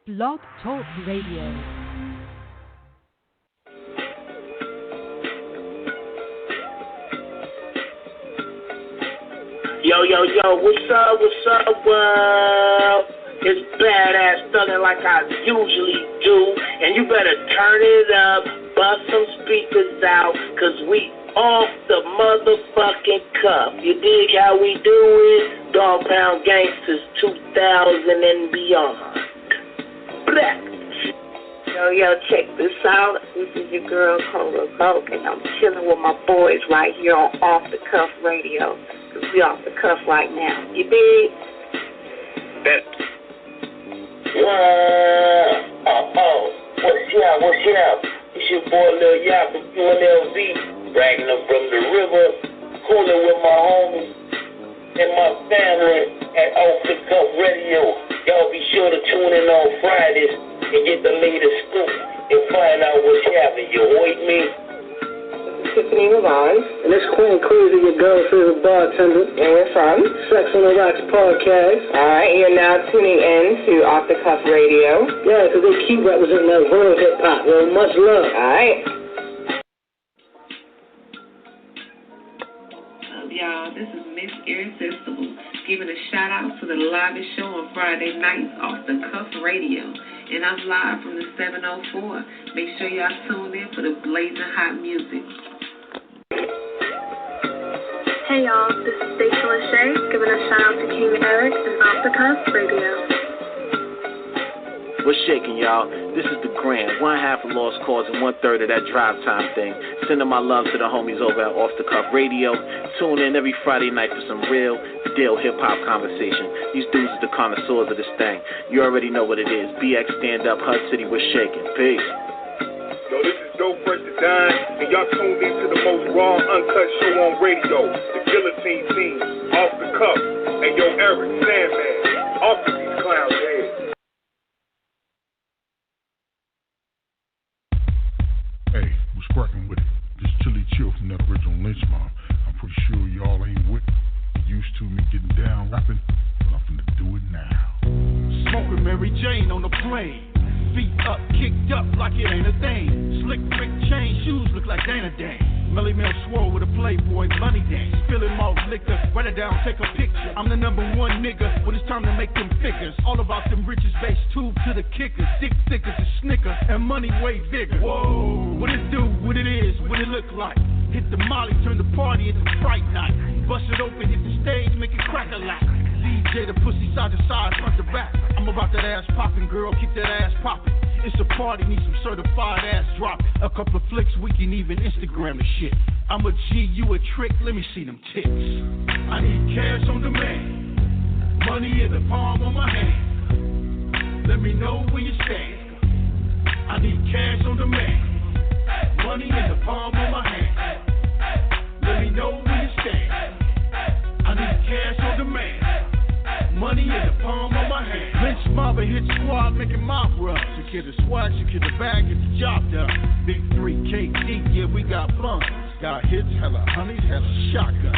Blog Talk Radio. Yo, what's up, world? It's badass thuggin' like I usually do, and you better turn it up, bust some speakers out, cause we off the motherfucking cuff. You dig how we do it? Dog Pound Gangsters 2000 and beyond. Blah. Yo, check this out. This is your girl, Cola Vogue, and I'm chilling with my boys right here on Off the Cuff Radio. Cause we off the cuff right now. You dig? Bet. What's up? It's your boy Lil Yap from UNLV, bragging up from the river, cooling with my homies and my family at Off the Cuff Radio. Y'all be sure to tune in on Fridays and get the latest scoop and find out what's happening. You heard me? Tiffany Lavon. And it's Queen Crazy, your girl's favorite bartender. And we're from Sex on the Rocks podcast. Alright, you're now tuning in to Off the Cuff Radio. Yeah, because they keep representing that real hip hop. Well, much love. Alright. Y'all, this is Miss Irresistible giving a shout out to the livest show on Friday nights Off the Cuff Radio. And I'm live from the 704. Make sure y'all tune in for the blazing hot music. Hey y'all, this is Stacey Lachey giving a shout out to King Eric and Off the Cuff Radio. What's shaking, y'all? This is the Grand, one half of Lost Cause and 1/3 of that Drive Time thing. Sending my love to the homies over at Off the Cuff Radio. Tune in every Friday night for some real deal hip-hop conversation. These dudes are the connoisseurs of this thing. You already know what it is. BX Stand Up, HUD City, we're shaking. Peace. Yo, this is Dope Fresh to Dine, and y'all tuned in to the most raw, uncut show on radio, the Guillotine Team, Off the Cuff, and yo, Eric, Sandman, off of these clowns' heads. Hey, what's cracking with it? This Chili Chill from that original Lench Mob. I'm pretty sure y'all ain't used to me getting down rapping, but I'm finna do it now. Smoking Mary Jane on the plane. Feet up, kicked up like it ain't a thing. Slick Rick chain shoes look like Dana Dane. Melly Mel swirl with a Playboy bunny dance. Spilling malt liquor, write it down, take a picture. I'm the number one nigga when it's time to make them figures. All about them riches based tube to the kickers. Dick thick as a snicker and money way bigger. Whoa, what it do, what it is, what it look like. Hit the molly, turn the party into Fright Night. Bust it open, hit the stage, make it crack a lot. DJ the pussy side to side, front to back. I'm about that ass popping, girl, keep that ass popping. It's a party, need some certified ass drop. A couple of flicks, we can even Instagram the shit. I'm a G, you a trick, let me see them tits. I need cash on demand, money in the palm of my hand. Let me know where you stand. I need cash on demand, money in the palm of my hand. Let me know where you stand. I need cash on demand, money in the palm of my hand. Lench Mob hit squad making mop rubs. Secure the swag, secure the bag, get the job done. Big 3 KD, yeah, we got buns. Got hits, hella honeys, hella shotgun.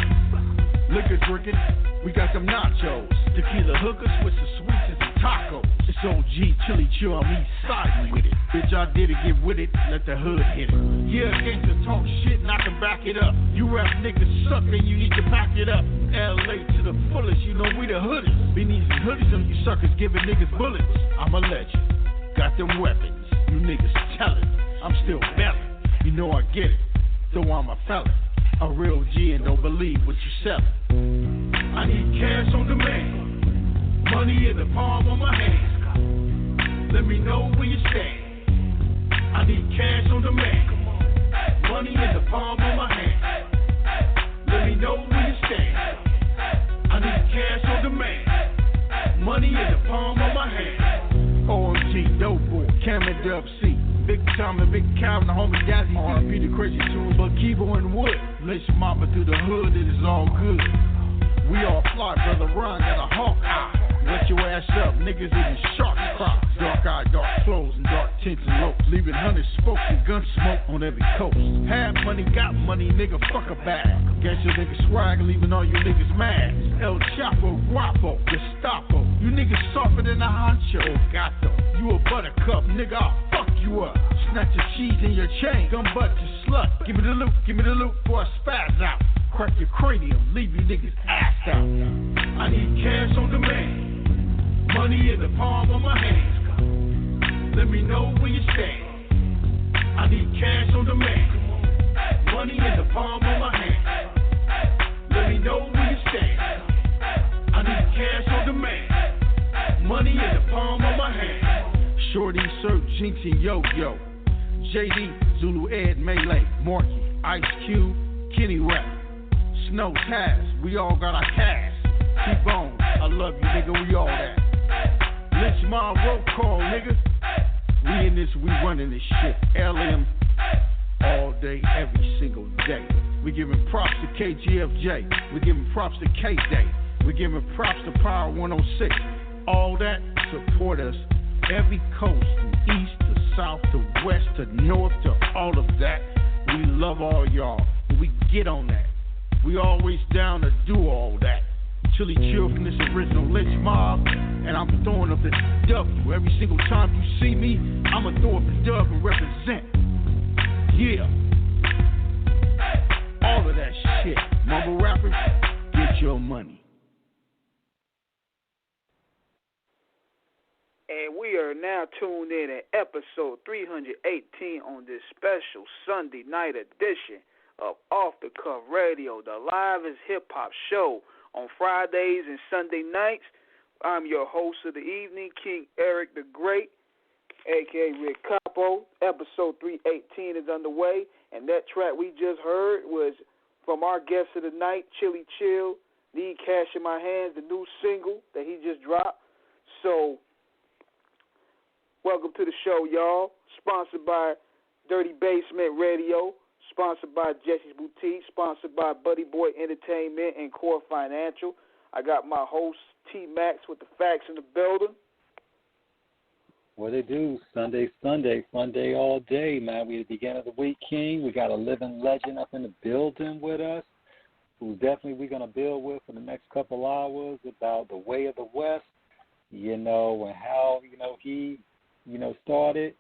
Liquor drinking, we got them nachos. Tequila hookers with some sweets and some tacos. It's OG Chili Chill, I'm east siding with it. Bitch, I did it, get with it, let the hood hit it. Yeah, gangsta talk shit and I can back it up. You rap niggas suck and you need to back it up. LA to the fullest, you know we the hoodies. Been these hoodies on you suckers giving niggas bullets. I'm a legend, got them weapons. You niggas tellin', I'm still bellin'. You know I get it, though I'm a felon. A real G and don't believe what you sellin'. I need cash on demand, money in the palm of my hand. Let me know where you stand. I need cash on demand, money in the palm of my hand. Let me know where you stand. I need cash on demand, money in the palm of my hand. OMG, dope boy, Cam and Dub C. Big Tom and Big Calvin, the homie Dazzy, RP the crazy tune, but Kibo and Wood. Let's mama through the hood, it is all good. We all fly, brother Ron got a hawk eye. Let your ass up, niggas in the shark props. Dark eye, dark clothes, and dark tints and lopes. Leaving hundreds smokes and gun smoke on every coast. Have money, got money, nigga, fuck a bag. Guess your niggas swag, leaving all you niggas mad. El Chapo, Guapo, Gestapo. You niggas softer than a honcho, gato. You a buttercup, nigga, I'll fuck you up. Snatch your cheese in your chain, gun butt you slut. Give me the loot before I spaz out. Crack your cranium, leave you niggas ass out. I need cash on demand, money in the palm of my hands. Let me know where you stand. I need cash on demand, money in the palm of my hands. Let me know where you stand. I need cash on demand, money in the palm of my hand. Shorty, Sir, Jinx, and Yo-Yo. JD, Zulu, Ed, Melee, Morky, Ice Cube, Kenny Rap, Snow, Taz, we all got our cash. T-Bone, I love you, nigga, we all that. Lench Mob roll call, nigga. We in this, we running this shit. LM all day, every single day. We giving props to KGFJ. We giving props to K-Day. We giving props to Power 106. All that, support us. Every coast, from east to south to west to north to all of that. We love all y'all. We get on that. We always down to do all that. Chili Chill from this original Lench Mob, and I'm throwing up the W. Every single time you see me, I'ma throw up the dub and represent. Yeah. All of that shit. Mumble rappers, get your money. And we are now tuned in at episode 318 on this special Sunday night edition of Off the Cuff Radio, the livest hip-hop show on Fridays and Sunday nights. I'm your host of the evening, King Eric the Great, a.k.a. Rick Capo. Episode 318 is underway, and that track we just heard was from our guest of the night, Chili Chill, Need Cash in My Hands, the new single that he just dropped. So, welcome to the show, y'all. Sponsored by Dirty Basement Radio. Sponsored by Jesse's Boutique. Sponsored by Buddy Boy Entertainment and Core Financial. I got my host, T-Max, with the facts in the building. What it do? Sunday, fun day all day, man. We at the beginning of the week, King. We got a living legend up in the building with us, who definitely we're going to build with for the next couple hours about the way of the West, and how, he started,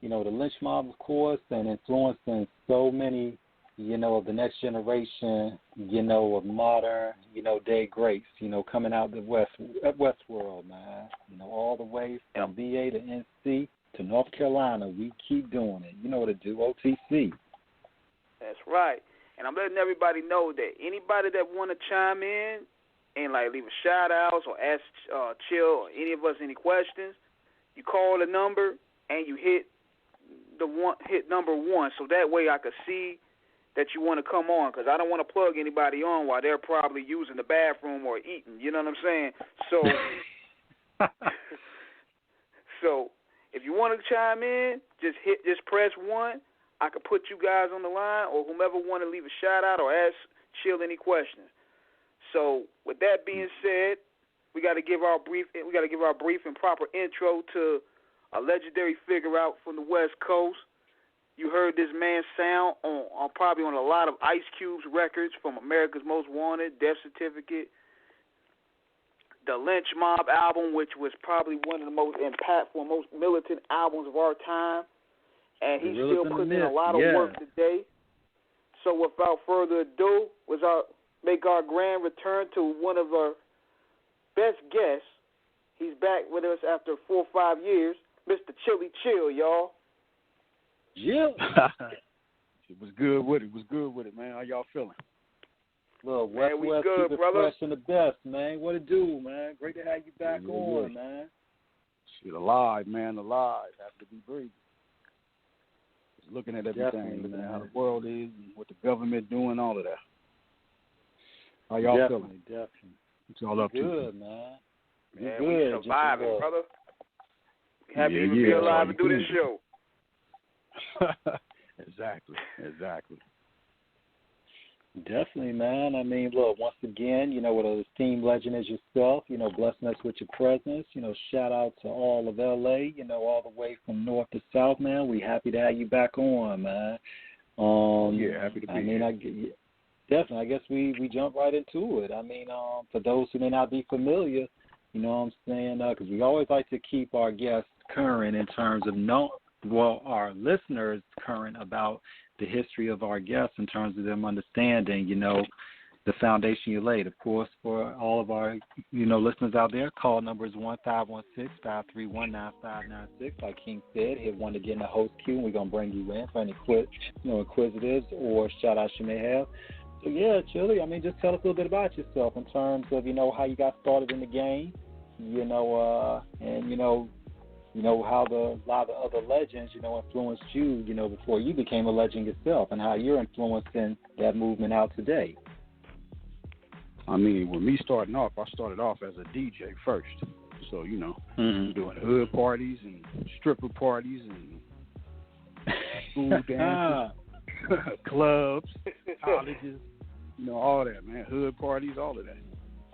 the Lench Mob, of course, and influencing so many, of the next generation, of modern, day greats, coming out the Westworld, man. All the way from VA to NC to North Carolina, we keep doing it. You know what to do, OTC. That's right. And I'm letting everybody know that anybody that want to chime in and, leave a shout-out or ask Chill or any of us any questions, you call the number and you hit number 1, so that way I could see that you want to come on, because I don't want to plug anybody on while they're probably using the bathroom or eating. You know what I'm saying? So, so if you want to chime in, just press 1. I could put you guys on the line, or whomever want to leave a shout out or ask Chill any questions. So with that being said, we got to give our brief and proper intro to a legendary figure out from the West Coast. You heard this man sound on probably on a lot of Ice Cube's records, from Amerikkas Most Wanted, Death Certificate, the Lench Mob album, which was probably one of the most impactful, most militant albums of our time. And he's still putting in a lot of work today. So without further ado, make our grand return to one of our best guests. He's back with us after 4 or 5 years, Mr. Chili Chill, y'all. Yeah. It was good with it, man. How y'all feeling? Look, West good, keep it brother. fresh and the best, man. What it do, man? Great to have you back on, man. Shit, alive, man, alive. Happy to be breathing. Just looking at everything, looking at how the world is and what the government doing, all of that. How y'all feeling? Definitely. What y'all up to? Good, man. Yeah, good. We surviving, brother. Happy to be alive and do this show. Exactly. Definitely, man. I mean, look, once again, with an esteemed legend as yourself, blessing us with your presence. Shout out to all of LA, all the way from north to south, man. We happy to have you back on, man. Yeah, happy to be here. Definitely. I guess we jump right into it. I mean, for those who may not be familiar, you know what I'm saying, because we always like to keep our guests current in terms of our listeners current about the history of our guests in terms of them understanding, the foundation you laid. Of course, for all of our, listeners out there, call number is 1-516-531-9596. Like King said, hit one to get in the host queue, and we're going to bring you in for any inquisitives or shout-outs you may have. So, yeah, Chili, I mean, just tell us a little bit about yourself in terms of, how you got started in the game, and, how a lot of the other legends, influenced you, before you became a legend yourself, and how you're influencing that movement out today. I mean, with me starting off, I started off as a DJ first. So, doing hood parties and stripper parties and school dances, clubs, colleges, all that, man. Hood parties, all of that.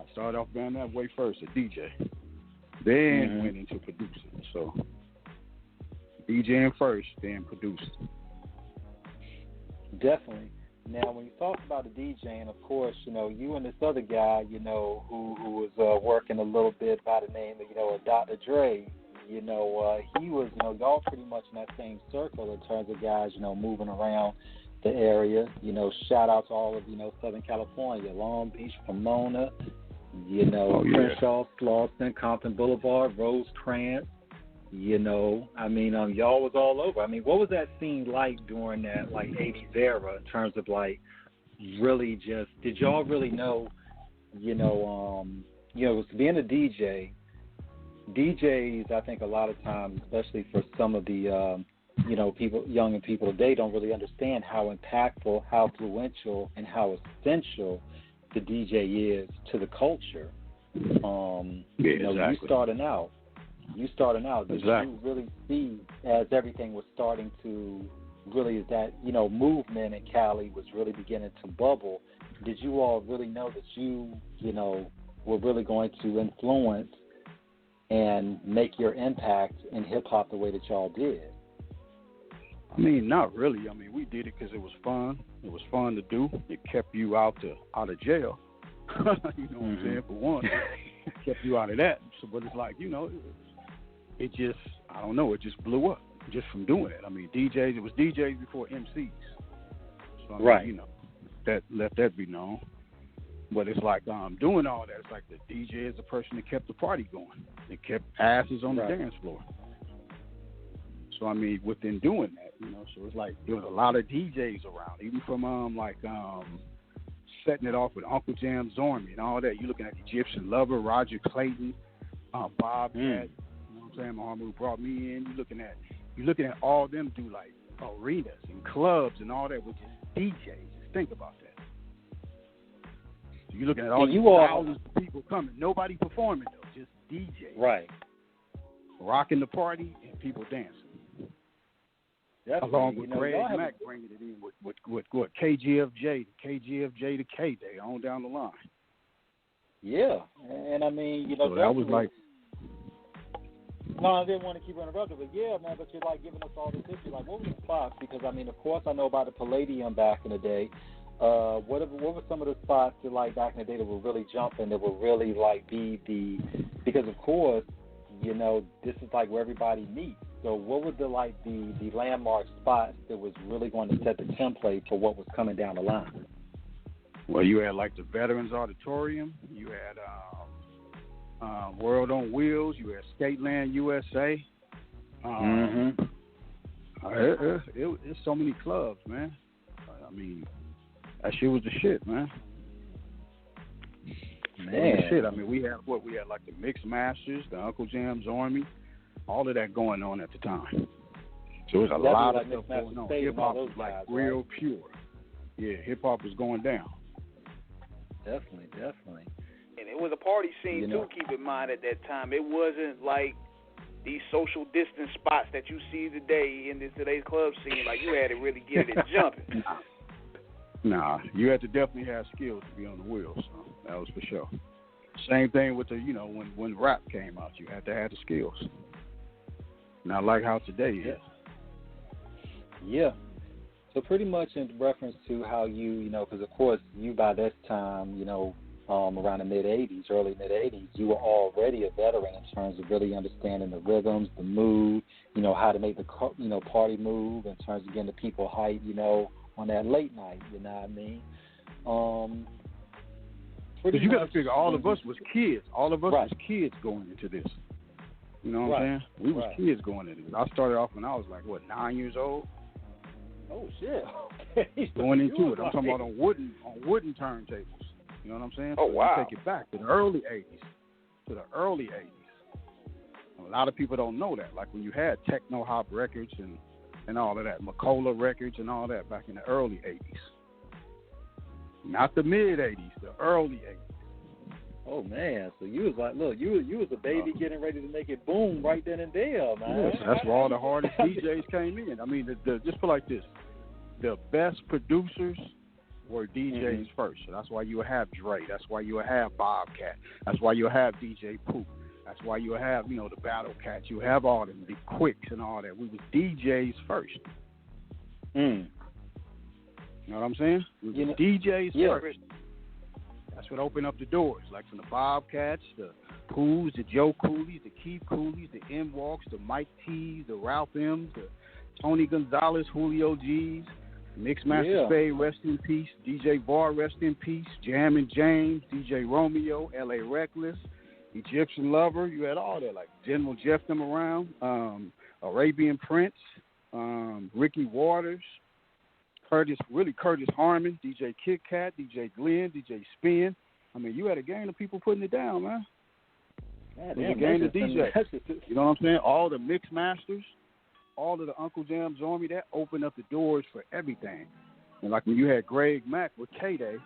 I started off down that way first, a DJ. Then went into producing. So, DJing first, then producing. Definitely. Now, when you talk about the DJing, of course, you and this other guy, who was working a little bit by the name of, Dr. Dre, he was, y'all pretty much in that same circle in terms of guys, moving around the area. Shout out to all of, Southern California, Long Beach, Pomona, Crenshaw, Slauson, Compton Boulevard, Rosecrans. Y'all was all over. I mean, what was that scene like during that, 80s era in terms of, really just, did y'all really know, being a DJ, DJs, I think a lot of times, especially for some of the, people, younger people today, don't really understand how impactful, how influential, and how essential the DJ is to the culture. Exactly. You starting out, did exactly. you really see as everything was starting to really, as that, movement in Cali was really beginning to bubble, did you all really know that you, were really going to influence and make your impact in hip-hop the way that y'all did? I mean, not really. I mean, we did it because it was fun. It was fun to do. It kept you out of jail. What I'm saying? For one, it kept you out of that. So, but it's like, it just, I don't know, it just blew up just from doing it. I mean, DJs, it was DJs before MCs. So, I mean, that let that be known. But it's like doing all that, it's like the DJ is the person that kept the party going. It kept asses on the dance floor. So, I mean, within doing that, so it's like there was a lot of DJs around, even from setting it off with Uncle Jam, Zormy, and all that. You're looking at Egyptian Lover, Roger Clayton, Bob Cat, Mahmoud brought me in. You're looking at all them do arenas and clubs and all that with just DJs. Just think about that. So you're looking at all these thousands of people coming. Nobody performing though, just DJs. Right. Rocking the party and people dancing. Definitely. Along with Greg Mack bringing it in with KGFJ to K-Day on down the line. Yeah, and I mean, so that was like. No, I didn't want to keep interrupting, but yeah, man, but you're giving us all this history. What were the spots? Because, I mean, of course I know about the Palladium back in the day. What were some of the spots that, back in the day that were really jumping, that would really, be the, because, of course, this is, where everybody meets. So what were the landmark spots that was really going to set the template for what was coming down the line? Well, you had, the Veterans Auditorium. You had, World on Wheels, you had Skateland USA. It's so many clubs, man. I mean, that shit was the shit, man. Shit. I mean, we had the Mix Masters, the Uncle Jam, Zormy, all of that going on at the time. So it was a lot of stuff going on. Hip hop was real pure. Yeah, hip hop was going down. Definitely. And it was a party scene, too, keep in mind, at that time. It wasn't like these social distance spots that you see today in today's club scene. You had to really get it jumping. Nah, you had to definitely have skills to be on the wheel. So that was for sure. Same thing with the, when rap came out, you had to have the skills. Not like how today is. Yeah. So pretty much in reference to how you, because of course you by this time, around the mid-'80s, early mid-'80s, you were already a veteran in terms of really understanding the rhythms, the mood, how to make the, party move in terms of getting the people hyped, on that late night, you know what I mean? Because you got to figure all of us was kids. All of us was kids going into this. You know what I'm saying? We was kids going into this. I started off when I was like, 9 years old? Oh, shit. Okay. Going into it. I'm talking about on wooden turntables. You know what I'm saying? Oh, so wow. You take it back to the early 80s. A lot of people don't know that. Like when you had techno hop records and all of that, Macola records and all that back in the early 80s. Not the mid-'80s, the early 80s. Oh, man. So you was like, look, you was a baby getting ready to make it boom right then and there, man. Yes, that's where all the hardest DJs came in. I mean, just put like this. The best producers were DJs first. So that's why you would have Dre. That's why you would have Bobcat. That's why you would have DJ Poop. That's why you would have, the Battle Cats. You have all them, the Quicks and all that. We was DJs first. You know what I'm saying? We was DJs first. That's what opened up the doors. Like from the Bobcats, the Poohs, the Joe Coolies, the Keith Coolies, the M-Walks, the Mike T's, the Ralph M's, the Tony Gonzalez, Julio G's, Mixmaster Spade, rest in peace, DJ Var, rest in peace, Jammin' James, DJ Romeo, L.A. Reckless, Egyptian Lover. You had all that, like General Jeff them around, Arabian Prince, Ricky Waters, Curtis Harmon, DJ Kit Kat, DJ Glenn, DJ Spin. I mean, you had a gang of people putting it down, man. It was a gang of DJs. You know what I'm saying? All the mix masters, all of the Uncle Jam's Army, that opened up the doors for everything. And like when you had Greg Mack with K-Day,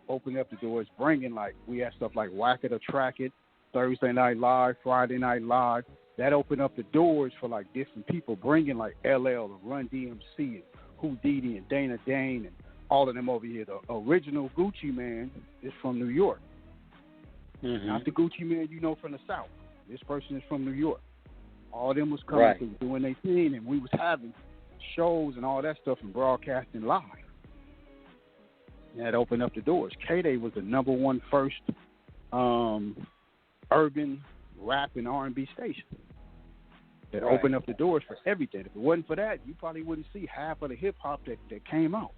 opening up the doors, bringing we had stuff like Whack It or Track It, Thursday Night Live, Friday Night Live. That opened up the doors for different people, bringing LL and Run DMC and Houdini and Dana Dane and all of them over here. The original Gucci Man is from New York. Not the Gucci Man from the South. This person is from New York. All of them was coming through doing their thing, and we was having shows and all that stuff and broadcasting live. And that opened up the doors. K-Day was the number one first urban rap and R&B station. That opened up the doors for everything. If it wasn't for that, you probably wouldn't see half of the hip-hop that came out.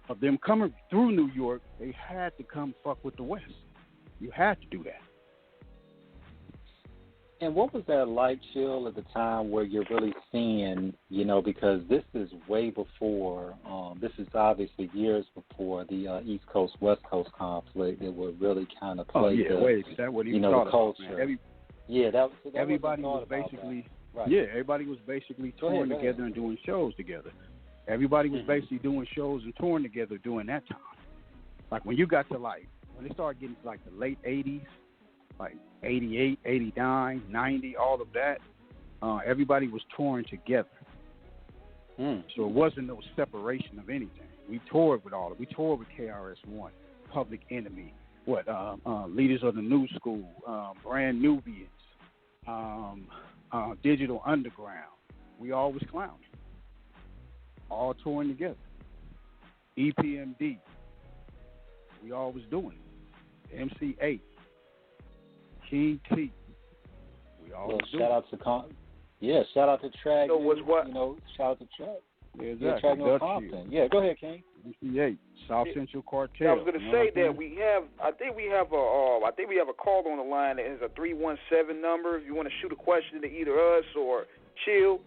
Of them coming through New York, they had to come fuck with the West. You had to do that. And what was that like, Chill, at the time where you're really seeing, because this is way before, this is obviously years before the East Coast, West Coast conflict that would really kind of play that what he was the culture. Everybody was basically, everybody was basically touring together and doing shows together. Everybody was basically doing shows and touring together during that time. Like when you got to when they started getting to the late 80s, 88, 89, 90, all of that, everybody was touring together. So it wasn't no separation of anything. We toured with all of it. We toured with KRS-One, Public Enemy, Leaders of the New School, Brand Nubians, Digital Underground. We all was clowning. All touring together. EPMD. We all was doing it. MC8. King T. We all was doing it. Shout out to Trag. Shout out to Trag. Yeah, exactly. Trag Compton. Yeah, go ahead, King. MC8. South Central Cartel. I was going to say that we have. I think we have a call on the line that is a 317 number. If you want to shoot a question to either us or Chill,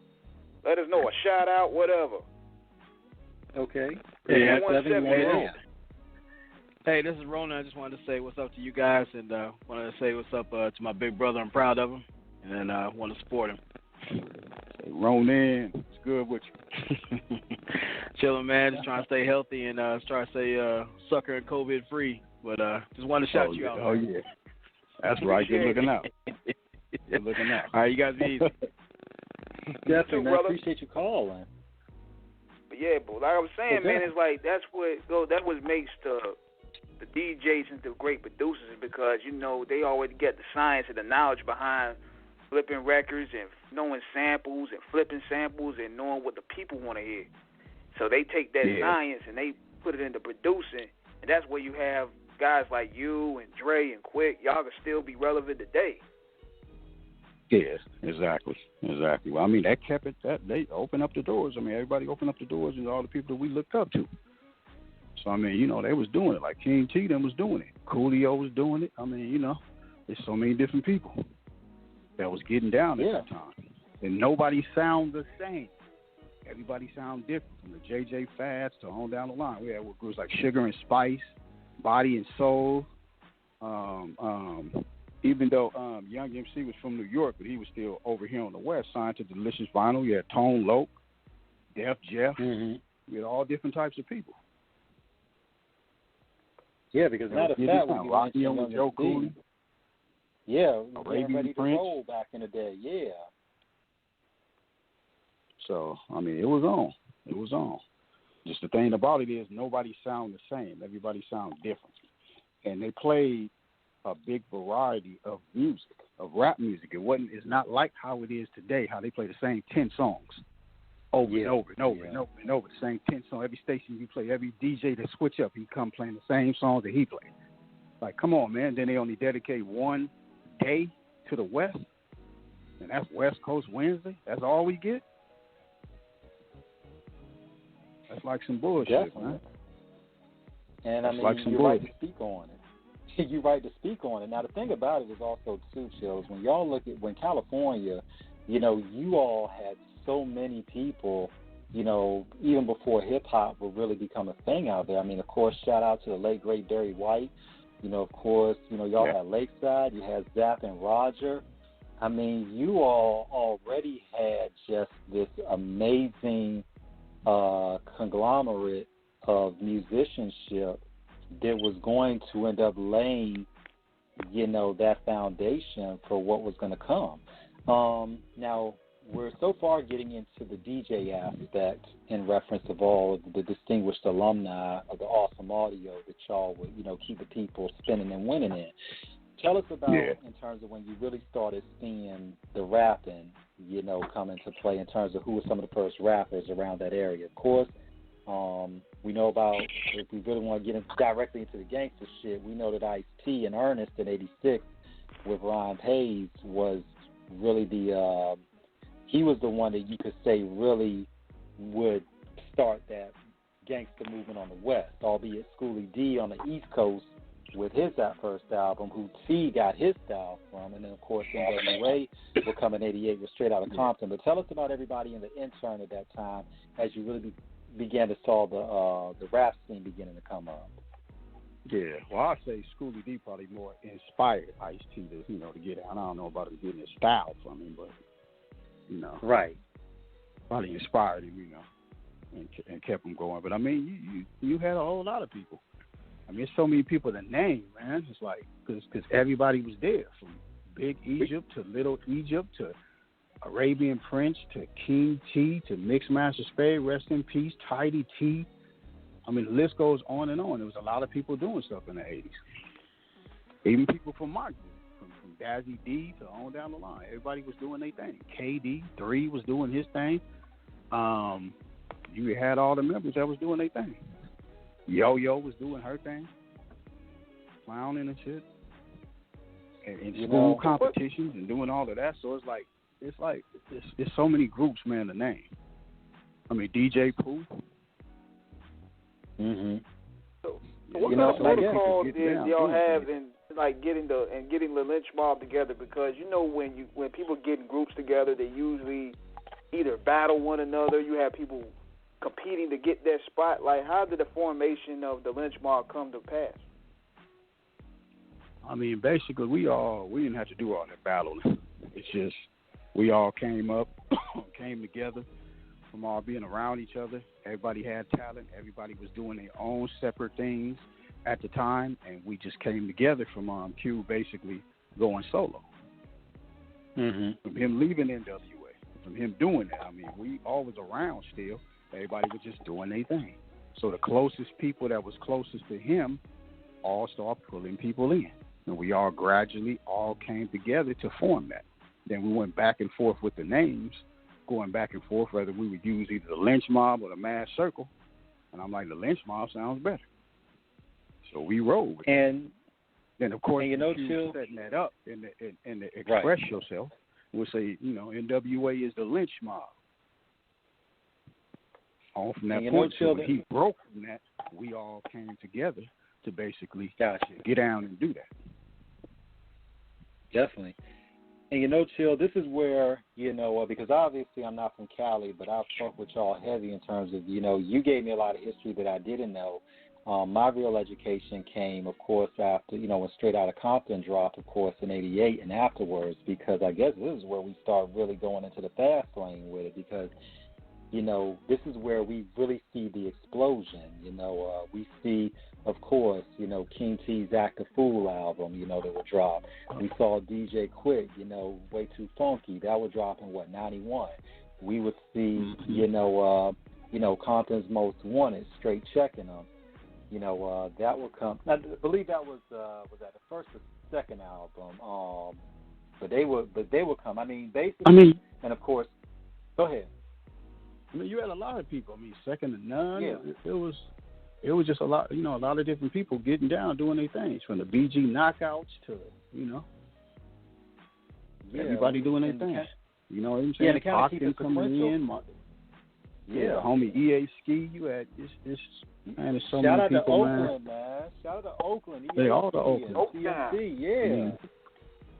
let us know. A shout out, whatever. Okay. Yeah, 317. Hey, this is Rona. I just wanted to say what's up to you guys, and wanted to say what's up to my big brother. I'm proud of him, and want to support him. Hey, Ronan, it's good with you. Chilling, man. Just trying to stay healthy and try to stay sucker and COVID free. But just wanted to shout you out. Oh yeah, that's right. Good looking out. Good looking out. All right, you guys be easy. Definitely, man. Appreciate your call, man. Yeah, but like I was saying, man, it's like that what makes the DJs into great producers, because they always get the science and the knowledge behind flipping records and knowing samples and flipping samples and knowing what the people want to hear. So they take that science and they put it into producing, and that's where you have guys like you and Dre and Quick. Y'all can still be relevant today. Yes, exactly. Well, I mean, that kept it. That they opened up the doors. I mean, everybody opened up the doors, and all the people that we looked up to. So I mean, they was doing it. Like King T, them was doing it. Coolio was doing it. I mean, there's so many different people that was getting down at that time, and nobody sound the same. Everybody sound different, from the JJ Fats to on down the line. We had groups like Sugar and Spice, Body and Soul. Even though Young MC was from New York, but he was still over here on the West, signed to Delicious Vinyl. You had Tone Loc, Def Jeff. We had all different types of people. Yeah, because matter of fact, when you Rocky on with Joe Cooley. Yeah, we were Arabian ready to Prince. roll back in the day. Yeah. So I mean, it was on. Just the thing about it is nobody sound the same. Everybody sound different, and they played a big variety of music, of rap music. It's not like how it is today, how they play the same 10 songs over and over and over and over and over, the same 10 songs. Every station you play, every DJ that switch up, he come playing the same songs that he played. Like, come on, man. Then they only dedicate one day to the West, and that's West Coast Wednesday. That's all we get? That's like some bullshit, man. And I mean, you're right to speak on it. You're right to speak on it. Now, the thing about it is also, too, Chills, when y'all look at, when California, you all had so many people, even before hip-hop would really become a thing out there. I mean, of course, shout out to the late, great Barry White. Of course, y'all had Lakeside. You had Zapp and Roger. I mean, you all already had just this amazing conglomerate of musicianship that was going to end up laying, that foundation for what was going to come. Now, we're so far getting into the DJ aspect in reference of all of the distinguished alumni of the awesome audio that y'all would, keep the people spinning and winning in. Tell us about, in terms of when you really started seeing the rapping, come into play in terms of who were some of the first rappers around that area. Of course, we know about, if we really want to get directly into the gangster shit, we know that Ice-T and Ernest in '86 with Ryan Hayes was really he was the one that you could say really would start that gangster movement on the West, albeit Schoolie D on the East Coast with that first album, who T got his style from, and then of course NWA will come in '88 with Straight Outta Compton. But tell us about everybody in the intern at that time as you really began to saw the rap scene beginning to come up. Yeah, well, I'd say Schoolie D probably more inspired Ice-T to get out. I don't know about him getting his style from him, but right, probably inspired him, and kept him going. But I mean, you had a whole lot of people. I mean, there's so many people to name, man. It's like because everybody was there, from Big Egypt to Little Egypt to Arabian Prince to King T to Mixmaster Spade, rest in peace, Tidy T. I mean, the list goes on and on. There was a lot of people doing stuff in the 80s. Even people from my group, from Dazzy D to on down the line. Everybody was doing their thing. KD3 was doing his thing. You had all the members that was doing their thing. Yo-Yo was doing her thing. Clowning and shit. And school competitions and doing all of that. So it's so many groups, man, to name. I mean, DJ Pooh. So what kind of protocol did y'all have in getting the Lench Mob together? Because when people get in groups together, they usually either battle one another. You have people competing to get that spot. Like, how did the formation of the Lench Mob come to pass? I mean, basically, we didn't have to do all that battling. It's just we all came together from all being around each other. Everybody had talent. Everybody was doing their own separate things at the time, and we just came together from Q basically going solo. From him leaving NWA, from him doing that. I mean, we all was around still. Everybody was just doing their thing. So the closest people that was closest to him all started pulling people in. And we all gradually all came together to form that. Then we went back and forth with the names, going back and forth whether we would use either the Lench Mob or the Mass Circle. And I'm like, the Lench Mob sounds better. So we rolled with it. And then, of course, Chill, setting that up and to express yourself, we'll say, NWA is the Lench Mob. On from that point, so when he broke from that, we all came together to basically get down and do that. Definitely. And Chill, this is where, because obviously I'm not from Cali, but I've talked with y'all heavy in terms of, you gave me a lot of history that I didn't know. My real education came, of course, after, when Straight Outta Compton dropped, of course, in '88 and afterwards, because I guess this is where we start really going into the fast lane with it, because, this is where we really see the explosion. We see, of course, King T's Act a Fool album, that would drop. We saw DJ Quick, Way Too Funky. That would drop in, 91. We would see, Compton's Most Wanted, Straight Checking Them. That would come. I believe that was that the first or second album. But they would come. I mean, basically, and of course, go ahead. I mean, you had a lot of people. I mean, second to none. Yeah. It was just a lot. A lot of different people getting down, doing their things, from the BG knockouts to everybody doing their thing. You know what I'm saying? Yeah, Austin coming in. Homie EA Ski. You had this. Man, there's so many people, Oakland, man. Shout out to Oakland. They all the Oakland. CMC, yeah.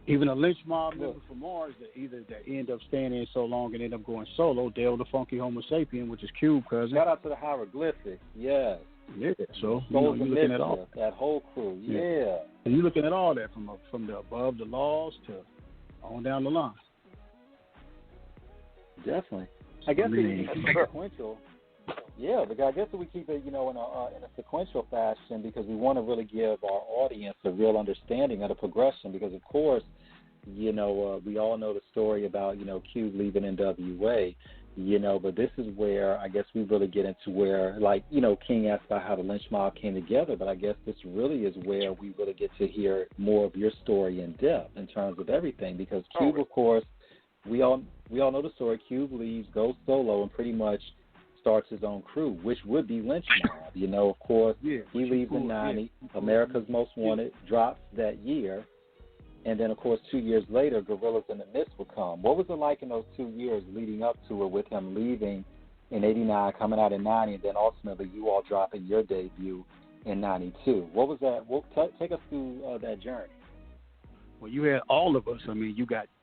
Even a Lench Mob member from Mars that end up staying in so long and end up going solo, Dale the Funky Homo Sapien, which is Cube cousin. Shout out to the Hieroglyphics, yes. Yeah, so you're looking at all that whole crew, yeah. And you're looking at all that from the above the laws to on down the line. Definitely. I guess it's sequential. Yeah, but I guess we keep it, in a sequential fashion, because we want to really give our audience a real understanding of the progression. Because of course, we all know the story about Cube leaving NWA, but this is where I guess we really get into where, like, King asked about how the Lench Mob came together, but I guess this really is where we really get to hear more of your story in depth in terms of everything. Because Cube, of course, we all know the story. Cube leaves, goes solo, and pretty much starts his own crew, which would be Lench Mob. Of course, he leaves in 90. Amerikkas Most Wanted drops that year. And then, of course, 2 years later, Gorillas in the Mist will come. What was it like in those 2 years leading up to it, with him leaving in 89, coming out in 90, and then ultimately you all dropping your debut in 92? What was that? Take us through that journey. Well, you had all of us. I mean,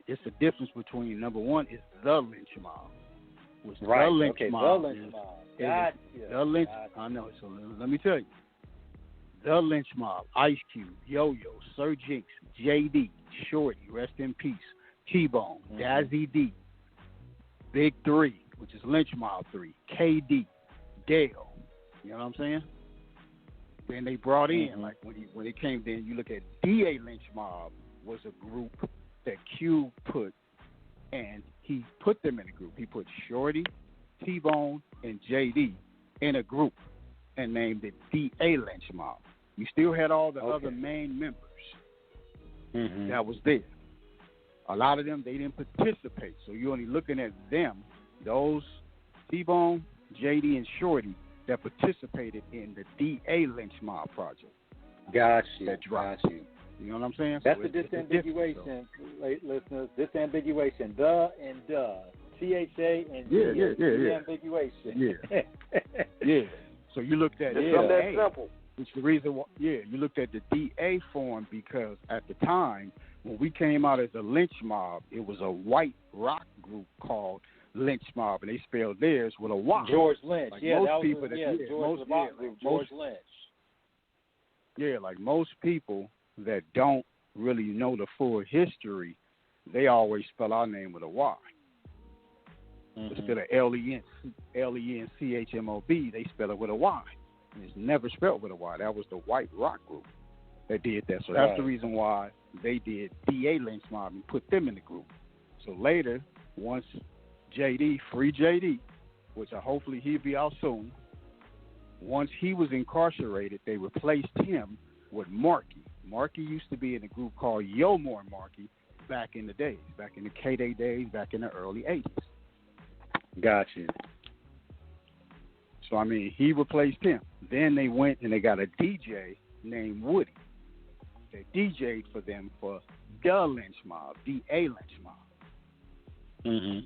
it's the difference between, number one, is the Lench Mob. Right. The Lench Mob. The Lench Mob. Gotcha. The Lench. I know. So let me tell you. The Lench Mob, Ice Cube, Yo-Yo, Sir Jinx, JD, Shorty, rest in peace, T-Bone, Dazzy D, Big 3, which is Lench Mob 3, KD, Dale. You know what I'm saying? Then they brought in, like when it came, then you look at DA Lench Mob was a group that Cube put, and he put them in a group. He put Shorty, T-Bone, and JD in a group and named it DA Lench Mob. You still had all the other main members that was there. A lot of them, they didn't participate. So you're only looking at them, those T-Bone, JD, and Shorty that participated in the DA Lench Mob project. Got you. You know what I'm saying? That's the disambiguation, listeners. Disambiguation. The and the. THA and disambiguation. Yeah. So you looked at that simple. Which the reason why, you looked at the DA form because at the time when we came out as a Lench Mob, it was a white rock group called Lench Mob, and they spelled theirs with a Y. George Lynch, like George Lynch. Yeah, like most people that don't really know the full history, they always spell our name with a Y. Instead of Lenchmob, they spell it with a Y. And it's never spelled with a Y. That was the white rock group that did that. So that's the reason why they did DA Lench Mob and put them in the group. So later, once JD, free JD, which hopefully he'll be out soon. Once he was incarcerated, they replaced him with Marky. Marky used to be in a group called Yo More Marky back in the days, back in the K-Day days, back in the early 80s. Gotcha. So, I mean, he replaced him. Then they went and they got a DJ named Woody. They DJ'd for them for the Lench Mob, D-A Lench Mob. Mm-hmm.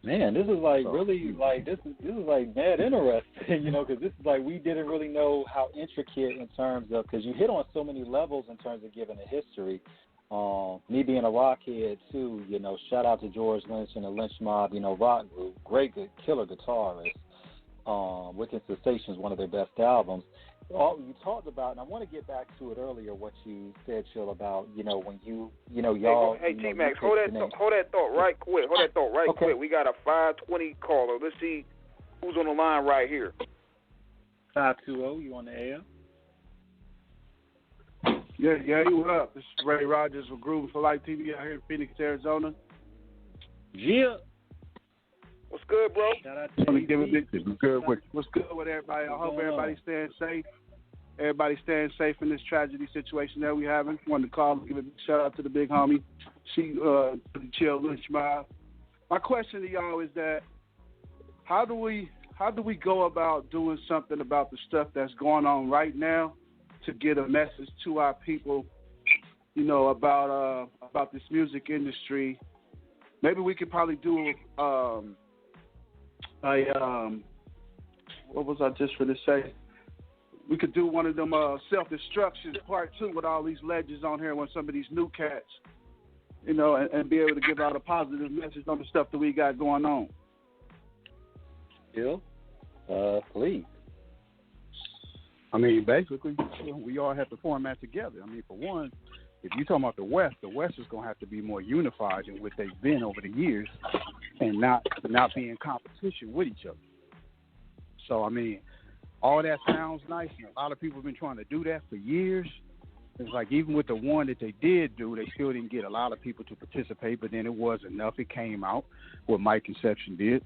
Man, this is like really like this is like mad interesting, you know, because this is like we didn't really know how intricate in terms of, because you hit on so many levels in terms of giving a history. Me being a rock head too, you know, shout out to George Lynch and the Lench Mob, you know, rock group, great, good, killer guitarist. Wicked Sensations, one of their best albums. You talked about, and I want to get back to it earlier, what you said, Chill, about, you know, when y'all. Hey, T-Max, hold that thought right quick. Quick. We got a 520 caller. Let's see who's on the line right here. 520, you on the air? Yeah, what up? This is Ray Rogers with Groove for Life TV out here in Phoenix, Arizona. Yeah. What's good, bro? Shout out to you. What's good with everybody? I hope everybody's staying safe. Everybody's staying safe in this tragedy situation that we having. Wanted to call and give a big shout out to the big homie. The Chill Lench Mob. My question to y'all is that how do we go about doing something about the stuff that's going on right now to get a message to our people, you know, about this music industry? Maybe we could probably do what was I just going to say? We could do one of them self-destructions part 2 with all these legends on here, when some of these new cats, you know, and be able to give out a positive message on the stuff that we got going on. Bill, please. I mean, basically, we all have to format together. I mean, for one, if you're talking about the West is going to have to be more unified than what they've been over the years, and not be in competition with each other. So, I mean, all that sounds nice, and a lot of people have been trying to do that for years. It's like even with the one that they did do, they still didn't get a lot of people to participate, but then it was enough. It came out, what Mike Conception did.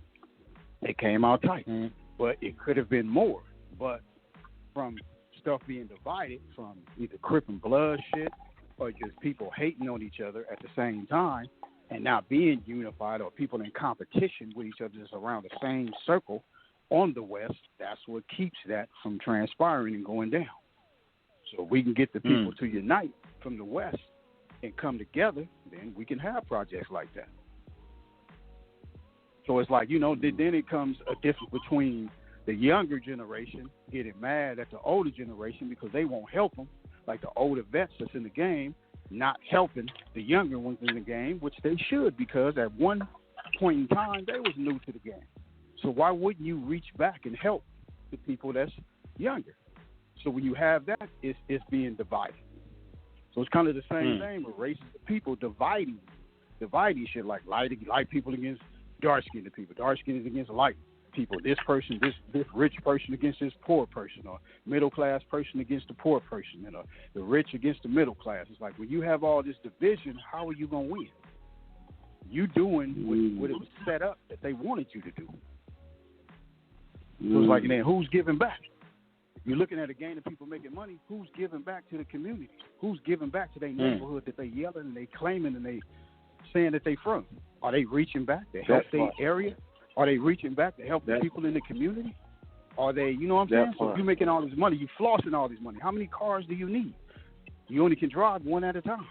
It came out tight. Mm-hmm. But it could have been more. But from stuff being divided, from either Crip and Blood shit or just people hating on each other at the same time and not being unified, or people in competition with each other just around the same circle on the West, that's what keeps that from transpiring and going down. So if we can get the people to unite from the West and come together, then we can have projects like that. So it's like, you know, then it comes a difference between the younger generation getting mad at the older generation because they won't help them, like the older vets that's in the game not helping the younger ones in the game, which they should, because at one point in time they was new to the game. So why wouldn't you reach back and help the people that's younger? So when you have that, it's being divided. So it's kind of the same thing with races of people dividing shit, like light people against dark-skinned people, dark-skinned against light people, this person, this rich person against this poor person, or middle-class person against the poor person, and the rich against the middle class. It's like when you have all this division, how are you going to win? You doing what it was set up that they wanted you to do. So it's like, then who's giving back? You're looking at a game of people making money. Who's giving back to the community? Who's giving back to their neighborhood that they yelling and they claiming and they saying that they from? Are they reaching back to help their area? Are they reaching back to help the people in the community? Are they, you know what I'm saying? So if you're making all this money, you flossing all this money. How many cars do you need? You only can drive one at a time.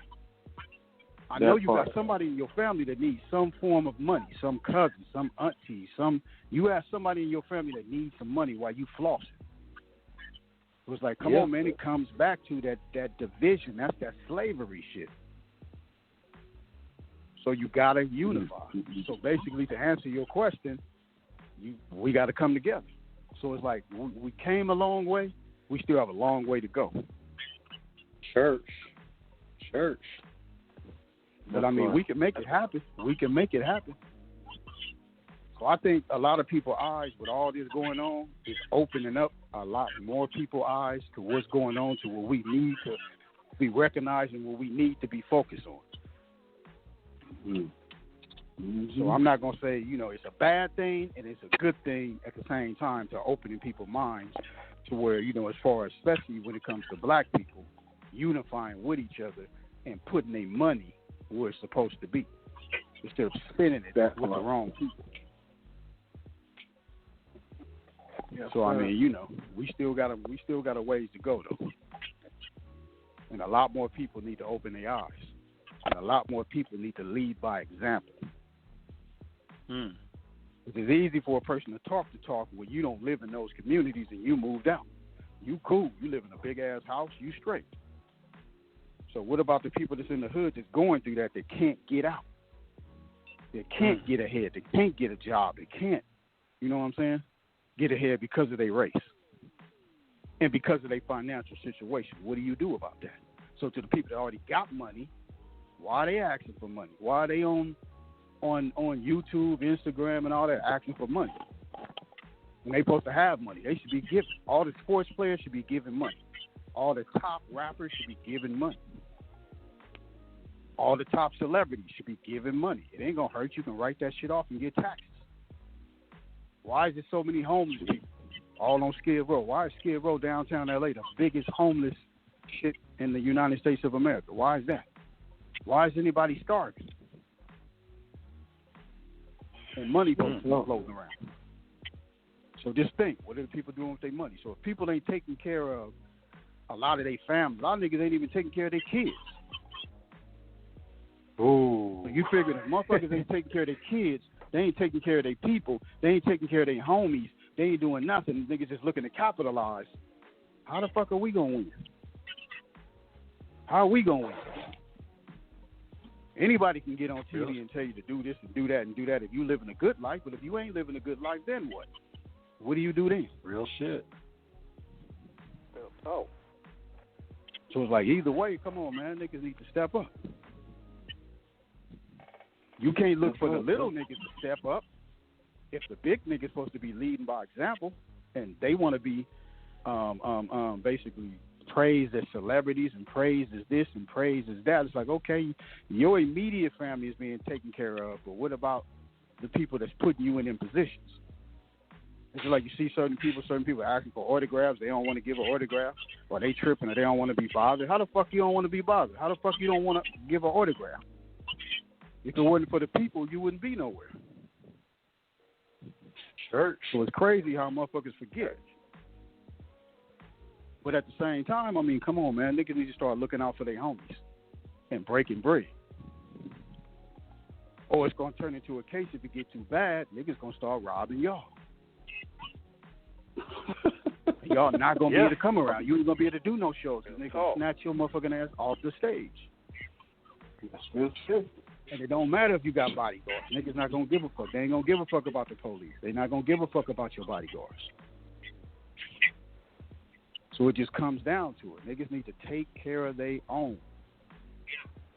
I know you got somebody in your family that needs some form of money, some cousin, some auntie, you have somebody in your family that needs some money while you flossing. It was like, come on, man, it comes back to that division. That's that slavery shit. So you got to unify. So basically, to answer your question, we got to come together. So it's like we came a long way. We still have a long way to go. Church. But, I mean, we can make it happen. So I think a lot of people's eyes with all this going on is opening up a lot more people's eyes to what's going on, to what we need to be recognized and what we need to be focused on. Mm-hmm. So I'm not going to say, it's a bad thing and it's a good thing at the same time to opening people's minds to where, as far as, especially when it comes to black people, unifying with each other and putting their money where it's supposed to be instead of spending it with the wrong people. Yeah, so I mean, we still got a ways to go though, and a lot more people need to open their eyes, and a lot more people need to lead by example. It's easy for a person to talk when you don't live in those communities and you moved out. You cool, you live in a big ass house, you straight. So what about the people that's in the hood that's going through that can't get out? They can't get ahead. They can't get a job. They can't, you know what I'm saying, get ahead because of their race and because of their financial situation. What do you do about that? So to the people that already got money, why are they asking for money? Why are they on YouTube, Instagram, and all that asking for money? When they supposed to have money, they should be giving. All the sports players should be giving money. All the top rappers should be giving money. All the top celebrities should be giving money. It ain't gonna hurt. You can write that shit off and get taxes. Why is there so many homeless people all on Skid Row? Why is Skid Row downtown LA the biggest homeless shit in the United States of America? Why is that? Why is anybody starving? And money floating around. So just think, what are the people doing with their money? So if people ain't taking care of a lot of their family, a lot of niggas ain't even taking care of their kids. Ooh. So you figure that motherfuckers ain't taking care of their kids, they ain't taking care of their people, they ain't taking care of their homies, they ain't doing nothing. Niggas just looking to capitalize. How the fuck are we gonna win? How are we gonna win? Anybody can get on TV and tell you to do this and do that and do that if you living a good life, but if you ain't living a good life, then what? What do you do then? Real shit. Oh. So it's like either way, come on, man, niggas need to step up. You can't look for the little niggas to step up if the big niggas supposed to be leading by example and they want to be basically praised as celebrities and praised as this and praised as that. It's like, okay, your immediate family is being taken care of, but what about the people that's putting you in them positions? It's like you see certain people asking for autographs. They don't want to give an autograph, or they tripping, or they don't want to be bothered. How the fuck you don't want to be bothered? How the fuck you don't want to give an autograph? If it wasn't for the people, you wouldn't be nowhere. Church. So it's crazy how motherfuckers forget. But at the same time, I mean, come on, man. Niggas need to start looking out for their homies and breaking bread. Or it's going to turn into a case if it get too bad, niggas going to start robbing y'all. Y'all not going to be able to come around. You ain't going to be able to do no shows because niggas snatch your motherfucking ass off the stage. That's real shit. And it don't matter if you got bodyguards. Niggas not going to give a fuck. They ain't going to give a fuck about the police. They not going to give a fuck about your bodyguards. So it just comes down to it. Niggas need to take care of their own.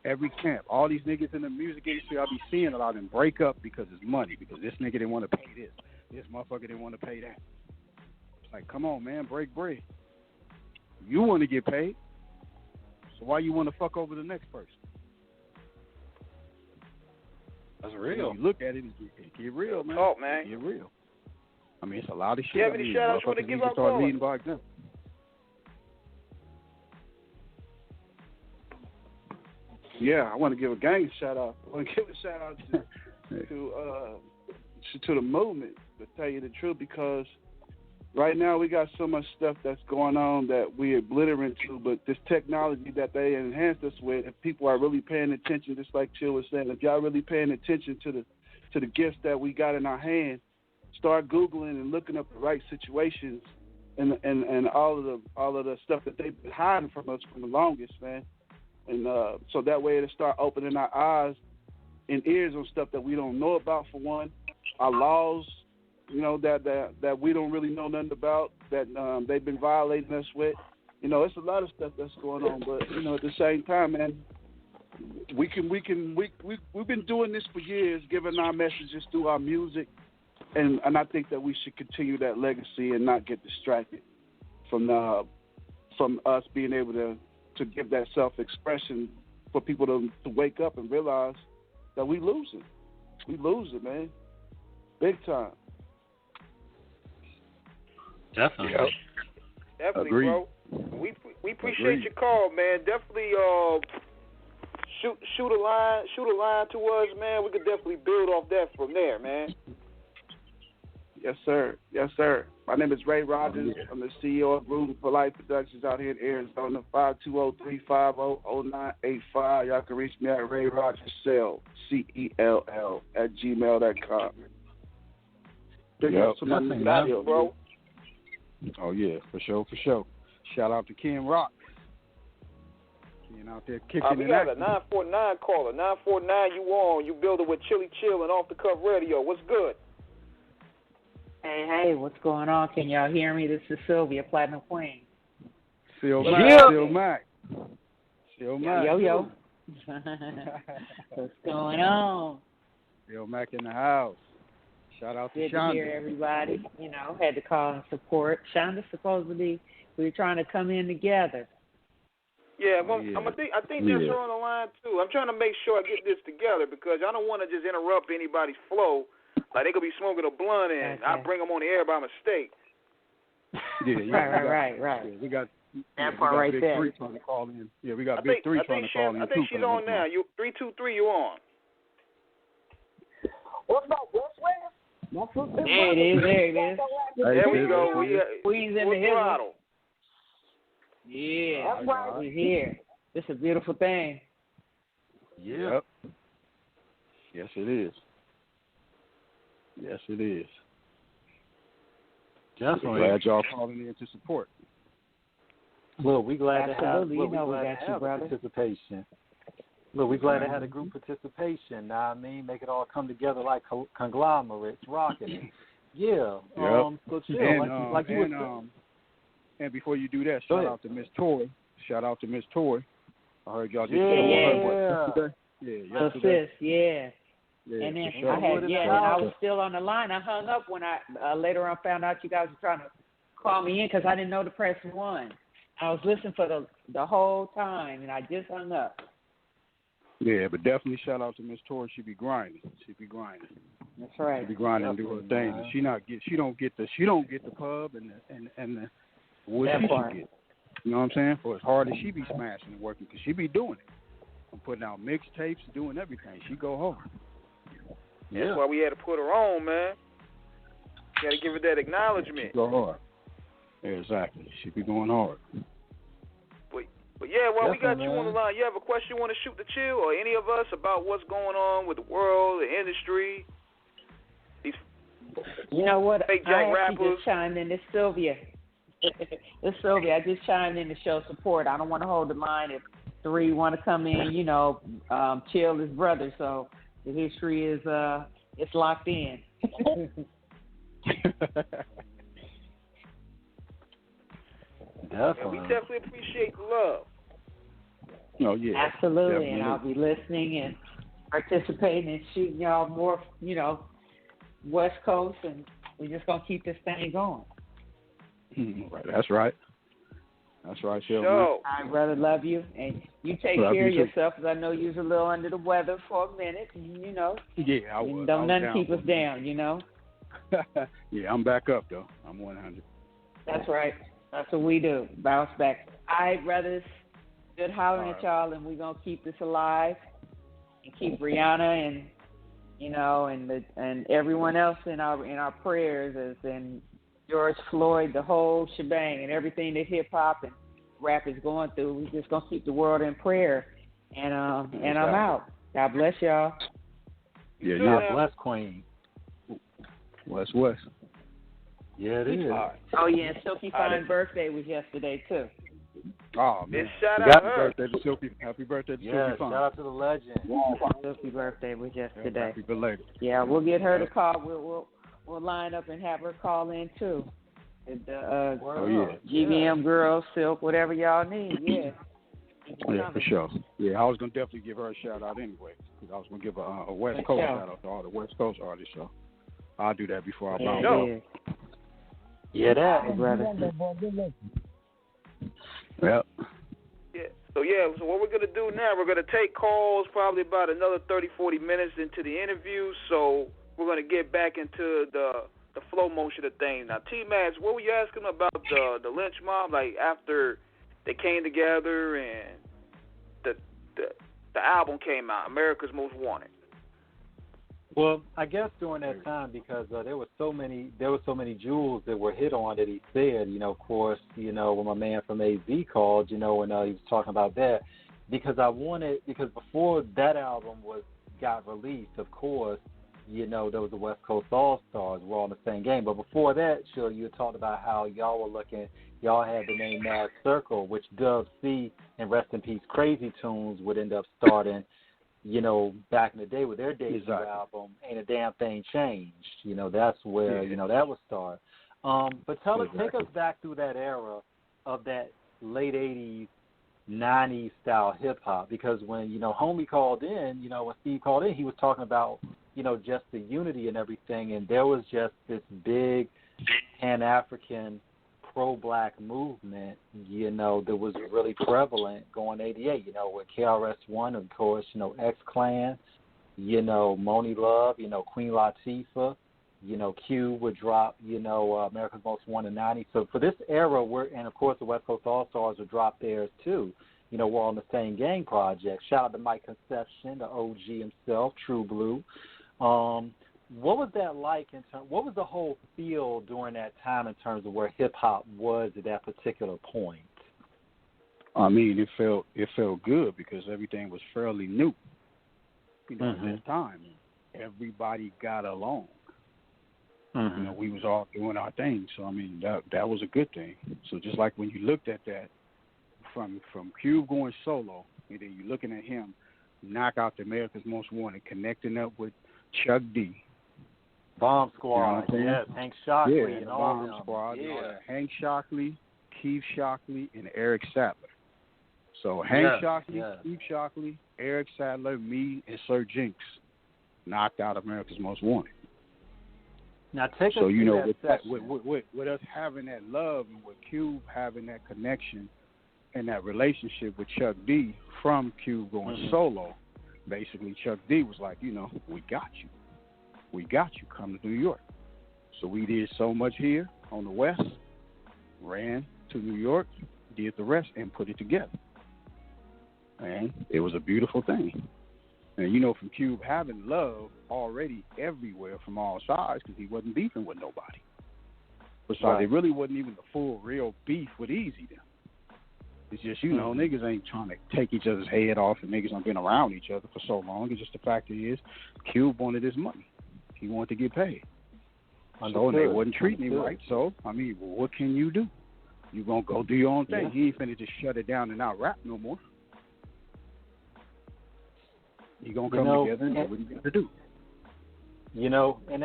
Every camp, all these niggas in the music industry, I be seeing a lot of them break up because it's money, because this nigga didn't want to pay this. This motherfucker didn't want to pay that. It's like, come on, man, break bread. You want to get paid, so why you want to fuck over the next person? That's real. When you look at it, it get real, man. Talk, man. It get real. I mean, it's a lot of shit. You have any shout-outs you want to give out, start leading by example. Yeah, I want to give a gang shout out. I want to give a shout out to the movement, to tell you the truth, because right now we got so much stuff that's going on that we obliterate to, but this technology that they enhanced us with, if people are really paying attention, just like Chill was saying, if y'all really paying attention to the gifts that we got in our hand, start Googling and looking up the right situations and all of the stuff that they've been hiding from us for the longest, man. And so that way it'll start opening our eyes and ears on stuff that we don't know about, for one. Our laws, you know, that we don't really know nothing about, that they've been violating us with. You know, it's a lot of stuff that's going on. But, you know, at the same time, man, we've been doing this for years, giving our messages through our music. And I think that we should continue that legacy and not get distracted from us being able to give that self-expression for people to wake up and realize that we losing. we lose it, man. Big time. Definitely. Yep. Definitely, Agreed. bro. We appreciate your call, man. Definitely shoot a line to us, man. We could definitely build off that from there, man. Yes, sir. Yes, sir. My name is Ray Rogers. I'm the CEO of Room for Life Productions out here in Arizona. 520-350-0985. Y'all can reach me at Ray Rogers Cell, CELL @gmail.com. Big Yep. up to my Definitely, audio, bro. Oh yeah, for sure. Shout out to Ken Rock. Ken out there kicking We it got out. a 949 caller. 949, you on? You building with Chili Chill and Off the Cuff Radio. What's good? Hey, what's going on? Can y'all hear me? This is Sylvia, Platinum Queen. Phil Mack. Yo. What's going on? Phil Mack in the house. Shout out to Good Shonda. to hear everybody. Had to call and support. Shonda's supposedly we were trying to come in together. Yeah, well, I think that's her on the line too. I'm trying to make sure I get this together because I don't want to just interrupt anybody's flow. Like they could be smoking a blunt and I bring them on the air by mistake. Right. Yeah, we got that part right Big there. 3 trying to call in. Yeah, we got Big 3 trying to call in. I think she's on now. 323, you on? What's up, West? There it is. There we go. Queens in the throttle. Yeah, that's right. We're here. It's a beautiful thing. Yep. Yes, it is. Definitely. Glad y'all calling in to support. Well, we glad to have. We got you, brother. Participation. Look, we glad to have a group participation. Now, make it all come together like conglomerates, rocking it. Yeah. Yep. So chill. Like you were. And before you do that, shout out to Miss Toy. I heard y'all did yesterday. Yesterday. Yeah. And then sure. I was still on the line. I hung up when I later on found out you guys were trying to call me in because I didn't know to press 1. I was listening for the whole time, and I just hung up. Yeah, but definitely shout out to Miss Tori. She be grinding. That's right. She be grinding and do her thing. And she don't get the pub and the what she should get. You know what I'm saying? For as hard as she be smashing and working, because she be doing it. I'm putting out mixtapes, doing everything. She go hard. Yeah. That's why we had to put her on, man. Got to give her that acknowledgement. She go hard. Yeah, exactly. She be going hard. But yeah, while we got you on the line, you have a question you want to shoot the chill or any of us about what's going on with the world, the industry? You know what? Fake I jack actually rappers. just chimed in. It's Sylvia. I just chimed in to show support. I don't want to hold the line if 3 want to come in. Chill is brother, so the history is it's locked in. Definitely. And we definitely appreciate the love. Oh yeah. Absolutely, definitely. And I'll be listening and participating and shooting y'all more, West Coast, and we're just gonna keep this thing going. That's right. Phil. So, I rather love you, and you take care of yourself, because I know you're a little under the weather for a minute. Yeah, I was. Don't nothing keep us down, Yeah, I'm back up though. I'm 100. That's right. That's what we do. Bounce back. I'd rather good hollering at y'all, and we're gonna keep this alive and keep Rihanna and and everyone else in our prayers, as in George Floyd, the whole shebang, and everything that hip hop and rap is going through. We're just gonna keep the world in prayer. And I'm out. God bless y'all. Yeah, God bless, Queen. West. Yeah, it is. Oh yeah, and Silky Fine's birthday was yesterday too. Oh man! Shout out to her. Birthday to Silky. Happy birthday to Silky Fine. Shout out to the legend. Silky's birthday was yesterday. Happy belated. Yeah, we'll get her to call. We'll line up and have her call in too. The GVM girls, Silk, whatever y'all need. Yeah. Yeah, for sure. Yeah, I was gonna definitely give her a shout out anyway, because I was gonna give a West Coast shout out to all the West Coast artists. So I'll do that before I bounce off. Yeah, that. Brother. Yep. Yeah. So what we're going to do now, we're going to take calls probably about another 30, 40 minutes into the interview. So we're going to get back into the flow motion of things. Now, T-Max, what were you asking about the Lench Mob? Like, after they came together and the album came out, Amerikkas Most Wanted. Well, I guess during that time, because there were so many jewels that were hit on that he said, of course, when my man from AZ called, and he was talking about that, because before that album got released, of course, there was the West Coast All-Stars, we're all in the same game, but before that, sure, you had talked about how y'all had the name Mad Circle, which Dub C and Rest in Peace Crazy Tunes would end up starting, back in the day with their debut album, Ain't a Damn Thing Changed. That's where, that would start. But take us back through that era of that late 80s, 90s style hip-hop, because when, homie called in, when Steve called in, he was talking about, just the unity and everything, and there was just this big Pan-African pro-black movement, that was really prevalent going 88, with KRS-One, of course, X-Clan, Moni Love, Queen Latifah, Q would drop, Amerikkas Most Wanted 90. So for this era, and of course the West Coast All-Stars would drop theirs too. We're on the same gang project. Shout out to Mike Conception, the OG himself, True Blue. What was that like? What was the whole feel during that time in terms of where hip hop was at that particular point? I mean, it felt good because everything was fairly new. At that time, everybody got along. We was all doing our thing. So I mean, that was a good thing. So just like when you looked at that from Cube going solo, and then you looking at him knock out the Amerikkas Most Wanted, connecting up with Chuck D. Bomb Squad, yes, Hank Shockley and all Bomb them. Squad, Hank Shockley, Keith Shockley, and Eric Sadler. So Hank Shockley, Keith Shockley, Eric Sadler, me, and Sir Jinx knocked out Amerikkas Most Wanted. Now take us through that with us having that love and with Cube having that connection and that relationship with Chuck D from Cube going solo, basically Chuck D was like, we got you. We got you. Come to New York. So we did so much here on the West, ran to New York, did the rest, and put it together. And it was a beautiful thing. And, from Cube having love already everywhere from all sides because he wasn't beefing with nobody. Besides, it really wasn't even the full, real beef with Easy then. It's just, niggas ain't trying to take each other's head off and niggas ain't been around each other for so long. It's just the fact is, Cube wanted his money. He wanted to get paid. So they wasn't treating him right. So, I mean, what can you do? You going to go do your own thing. He ain't finna just shut it down and not rap no more. You going to come together and do what you got to do. And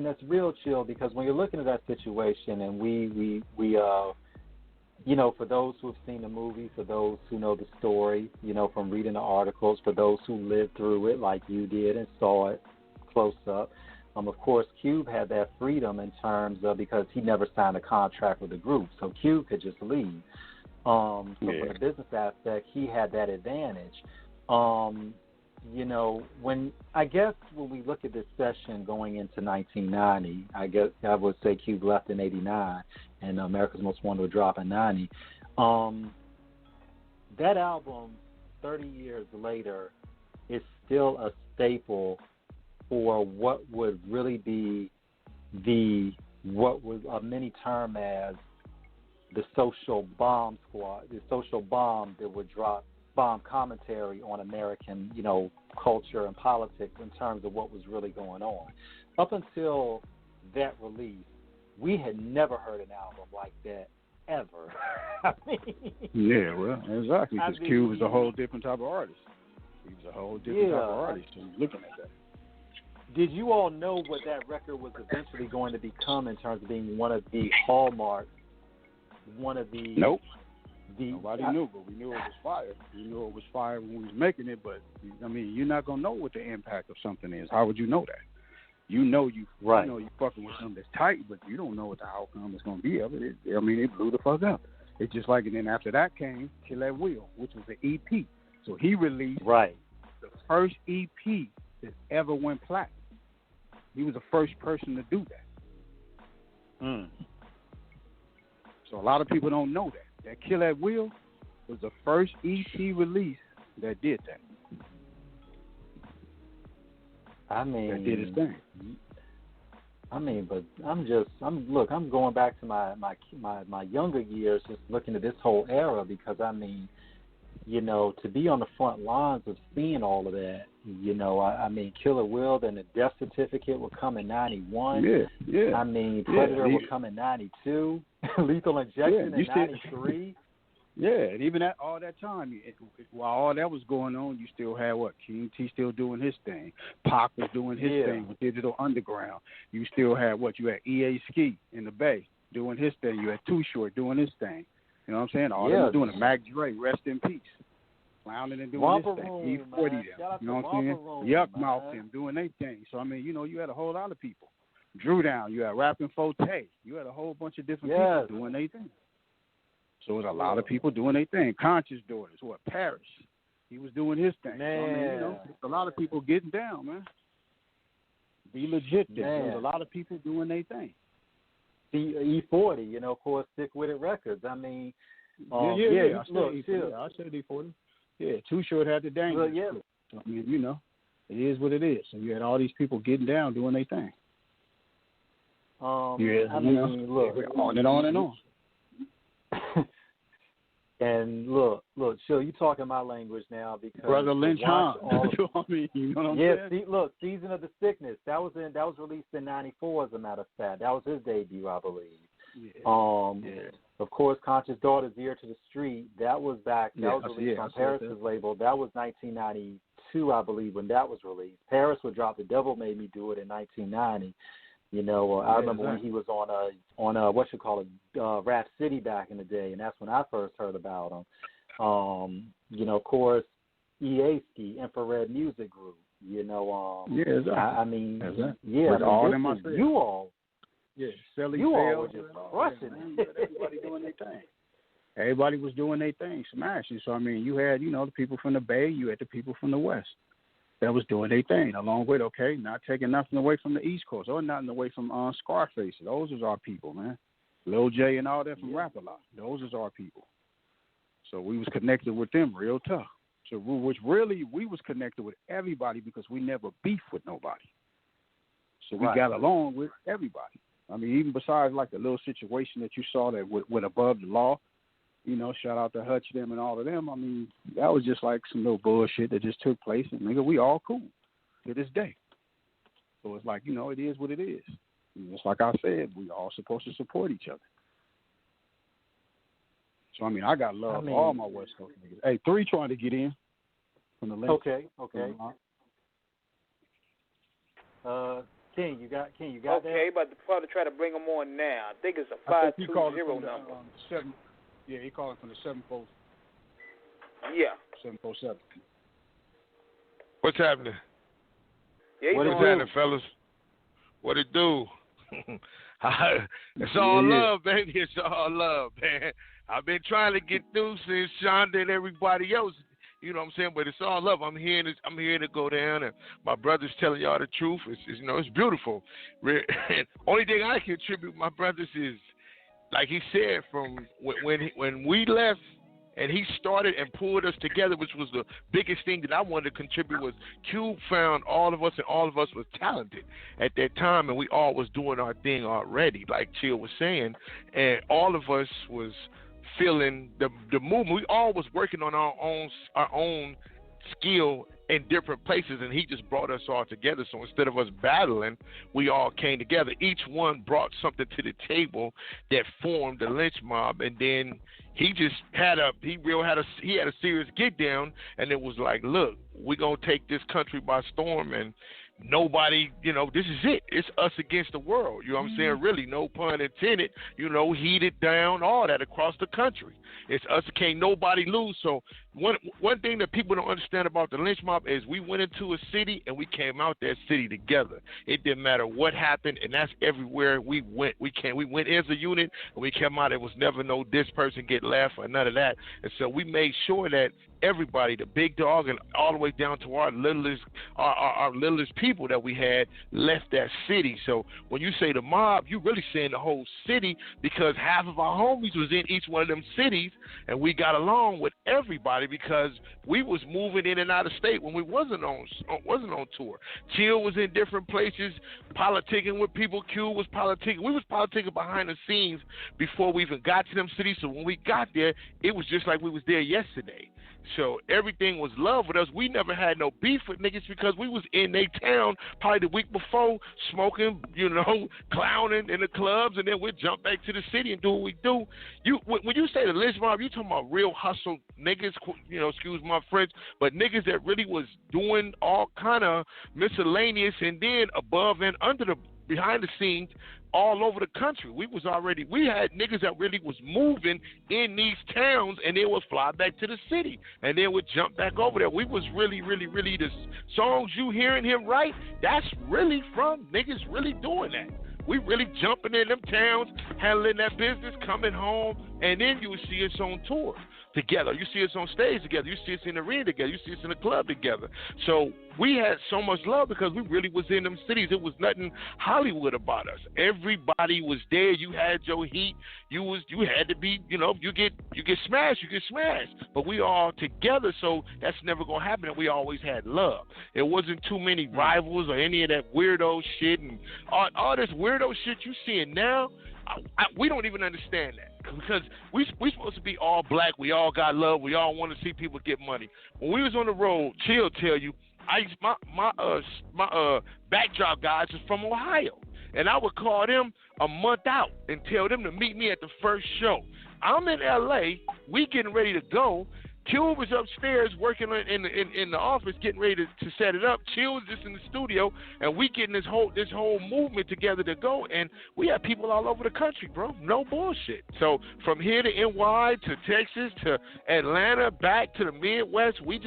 that's real chill because when you're looking at that situation and we for those who have seen the movie, for those who know the story, from reading the articles, for those who lived through it like you did and saw it close up, of course, Cube had that freedom in terms of because he never signed a contract with the group, so Cube could just leave. So from the business aspect, he had that advantage. When we look at this session going into 1990, I would say Cube left in 89 and Amerikkas Most Wanted would drop in 90. That album, 30 years later, is still a staple for what would really be what was a mini term as the social bomb squad, the social bomb that would drop bomb commentary on American, culture and politics in terms of what was really going on. Up until that release, we had never heard an album like that ever. Yeah, well, exactly, because Cube was a whole different type of artist. He was a whole different type of artist, so looking at that. Did you all know what that record was eventually going to become in terms of being one of the hallmarks, one of the... Nope. Nobody knew, but we knew it was fire. We knew it was fire when we was making it, but, you're not going to know what the impact of something is. How would you know that? You fucking with something that's tight, but you don't know what the outcome is going to be of it. It blew the fuck up. It's just like, and then after that came Kill at Will, which was an EP. So he released the first EP that ever went platinum. He was the first person to do that. So a lot of people don't know that. That Kill at Will was the first EP release that did that. I mean, that did his thing. I mean, but I'm going back to my younger years, just looking at this whole era, because I mean, you know, to be on the front lines of seeing all of that, you know, I mean, Killer Will, then the Death Certificate would come in 91. Yeah. I mean, Predator would come in 92. Lethal Injection in 93. Yeah, and even all that time, while all that was going on, you still had King T still doing his thing. Pac was doing his thing with Digital Underground. You still had you had EA Ski in the Bay doing his thing. You had Too Short doing his thing. You know what I'm saying? All they was doing it. Mac Dre, rest in peace. Clowning and doing his thing. E40 them. You know what I'm saying? Yuck Mouth them doing their thing. So, I mean, you know, you had a whole lot of people. Drew Down, you had Rapping Forte. You had a whole bunch of different people doing their thing. So there's a lot of people doing their thing. Conscious Daughters, Paris. He was doing his thing. So, I mean, you know, a lot of people getting down, man. Be legit. There's a lot of people doing their thing. E40, you know, of course, Stick With It Records. I mean, I said E40. Yeah, Too Short had the dang. So, I mean, you know, it is what it is. So you had all these people getting down, doing their thing. I mean, look, on and on and on. And look, Chill, you talking my language now, because Brother Lench Mob. I mean, you know what I'm saying? Season of the Sickness. That was released in '94, as a matter of fact. That was his debut, I believe. Of course, Conscious Daughters, Ear to the Street. That was released on Paris's label. That was 1992, I believe, when that was released. Paris would drop The Devil Made Me Do It in 1990. You know, I remember when he was on Rap City back in the day, and that's when I first heard about him. You know, of course, EA-Ski, Infrared Music Group. You know, I mean, with all them you all. Yeah, selling you sales, all were just crushing it. Everybody doing their thing. Everybody was doing their thing, smashing. So, I mean, you had, you know, the people from the Bay, you had the people from the West that was doing their thing, along with, not taking nothing away from the East Coast or nothing away from Scarface. Those is our people, man. Lil J and all that from Rap-A-Lot. Those is our people. So we was connected with them real tough. So which really, we was connected with everybody because we never beefed with nobody. So we got along with everybody. I mean, even besides like the little situation that you saw that with Above the Law, you know, shout out to Hutch, them, and all of them. I mean, that was just like some little bullshit that just took place, and nigga, we all cool to this day. So it's like, you know, it is what it is. And just like I said, we all supposed to support each other. So, I mean, I got love for all my West Coast niggas. Hey, 3 trying to get in from the link. Okay. King, you got that? Okay, but the father try to bring them on now. I think it's a 520 number. He calling from the 747. Yeah. 747. What's happening? Yeah, what's happening, fellas? What it do? It's all love, baby. It's all love, man. I've been trying to get through since Shonda and everybody else. You know what I'm saying? But it's all love. I'm here to go down, and my brother's telling y'all the truth. It's beautiful. Only thing I can attribute my brothers is, like he said, from when we left and he started and pulled us together, which was the biggest thing that I wanted to contribute, was Cube found all of us, and all of us was talented at that time, and we all was doing our thing already, like Chill was saying, and all of us was feeling the movement. We all was working on our own skill in different places, and he just brought us all together. So instead of us battling, we all came together. Each one brought something to the table that formed the Lench Mob, and then he just had a serious get down, and it was like, look, we're gonna take this country by storm, and nobody, this is it. It's us against the world. You know what I'm saying? Really, no pun intended. Heated down, all that across the country. It's us. Can't nobody lose. So one thing that people don't understand about the lynch mob is we went into a city and we came out that city together. It didn't matter what happened, and that's everywhere we went. We went as a unit, and we came out. It was never no this person get left or none of that. And so we made sure that everybody, the big dog and all the way down to our littlest people that we had, left that city. So when you say the mob, you really saying the whole city, because half of our homies was in each one of them cities, and we got along with everybody because we was moving in and out of state when we wasn't on tour. Chill was in different places, politicking with people. Q was politicking. We was politicking behind the scenes before we even got to them cities. So when we got there, it was just like we was there yesterday. So everything was love with us. We never had no beef with niggas because we was in their town probably the week before, smoking, clowning in the clubs, and then we'd jump back to the city and do what we do. When you say the lynch mob, you talking about real hustle niggas, excuse my French, but niggas that really was doing all kind of miscellaneous and then above and under the behind the scenes all over the country. We had niggas that really was moving in these towns, and they would fly back to the city, and then would jump back over there. We was really, really, really, the songs you hearing him write, that's really from niggas really doing that. We really jumping in them towns, handling that business, coming home, and then you would see us on tour together. You see us on stage together. You see us in the arena together. You see us in the club together. So we had so much love because we really was in them cities. It was nothing Hollywood about us. Everybody was there. You had your heat. You had to be, you get smashed, you get smashed. But we all together, so that's never gonna happen. And we always had love. It wasn't too many rivals or any of that weirdo shit and all this weirdo shit you seeing now. We don't even understand that because we supposed to be all black. We all got love. We all want to see people get money. When we was on the road, Chill tell you, my backdrop guys is from Ohio, and I would call them a month out and tell them to meet me at the first show. I'm in L.A. We getting ready to go. Q was upstairs working in the office, getting ready to set it up. Chill was just in the studio, and we getting this whole movement together to go. And we have people all over the country, bro. No bullshit. So from here to NY to Texas to Atlanta back to the Midwest, we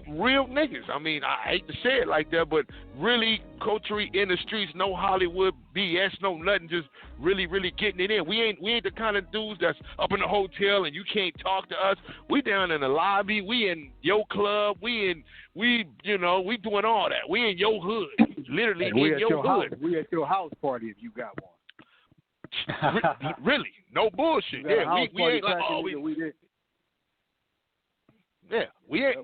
real niggas. I mean, I hate to say it like that, but really culturally in the streets, no Hollywood BS, no nothing, just really, really getting it in. We ain't the kind of dudes that's up in the hotel and you can't talk to us. We down in the lobby, we in your club, we doing all that. We in your hood, literally in your hood. We at your house party if you got one. Really, no bullshit. Yeah, we ain't like yeah,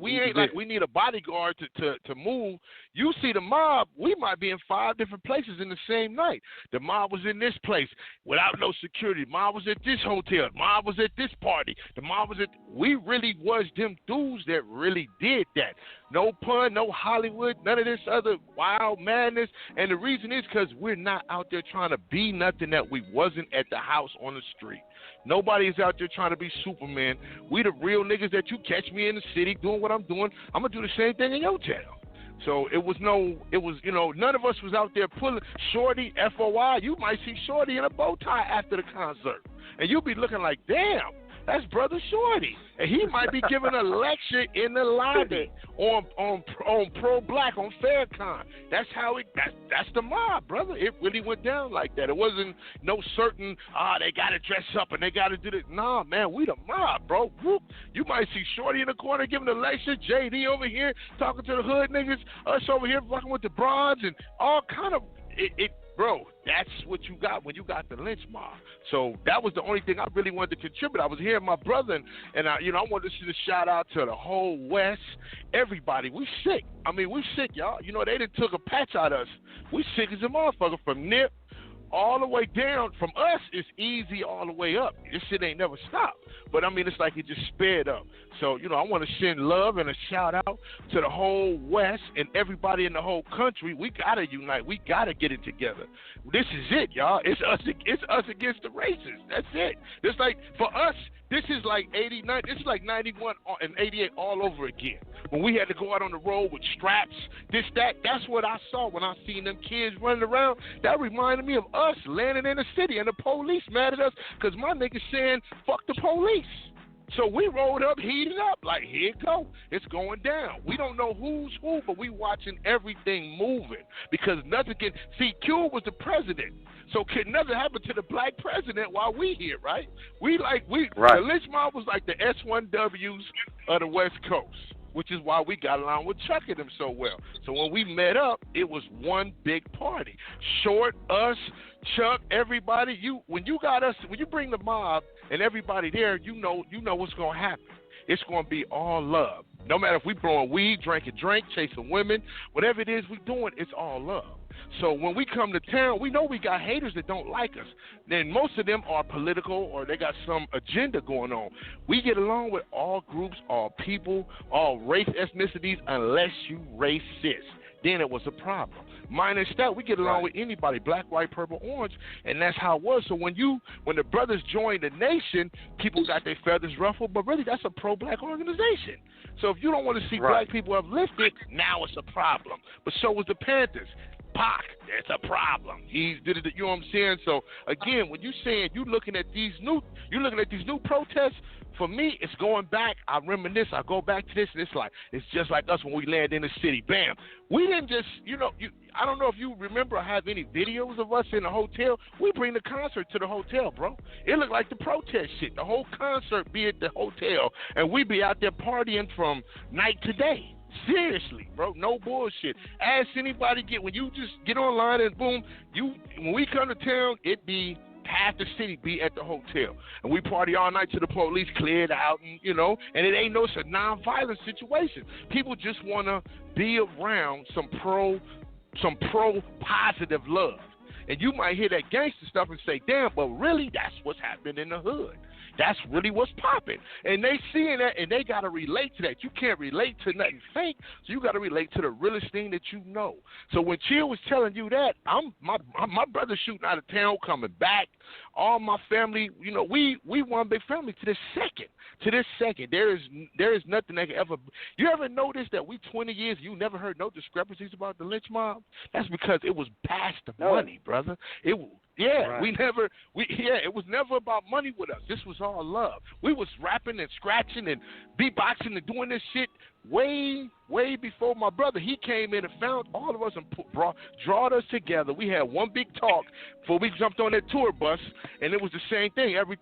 we ain't like we need a bodyguard to move. You see the mob, we might be in 5 different places in the same night. The mob was in this place without no security. The mob was at this hotel. The mob was at this party. The mob was at... We really was them dudes that really did that. No pun, no Hollywood, none of this other wild madness. And the reason is because we're not out there trying to be nothing that we wasn't at the house on the street. Nobody is out there trying to be Superman. We the real niggas that you catch me in the city doing what I'm doing. I'm going to do the same thing in your town. So none of us was out there pulling Shorty, FOI. You might see Shorty in a bow tie after the concert. And you'll be looking like, damn, that's Brother Shorty. And he might be giving a lecture in the lobby on pro-black, on Faircon. That's that's the mob, brother. It really went down like that. It wasn't no certain, they got to dress up and they got to do this. Nah, man, we the mob, bro. Whoop. You might see Shorty in the corner giving a lecture, JD over here talking to the hood niggas, us over here fucking with the broads and all kind of, bro, that's what you got when you got the lynch mob. So that was the only thing I really wanted to contribute. I was hearing my brother, and I wanted to send a shout out to the whole West. Everybody, we sick. I mean, we sick, y'all. They done took a patch out of us. We sick as a motherfucker from Nip all the way down. From us, it's easy all the way up. This shit ain't never stopped. But, I mean, it's like it just sped up. So, I want to send love and a shout-out to the whole West and everybody in the whole country. We got to unite. We got to get it together. This is it, y'all. It's us against the racists. That's it. It's like, for us, this is like 89. This is like 91 and 88 all over again. When we had to go out on the road with straps, that's what I saw when I seen them kids running around. That reminded me of us landing in the city and the police mad at us because my niggas saying, fuck the police. So we rolled up, heated up, like, here it go. It's going down. We don't know who's who, but we watching everything moving because nothing can. See, Q was the president, so can nothing happen to the black president while we here, right? The Lench Mob was like the S1Ws of the West Coast, which is why we got along with Chuck and them so well. So when we met up, it was one big party. Short, us, Chuck, everybody. When you bring the mob and everybody there, you know what's gonna happen. It's gonna be all love. No matter if we blowing weed, drinking drink, chasing women, whatever it is we doing, it's all love. So when we come to town, we know we got haters that don't like us. Then most of them are political or they got some agenda going on. We get along with all groups, all people, all race, ethnicities, unless you racist. Then it was a problem. Minus that, we get along with anybody, black, white, purple, orange, and that's how it was. So when the brothers joined the nation, people got their feathers ruffled, but really that's a pro-black organization. So if you don't want to see black people uplifted, now it's a problem. But so was the Panthers. Pac, it's a problem. He did it, you know what I'm saying? So again, when you saying you're looking at these new protests, for me, it's going back. I reminisce. I go back to this, and it's just like us when we land in the city. Bam. We didn't just, I don't know if you remember or have any videos of us in the hotel. We bring the concert to the hotel, bro. It looked like the protest shit. The whole concert be at the hotel, and we be out there partying from night to day. Seriously, bro, no bullshit. Ask anybody when you just get online and boom, when we come to town, it be half the city be at the hotel, and we party all night till the police cleared out, and it's a non-violent situation. People just want to be around some pro positive love, and you might hear that gangster stuff and say, damn, but really that's what's happening in the hood. That's really what's popping. And they seeing that, and they got to relate to that. You can't relate to nothing fake, so you got to relate to the realest thing that you know. So when Chill was telling you that, my brother shooting out of town, coming back, all my family, we one big family to this second. To this second, there is nothing that can ever. You ever notice that we 20 years, you never heard no discrepancies about the Lench Mob? That's because it was past the money, brother. It was never about money with us. This was all love. We was rapping and scratching and beatboxing and doing this shit way before my brother. He came in and found all of us and drawed us together. We had one big talk before we jumped on that tour bus, and it was the same thing every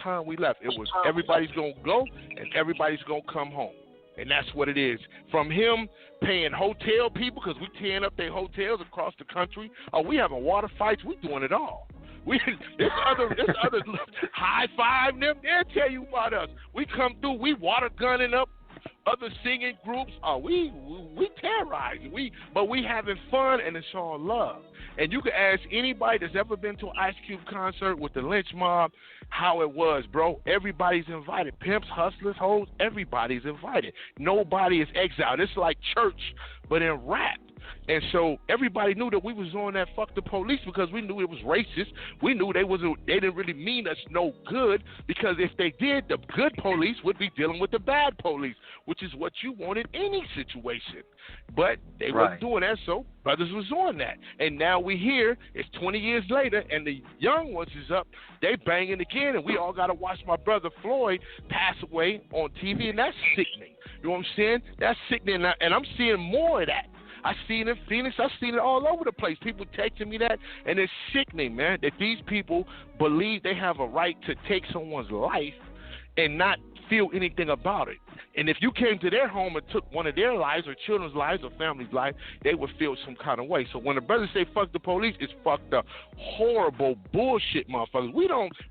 time we left. It was everybody's going to go and everybody's going to come home. And that's what it is. From him paying hotel people, because we tearing up their hotels across the country. Oh, we having water fights. We doing it all. There's other high five them. They'll tell you about us. We come through. We water gunning up other singing groups. Oh, we terrorizing. But we having fun, and it's all love. And you can ask anybody that's ever been to an Ice Cube concert with the Lench Mob how it was, bro. Everybody's invited. Pimps, hustlers, hoes, everybody's invited. Nobody is exiled. It's like church, but in rap. And so everybody knew that we was on that fuck the police because we knew it was racist. We knew they didn't really mean us no good, because if they did, the good police would be dealing with the bad police, which is what you want in any situation. But they wasn't doing that, so brothers was on that. And now we here, it's 20 years later, and the young ones is up, they banging again, and we all got to watch my brother Floyd pass away on TV, and that's sickening. You know what I'm saying? That's sickening, and I'm seeing more of that. I seen it in Phoenix. I seen it all over the place. People texting me that, and it's sickening, man, that these people believe they have a right to take someone's life and not feel anything about it. And if you came to their home and took one of their lives or children's lives or family's life, they would feel some kind of way. So when the brothers say fuck the police, it's fuck the horrible bullshit motherfuckers.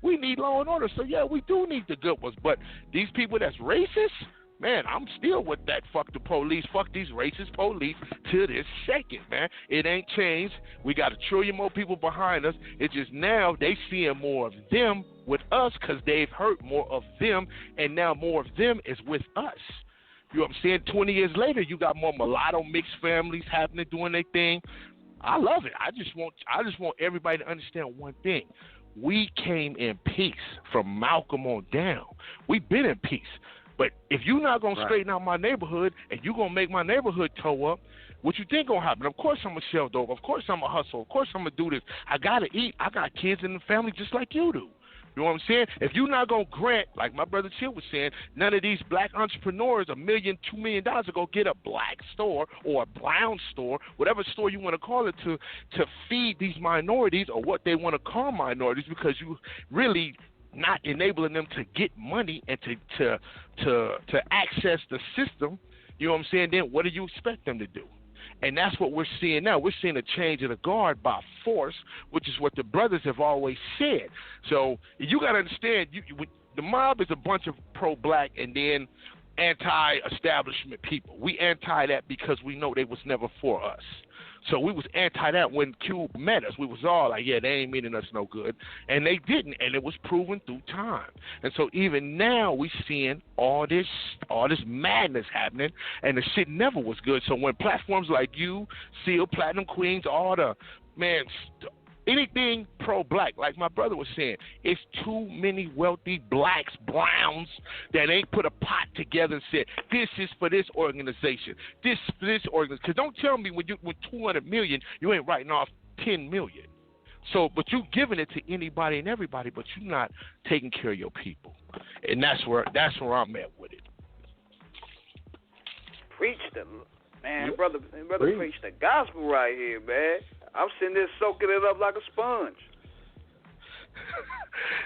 We need law and order. So yeah, we do need the good ones. But these people that's racist, man, I'm still with that fuck the police, fuck these racist police to this second, man. It ain't changed. We got 1 trillion more people behind us. It's just now they seeing more of them with us because they've hurt more of them, and now more of them is with us. You know what I'm saying? 20 years later, you got more mulatto mixed families happening, doing their thing. I love it. I just want everybody to understand one thing. We came in peace from Malcolm on down. We've been in peace. But if you're not going to straighten out my neighborhood and you're going to make my neighborhood toe up, what you think going to happen? Of course I'm going to shelve over. Of course I'm going to hustle. Of course I'm going to do this. I got to eat. I got kids in the family just like you do. You know what I'm saying? If you're not going to grant, like my brother Chill was saying, none of these black entrepreneurs $1 million, $2 million to go get a black store or a brown store, whatever store you want to call it, to feed these minorities or what they want to call minorities, because you really not enabling them to get money and to access the system. You know what I'm saying? Then what do you expect them to do? And that's what we're seeing now. We're seeing a change of the guard by force, which is what the brothers have always said. So you got to understand, the mob is a bunch of pro-black and then anti-establishment people. We anti that because we know they was never for us. So we was anti that when Cube met us. We was all like, yeah, they ain't meaning us no good. And they didn't, and it was proven through time. And so even now we seeing all this madness happening, and the shit never was good. So when platforms like you, Seal, Platinum Queens, all the, man, anything pro-black, like my brother was saying, it's too many wealthy blacks, browns, that ain't put a pot together and said, this is for this organization, this for this organization. Because don't tell me with $200 million, you ain't writing off $10 million. So, but you giving it to anybody and everybody, but you're not taking care of your people. And that's where I'm at with it. Preach the, man, brother preach the gospel right here, man. I'm sitting there soaking it up like a sponge.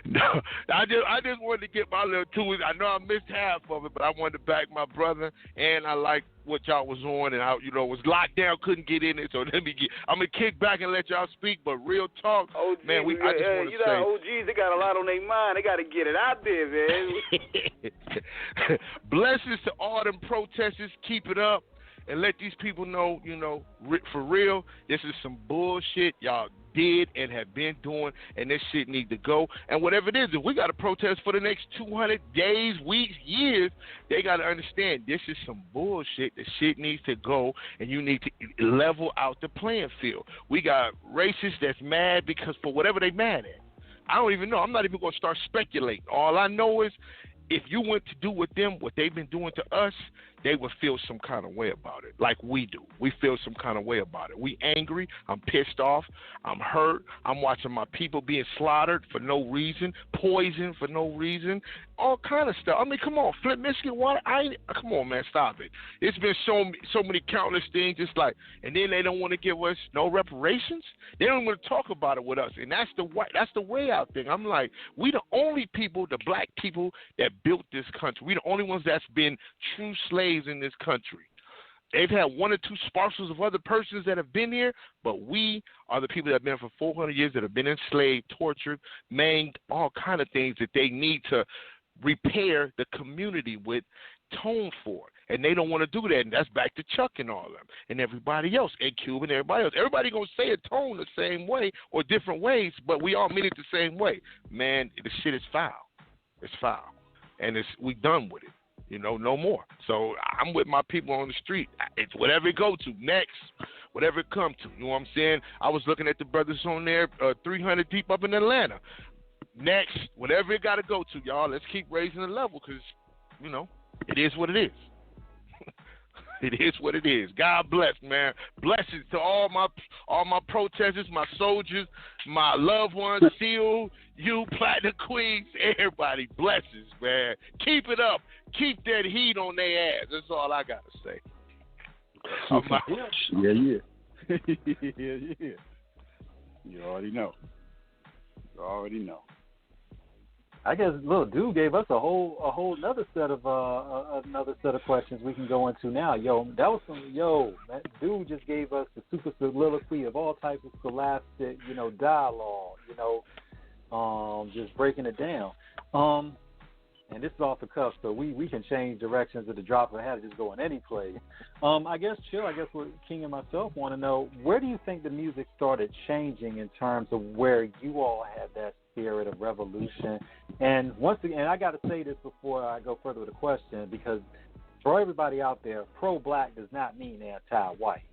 No, I just wanted to get my little two. I know I missed half of it, but I wanted to back my brother, and I like what y'all was on, and I, was locked down, couldn't get in it. So I'm gonna kick back and let y'all speak. But real talk, OG, man. I just want to say, OGs, they got a lot on their mind. They got to get it out there, man. Blessings to all them protesters. Keep it up. And let these people know, for real, this is some bullshit y'all did and have been doing, and this shit need to go. And whatever it is, if we got to protest for the next 200 days, weeks, years, they got to understand this is some bullshit. The shit needs to go, and you need to level out the playing field. We got racists that's mad because for whatever they mad at. I don't even know. I'm not even going to start speculating. All I know is if you went to do with them what they've been doing to us, they would feel some kind of way about it, like we do. We feel some kind of way about it. We angry. I'm pissed off. I'm hurt. I'm watching my people being slaughtered for no reason, poisoned for no reason, all kind of stuff. I mean, come on, Flint, Michigan, water. Come on, man, stop it. It's been so many countless things. It's like, and then they don't want to give us no reparations. They don't want to talk about it with us, and that's the way out thing. I'm like, we the only people, the black people that built this country. We the only ones that's been true slaves in this country. They've had one or two sparkles of other persons that have been here, but we are the people that have been for 400 years that have been enslaved, tortured, maimed, all kind of things that they need to repair the community with, tone for. And they don't want to do that. And that's back to Chuck and all of them and everybody else, and Cuba and everybody else. Everybody going to say a tone the same way or different ways, but we all mean it the same way. Man, the shit is foul. It's foul. And we done with it. No more. So I'm with my people on the street. It's whatever it go to next, whatever it come to. You know what I'm saying? I was looking at the brothers on there, 300 deep up in Atlanta. Next, whatever it got to go to, y'all. Let's keep raising the level because, it is what it is. It is what it is. God bless, man. Blessings to all my protesters, my soldiers, my loved ones, Seal, you, Platinum Queens, everybody. Blessings, man. Keep it up. Keep that heat on their ass. That's all I got to say. Yeah. Yeah. You already know. I guess little dude gave us a whole another set of questions we can go into now. That dude just gave us the super soliloquy of all types of scholastic, dialogue, just breaking it down. And this is off the cuff, so we can change directions at the drop of a hat, just go in any place. I guess what King and myself want to know, where do you think the music started changing in terms of where you all had that spirit of revolution? And once again, I got to say this before I go further with the question, because for everybody out there, pro-black does not mean anti-white.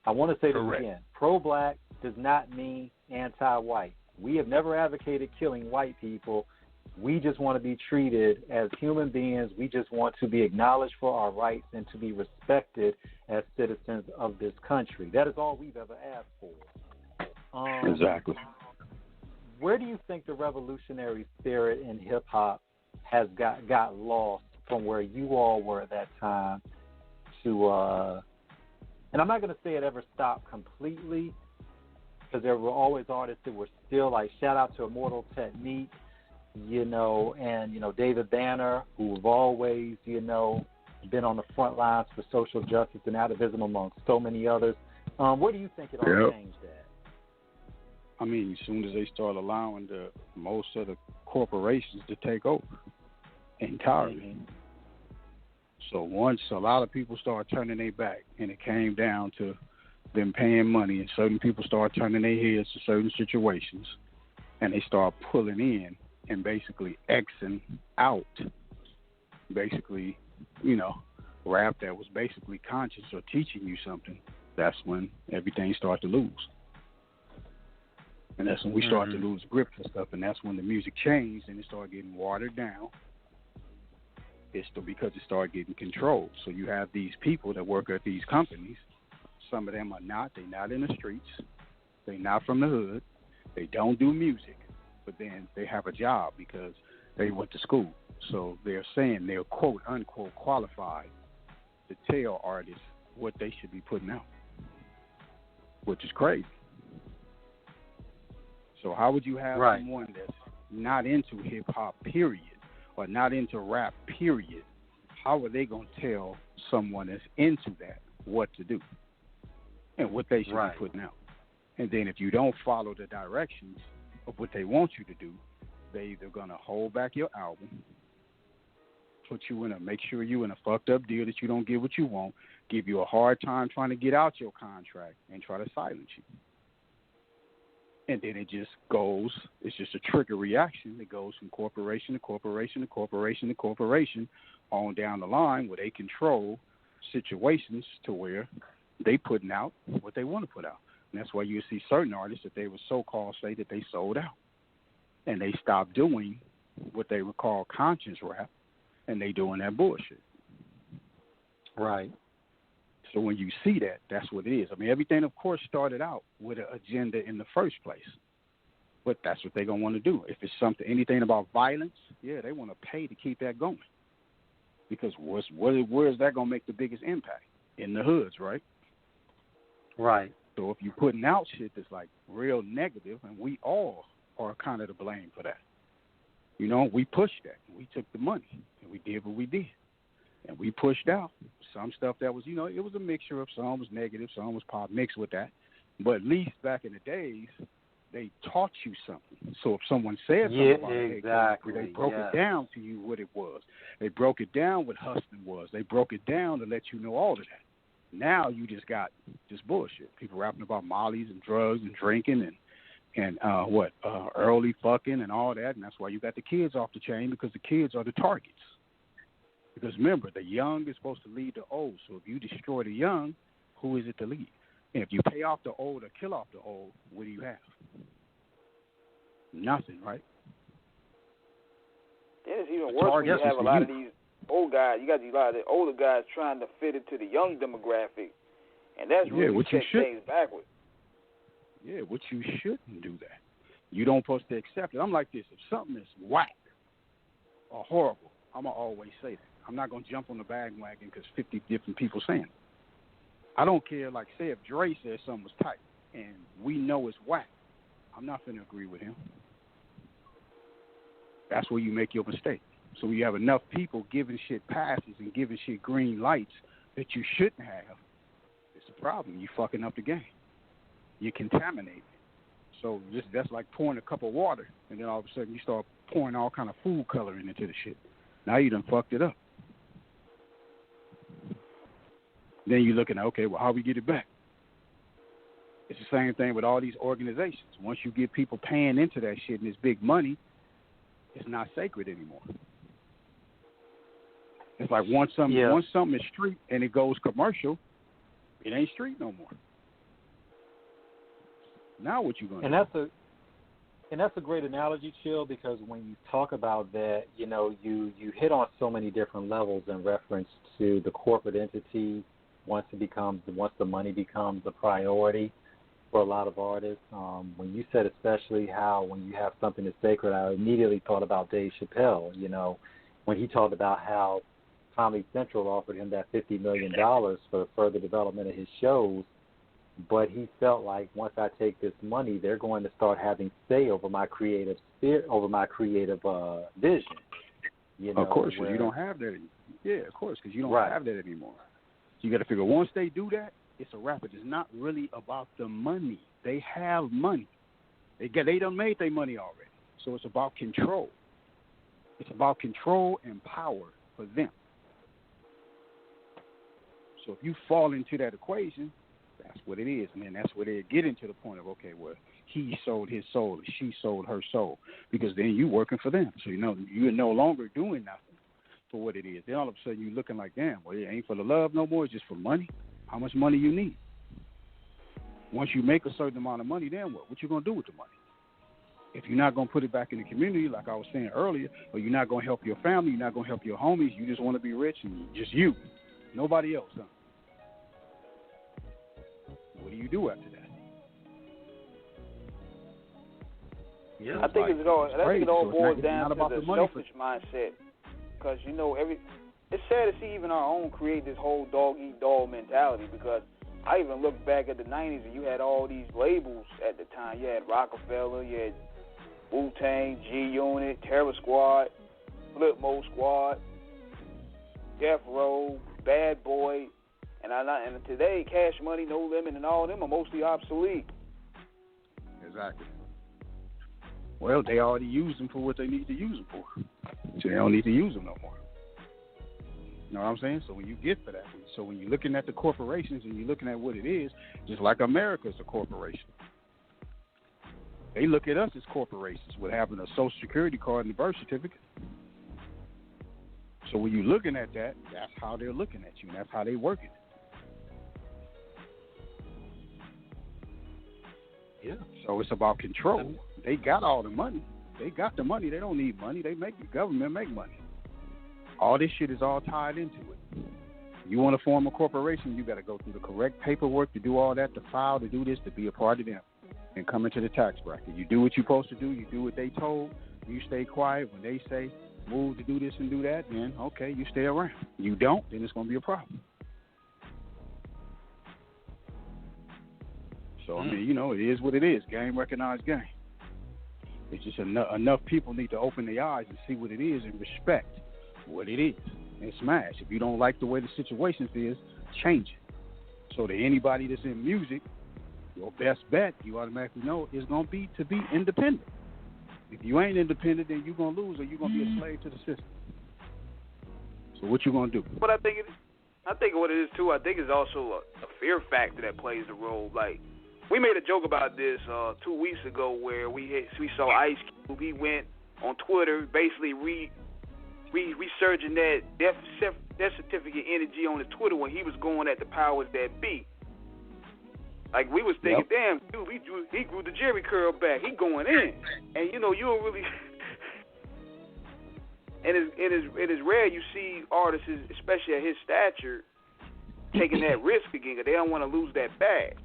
I want to say this again. Pro-black does not mean anti-white. We have never advocated killing white people. We just want to be treated as human beings. We just want to be acknowledged for our rights and to be respected as citizens of this country. That is all we've ever asked for. Exactly. where do you think the revolutionary spirit in hip hop has got lost from where you all were at that time to, and I'm not going to say it ever stopped completely, because there were always artists that were still, like, shout out to Immortal Technique, and, David Banner, who have always, been on the front lines for social justice and activism amongst so many others. Where do you think it all changed at? I mean, as soon as they start allowing most of the corporations to take over entirely. Mm-hmm. So once a lot of people start turning their back, and it came down to them paying money, and certain people start turning their heads to certain situations, and they start pulling in and basically Xing out, basically, rap that was basically conscious or teaching you something, that's when everything started to lose. And that's when we started to lose grip and stuff, and that's when the music changed and it started getting watered down. It's because it started getting controlled. So you have these people that work at these companies. Some of them are not. They're not in the streets. They're not from the hood. They don't do music, but then they have a job because they went to school. So they're saying they're quote unquote qualified to tell artists what they should be putting out, which is crazy. So how would you have someone that's not into hip hop, period, or not into rap, period? How are they going to tell someone that's into that what to do and what they should be putting out? And then if you don't follow the directions of what they want you to do, they either going to hold back your album, make sure you in a fucked up deal that you don't get what you want, give you a hard time trying to get out your contract, and try to silence you. And then it just goes, it's just a trigger reaction. It goes from corporation to corporation to corporation to corporation on down the line, where they control situations to where they putting out what they want to put out. And that's why you see certain artists that they would so-called say that they sold out. And they stopped doing what they would call conscious rap, and they doing that bullshit. Right. So when you see that, that's what it is. I mean, everything, of course, started out with an agenda in the first place. But that's what they're going to want to do. If it's anything about violence, they want to pay to keep that going. Because where is that going to make the biggest impact? In the hoods, right? Right. So if you're putting out shit that's like real negative, and we all are kind of to blame for that. We pushed that. We took the money, and we did what we did. And we pushed out some stuff that was, it was a mixture of some was negative, some was pop mixed with that. But at least back in the days, they taught you something. So if someone said something about it, they broke it down to you what it was. They broke it down what hustling was. They broke it down to let you know all of that. Now you just got just bullshit. People rapping about mollies and drugs and drinking and early fucking and all that. And that's why you got the kids off the chain, because the kids are the targets. Because remember, the young is supposed to lead the old. So if you destroy the young, who is it to lead? And if you pay off the old or kill off the old, what do you have? Nothing, right? Then it's even worse when you have a lot of these old guys. You got a lot of the older guys trying to fit into the young demographic. And that's really setting things backwards. Yeah, which you shouldn't do that. You don't supposed to accept it. I'm like this. If something is whack or horrible, I'm going to always say that. I'm not going to jump on the bandwagon because 50 different people saying it. I don't care, like, say if Dre says something was tight and we know it's whack, I'm not going to agree with him. That's where you make your mistake. So you have enough people giving shit passes and giving shit green lights that you shouldn't have. It's a problem. You're fucking up the game. You're contaminating. So that's like pouring a cup of water, and then all of a sudden you start pouring all kind of food coloring into the shit. Now you done fucked it up. Then you're looking at, okay, well, how we get it back? It's the same thing with all these organizations. Once you get people paying into that shit and it's big money, it's not sacred anymore. It's like once something is street and it goes commercial, it ain't street no more. Now what you gonna do? And that's a great analogy, Chill, because when you talk about that, you hit on so many different levels in reference to the corporate entity once the money becomes a priority. for a lot of artists. When you said especially how when you have something that's sacred, I immediately thought about Dave Chappelle, you know, when he talked about how Comedy Central offered him that $50 million for the further development of his shows, but he felt like once I take this money, they're going to start having say over my creative vision. You know, of course, because you don't have that anymore. Yeah, of course, because you don't have that anymore. So you got to figure once they do that, it's a wrap. It's not really about the money. They have money. They done made their money already. So it's about control. It's about control and power for them. So if you fall into that equation, that's what it is. And then that's where they get into the point of, okay, well, he sold his soul, she sold her soul, because then you working for them. So, you know, you're no longer doing nothing for what it is. Then all of a sudden you're looking like, damn, well, it ain't for the love no more. It's just for money. How much money you need? Once you make a certain amount of money, then what? What you going to do with the money? If you're not going to put it back in the community, like I was saying earlier, or you're not going to help your family, you're not going to help your homies, you just want to be rich and just you. Nobody else, huh? What do you do after that? Yeah, I think it all boils down to the selfish mindset. Because, you know, it's sad to see even our own create this whole dog-eat-dog mentality, because I even look back at the 90s and you had all these labels at the time. You had Rockefeller, you had Wu-Tang, G-Unit, Terror Squad, Flip Mode Squad, Death Row, Bad Boy, and today, Cash Money, No Limit, and all of them are mostly obsolete. Exactly. Well, they already used them for what they need to use them for. So they don't need to use them no more. You know what I'm saying? So when you get for that, so when you're looking at the corporations and you're looking at what it is, just like America's a corporation. They look at us as corporations with having a Social Security card and a birth certificate. So when you're looking at that, that's how they're looking at you, and that's how they work it. Yeah. So it's about control. They got all the money. They got the money. They don't need money. The government make money. All this shit is all tied into it. You want to form a corporation, you got to go through the correct paperwork to do all that, to file, to do this, to be a part of them, and come into the tax bracket. You do what you're supposed to do. You do what they told. You stay quiet. When they say move to do this and do that, then, okay, you stay around. You don't, then it's going to be a problem. So, I mean, you know, it is what it is. Game recognized game. It's just enough people need to open their eyes and see what it is and respect what it is and smash. If you don't like the way the situation is, change it. So that anybody that's in music, your best bet, you automatically know, is going to be independent. If you ain't independent, then you're going to lose or you're going to be a slave to the system. So what you going to do? But I think what it is, too, I think it's also a fear factor that plays a role. Like, we made a joke about this 2 weeks ago where we saw Ice Cube. He went on Twitter basically resurging that death certificate energy on his Twitter when he was going at the powers that be. Like, we was thinking, damn, dude, he grew the Jerry curl back. He going in. And, you know, you don't really... and it's rare you see artists, especially at his stature, taking that risk again because they don't want to lose that bag.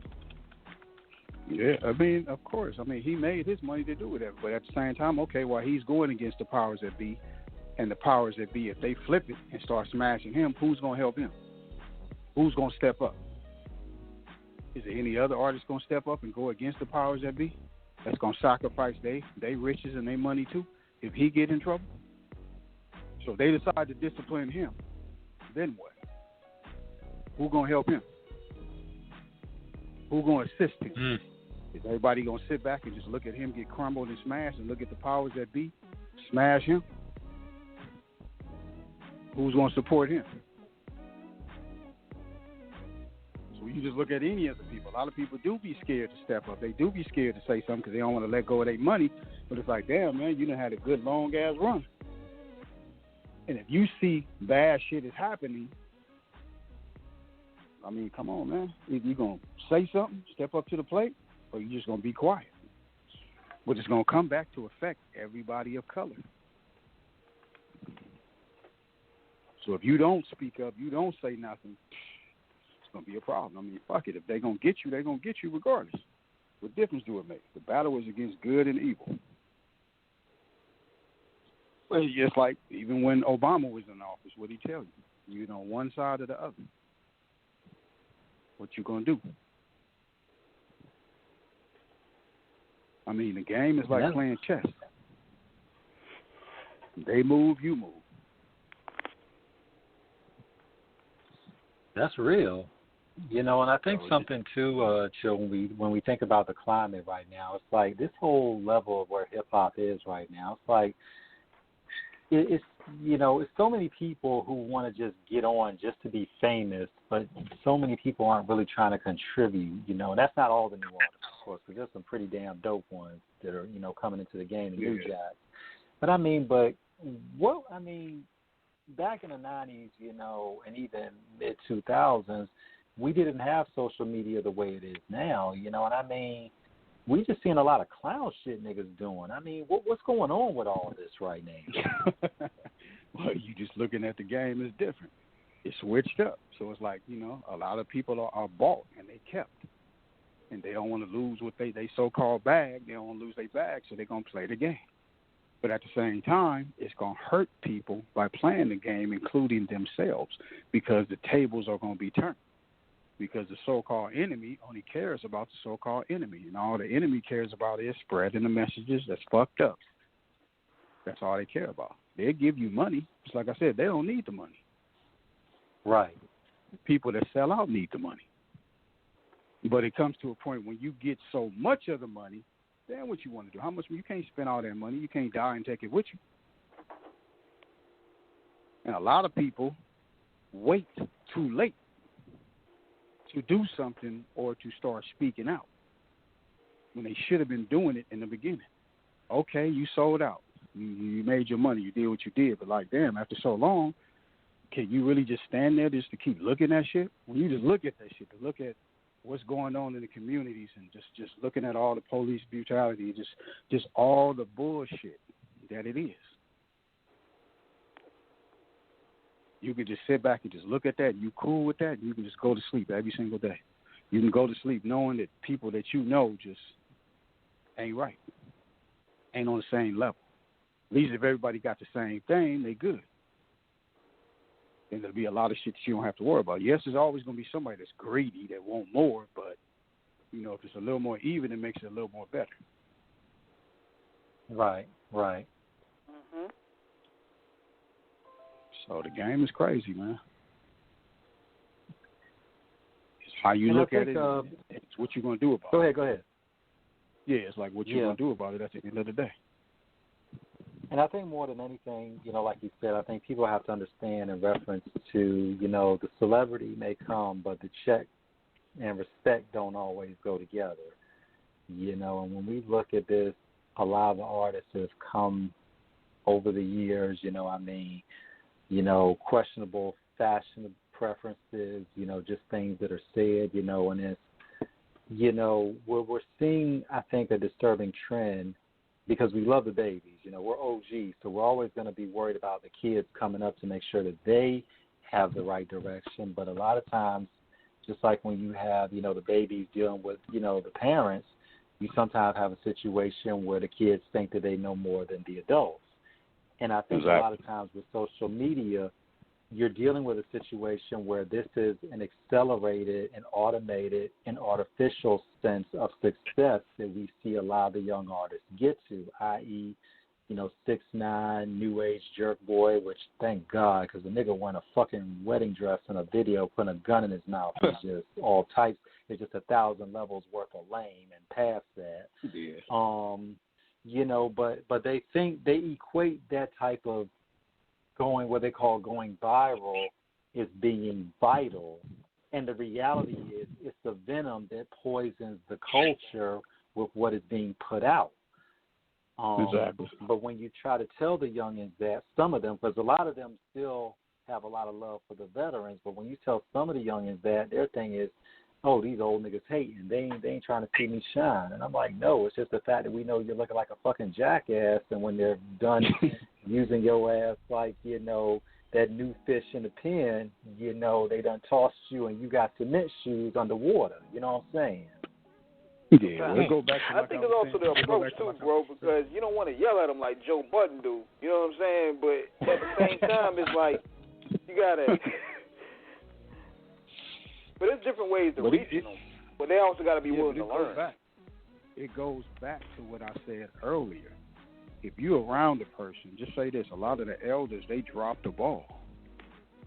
Yeah, I mean, of course. I mean, he made his money to do whatever. But at the same time, okay, while he's going against the powers that be, and the powers that be, if they flip it and start smashing him, who's going to help him? Who's going to step up? Is there any other artist going to step up and go against the powers that be? That's going to sacrifice they riches and their money too, if he get in trouble? So if they decide to discipline him, then what? Who going to help him? Who going to assist him? Is everybody going to sit back and just look at him get crumbled and smashed and look at the powers that be smash him? Who's going to support him? So you just look at any of the people. A lot of people do be scared to step up. They do be scared to say something because they don't want to let go of their money. But it's like, damn, man, you done had a good long-ass run. And if you see bad shit is happening, I mean, come on, man. Either you're going to say something, step up to the plate, or you're just going to be quiet. But it's going to come back to affect everybody of color. So if you don't speak up, you don't say nothing, it's going to be a problem. I mean, fuck it. If they're going to get you, they're going to get you regardless. What difference do it make? The battle is against good and evil. Well, it's just like even when Obama was in office, what did he tell you? You're on one side or the other. What you gonna do? I mean, the game is like playing chess. They move, you move. That's real. And I think something too, Chill, when we think about the climate right now, it's like this whole level of where hip hop is right now. It's like it's so many people who want to just get on just to be famous, but so many people aren't really trying to contribute. And that's not all the new artists, of course, because there's some pretty damn dope ones that are coming into the game, the new jazz. But back in the 90s, and even mid 2000s, we didn't have social media the way it is now, and we just seeing a lot of clown shit niggas doing. What's going on with all this right now? Well, you just looking at the game is different. It's switched up. So it's like, a lot of people are bought and they kept. And they don't want to lose what they so-called bag. They don't want to lose their bag, so they're going to play the game. But at the same time, it's going to hurt people by playing the game, including themselves, because the tables are going to be turned. Because the so-called enemy only cares about the so-called enemy. And all the enemy cares about is spreading the messages that's fucked up. That's all they care about. They'll give you money. Just like I said, they don't need the money. Right. People that sell out need the money. But it comes to a point when you get so much of the money, then what you want to do? How much? You can't spend all that money. You can't die and take it with you. And a lot of people wait too late to do something or to start speaking out when they should have been doing it in the beginning. Okay, you sold out. You made your money. You did what you did. But like, damn, after so long, can you really just stand there just to keep looking at shit? When you just look at that shit, to look at what's going on in the communities and just looking at all the police brutality, just all the bullshit that it is. You can just sit back and just look at that. You cool with that? You can just go to sleep every single day. You can go to sleep knowing that people that you know just ain't right, ain't on the same level. At least if everybody got the same thing, they good. Then there'll be a lot of shit that you don't have to worry about. Yes, there's always going to be somebody that's greedy, that want more, but, if it's a little more even, it makes it a little more better. Right. Mm-hmm. So the game is crazy, man. It's how you look at it. It's what you're going to do about it. Go ahead. Yeah, it's like what you're going to do about it at the end of the day. And I think more than anything, like you said, I think people have to understand in reference to, the celebrity may come, but the check and respect don't always go together. And when we look at this, a lot of artists have come over the years, questionable fashion preferences, just things that are said, and it's, we're seeing, I think, a disturbing trend because we love the babies. We're OGs, so we're always going to be worried about the kids coming up to make sure that they have the right direction. But a lot of times, just like when you have, the babies dealing with, the parents, you sometimes have a situation where the kids think that they know more than the adults. And I think a lot of times with social media, you're dealing with a situation where this is an accelerated and automated and artificial sense of success that we see a lot of the young artists get to, i.e., 6'9", new age jerk boy, which thank God, because the nigga won a fucking wedding dress in a video, putting a gun in his mouth. It's just all types. It's just 1,000 levels worth of lame and past that. Yeah. But they think they equate that type of going, what they call going viral, is being vital. And the reality is it's the venom that poisons the culture with what is being put out. Exactly. But when you try to tell the youngins that, some of them, because a lot of them still have a lot of love for the veterans, but when you tell some of the youngins that, their thing is, oh, these old niggas hating. They ain't trying to see me shine. And I'm like, no, it's just the fact that we know you're looking like a fucking jackass, and when they're done using your ass like, that new fish in the pen, they done tossed you and you got cement shoes underwater. You know what I'm saying? Yeah, we'll go back to I think it's also the approach too, bro, because you don't want to yell at them like Joe Budden do. You know what I'm saying? But at the same time, it's like you gotta. But there's different ways to reach them. But they also got to be willing to learn. It goes back to what I said earlier. If you're around a person, just say this: a lot of the elders, they drop the ball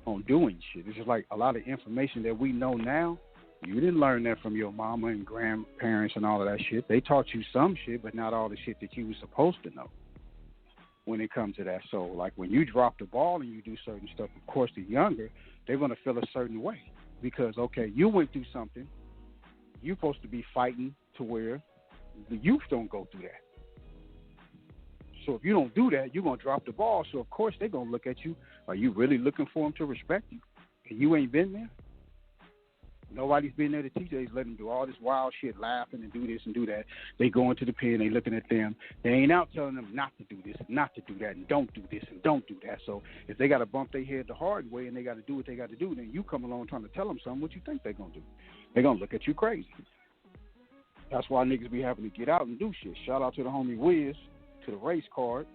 on doing shit. It's just like a lot of information that we know now. You didn't learn that from your mama and grandparents and all of that shit. They taught you some shit, but not all the shit that you were supposed to know when it comes to that. So, like, when you drop the ball and you do certain stuff, of course, the younger, they're going to feel a certain way because, okay, you went through something. You're supposed to be fighting to where the youth don't go through that. So if you don't do that, you're going to drop the ball. So, of course, they're going to look at you. Are you really looking for them to respect you? And you ain't been there? Nobody's been there to teach. They just let them do all this wild shit, laughing and do this and do that. They go into the pen, they looking at them. They ain't out telling them not to do this and not to do that and don't do this and don't do that. So if they got to bump their head the hard way and they got to do what they got to do, then you come along trying to tell them something, what you think they're going to do? They're going to look at you crazy. That's why niggas be having to get out and do shit. Shout out to the homie Wiz, to the race card.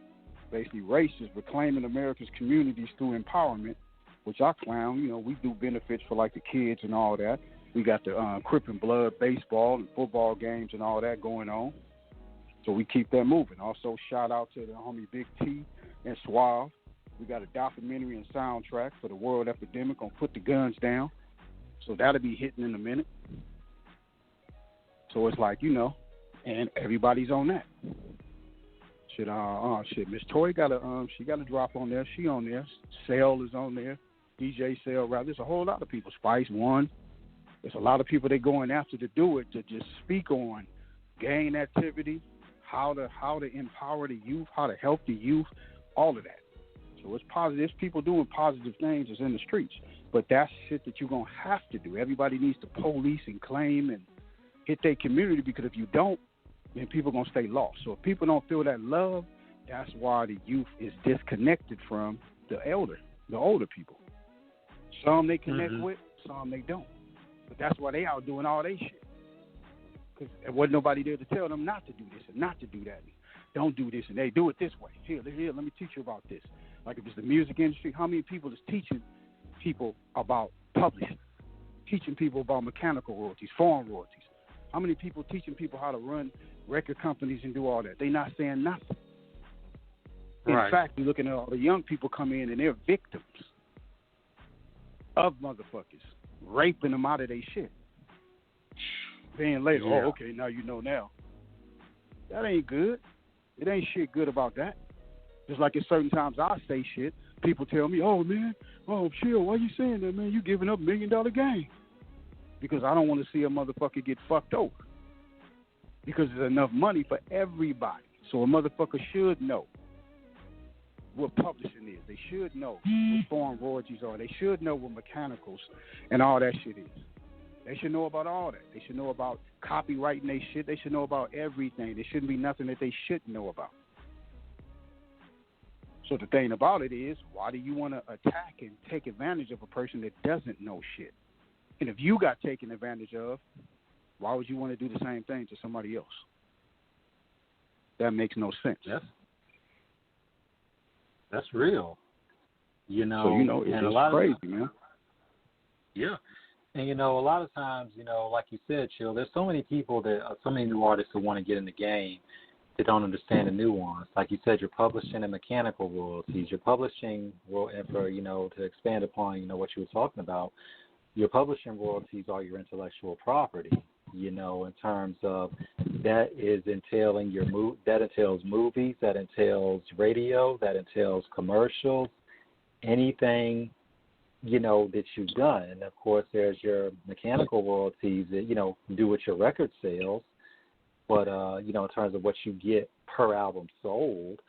Basically, race is reclaiming America's communities through empowerment, which I clown. You know, we do benefits for, like, the kids and all that. We got the Crip and Blood baseball and football games and all that going on. So we keep that moving. Also, shout out to the homie Big T and Suave. We got a documentary and soundtrack for the world epidemic on Put the Guns Down. So that'll be hitting in a minute. So it's like, you know, and everybody's on that. Miss Toy got she got a drop on there. She on there. Sale is on there. DJ Sale, rather. There's a whole lot of people. Spice One. There's a lot of people that going after to do it, to just speak on gang activity, how to empower the youth, how to help the youth, all of that. So it's positive. There's people doing positive things that's in the streets. But that's shit that you're going to have to do. Everybody needs to police and claim and hit their community, because if you don't, then people are going to stay lost. So if people don't feel that love, that's why the youth is disconnected from the older people. Some they connect with, some they don't. But that's why they out doing all they shit. Because there wasn't nobody there to tell them not to do this and not to do that. Don't do this, and they do it this way. Here, let me teach you about this. Like if it's the music industry, how many people is teaching people about publishing, teaching people about mechanical royalties, foreign royalties? How many people teaching people how to run record companies and do all that? They not saying nothing. In fact, you're looking at all the young people come in and they're victims of motherfuckers raping them out of their shit. Then later, okay, now you know now. That ain't good. It ain't shit good about that. Just like at certain times I say shit, people tell me, oh man, oh chill, why you saying that, man? You giving up $1 million game. Because I don't want to see a motherfucker get fucked over. Because there's enough money for everybody. So a motherfucker should know what publishing is. They should know what foreign royalties are. They should know what mechanicals and all that shit is. They should know about all that. They should know about copywriting they shit. They should know about everything. There shouldn't be nothing that they shouldn't know about. So the thing about it is, why do you want to attack and take advantage of a person that doesn't know shit? And if you got taken advantage of, why would you want to do the same thing to somebody else? That makes no sense. That's real. You know, so, you know, it's a lot crazy, of, man. Yeah. And, you know, a lot of times, you know, like you said, Chill, there's so many people so many new artists who want to get in the game that don't understand the nuance. Like you said, you're publishing in mechanical royalties. You're publishing, and for, you know, to expand upon, you know, what you were talking about, your publishing royalties are your intellectual property, you know, in terms of that is entailing that entails movies, that entails radio, that entails commercials, anything, you know, that you've done. And, of course, there's your mechanical royalties that, you know, do with your record sales. But, you know, in terms of what you get per album sold.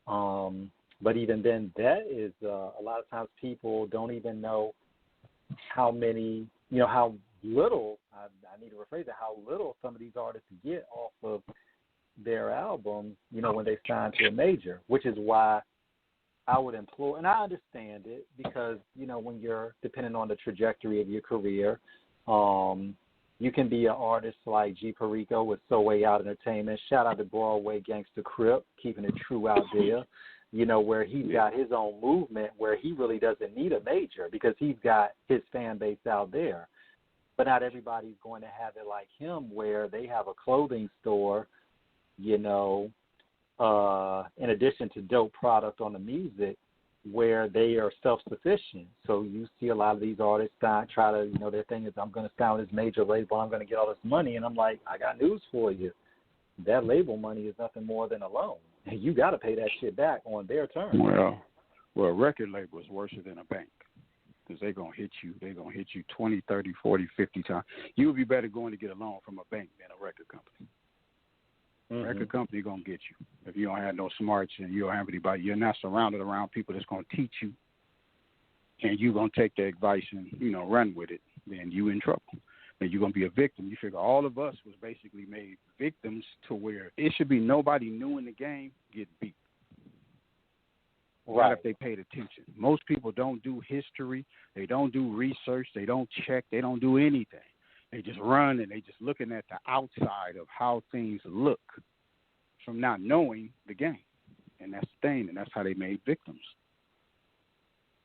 But even then, that is a lot of times people don't even know how many, you know, how little, I need to rephrase it, how little some of these artists get off of their albums, you know, when they sign to a major, which is why I would implore, and I understand it, because, you know, when you're depending on the trajectory of your career, you You can be an artist like G. Perico with So Way Out Entertainment. Shout out to Broadway Gangsta Crip, keeping it true out there. You know, where he's got his own movement where he really doesn't need a major because he's got his fan base out there. But not everybody's going to have it like him where they have a clothing store, you know, in addition to dope product on the music, where they are self-sufficient. So you see a lot of these artists try to, you know, their thing is, I'm going to sign with this major label, I'm going to get all this money. And I'm like, I got news for you. That label money is nothing more than a loan. And you got to pay that shit back on their terms. Well, a record label is worse than a bank because they're going to hit you. They're going to hit you 20, 30, 40, 50 times. You would be better going to get a loan from a bank than a record company. Mm-hmm. Record company going to get you. If you don't have no smarts and you don't have anybody, you're not surrounded around people that's going to teach you, and you're going to take their advice and, you know, run with it, then you in trouble. And you're going to be a victim. You figure all of us was basically made victims to where it should be nobody new in the game get beat. Right. Not if they paid attention. Most people don't do history. They don't do research. They don't check. They don't do anything. They just run and they just looking at the outside of how things look from not knowing the game. And that's the thing, and that's how they made victims.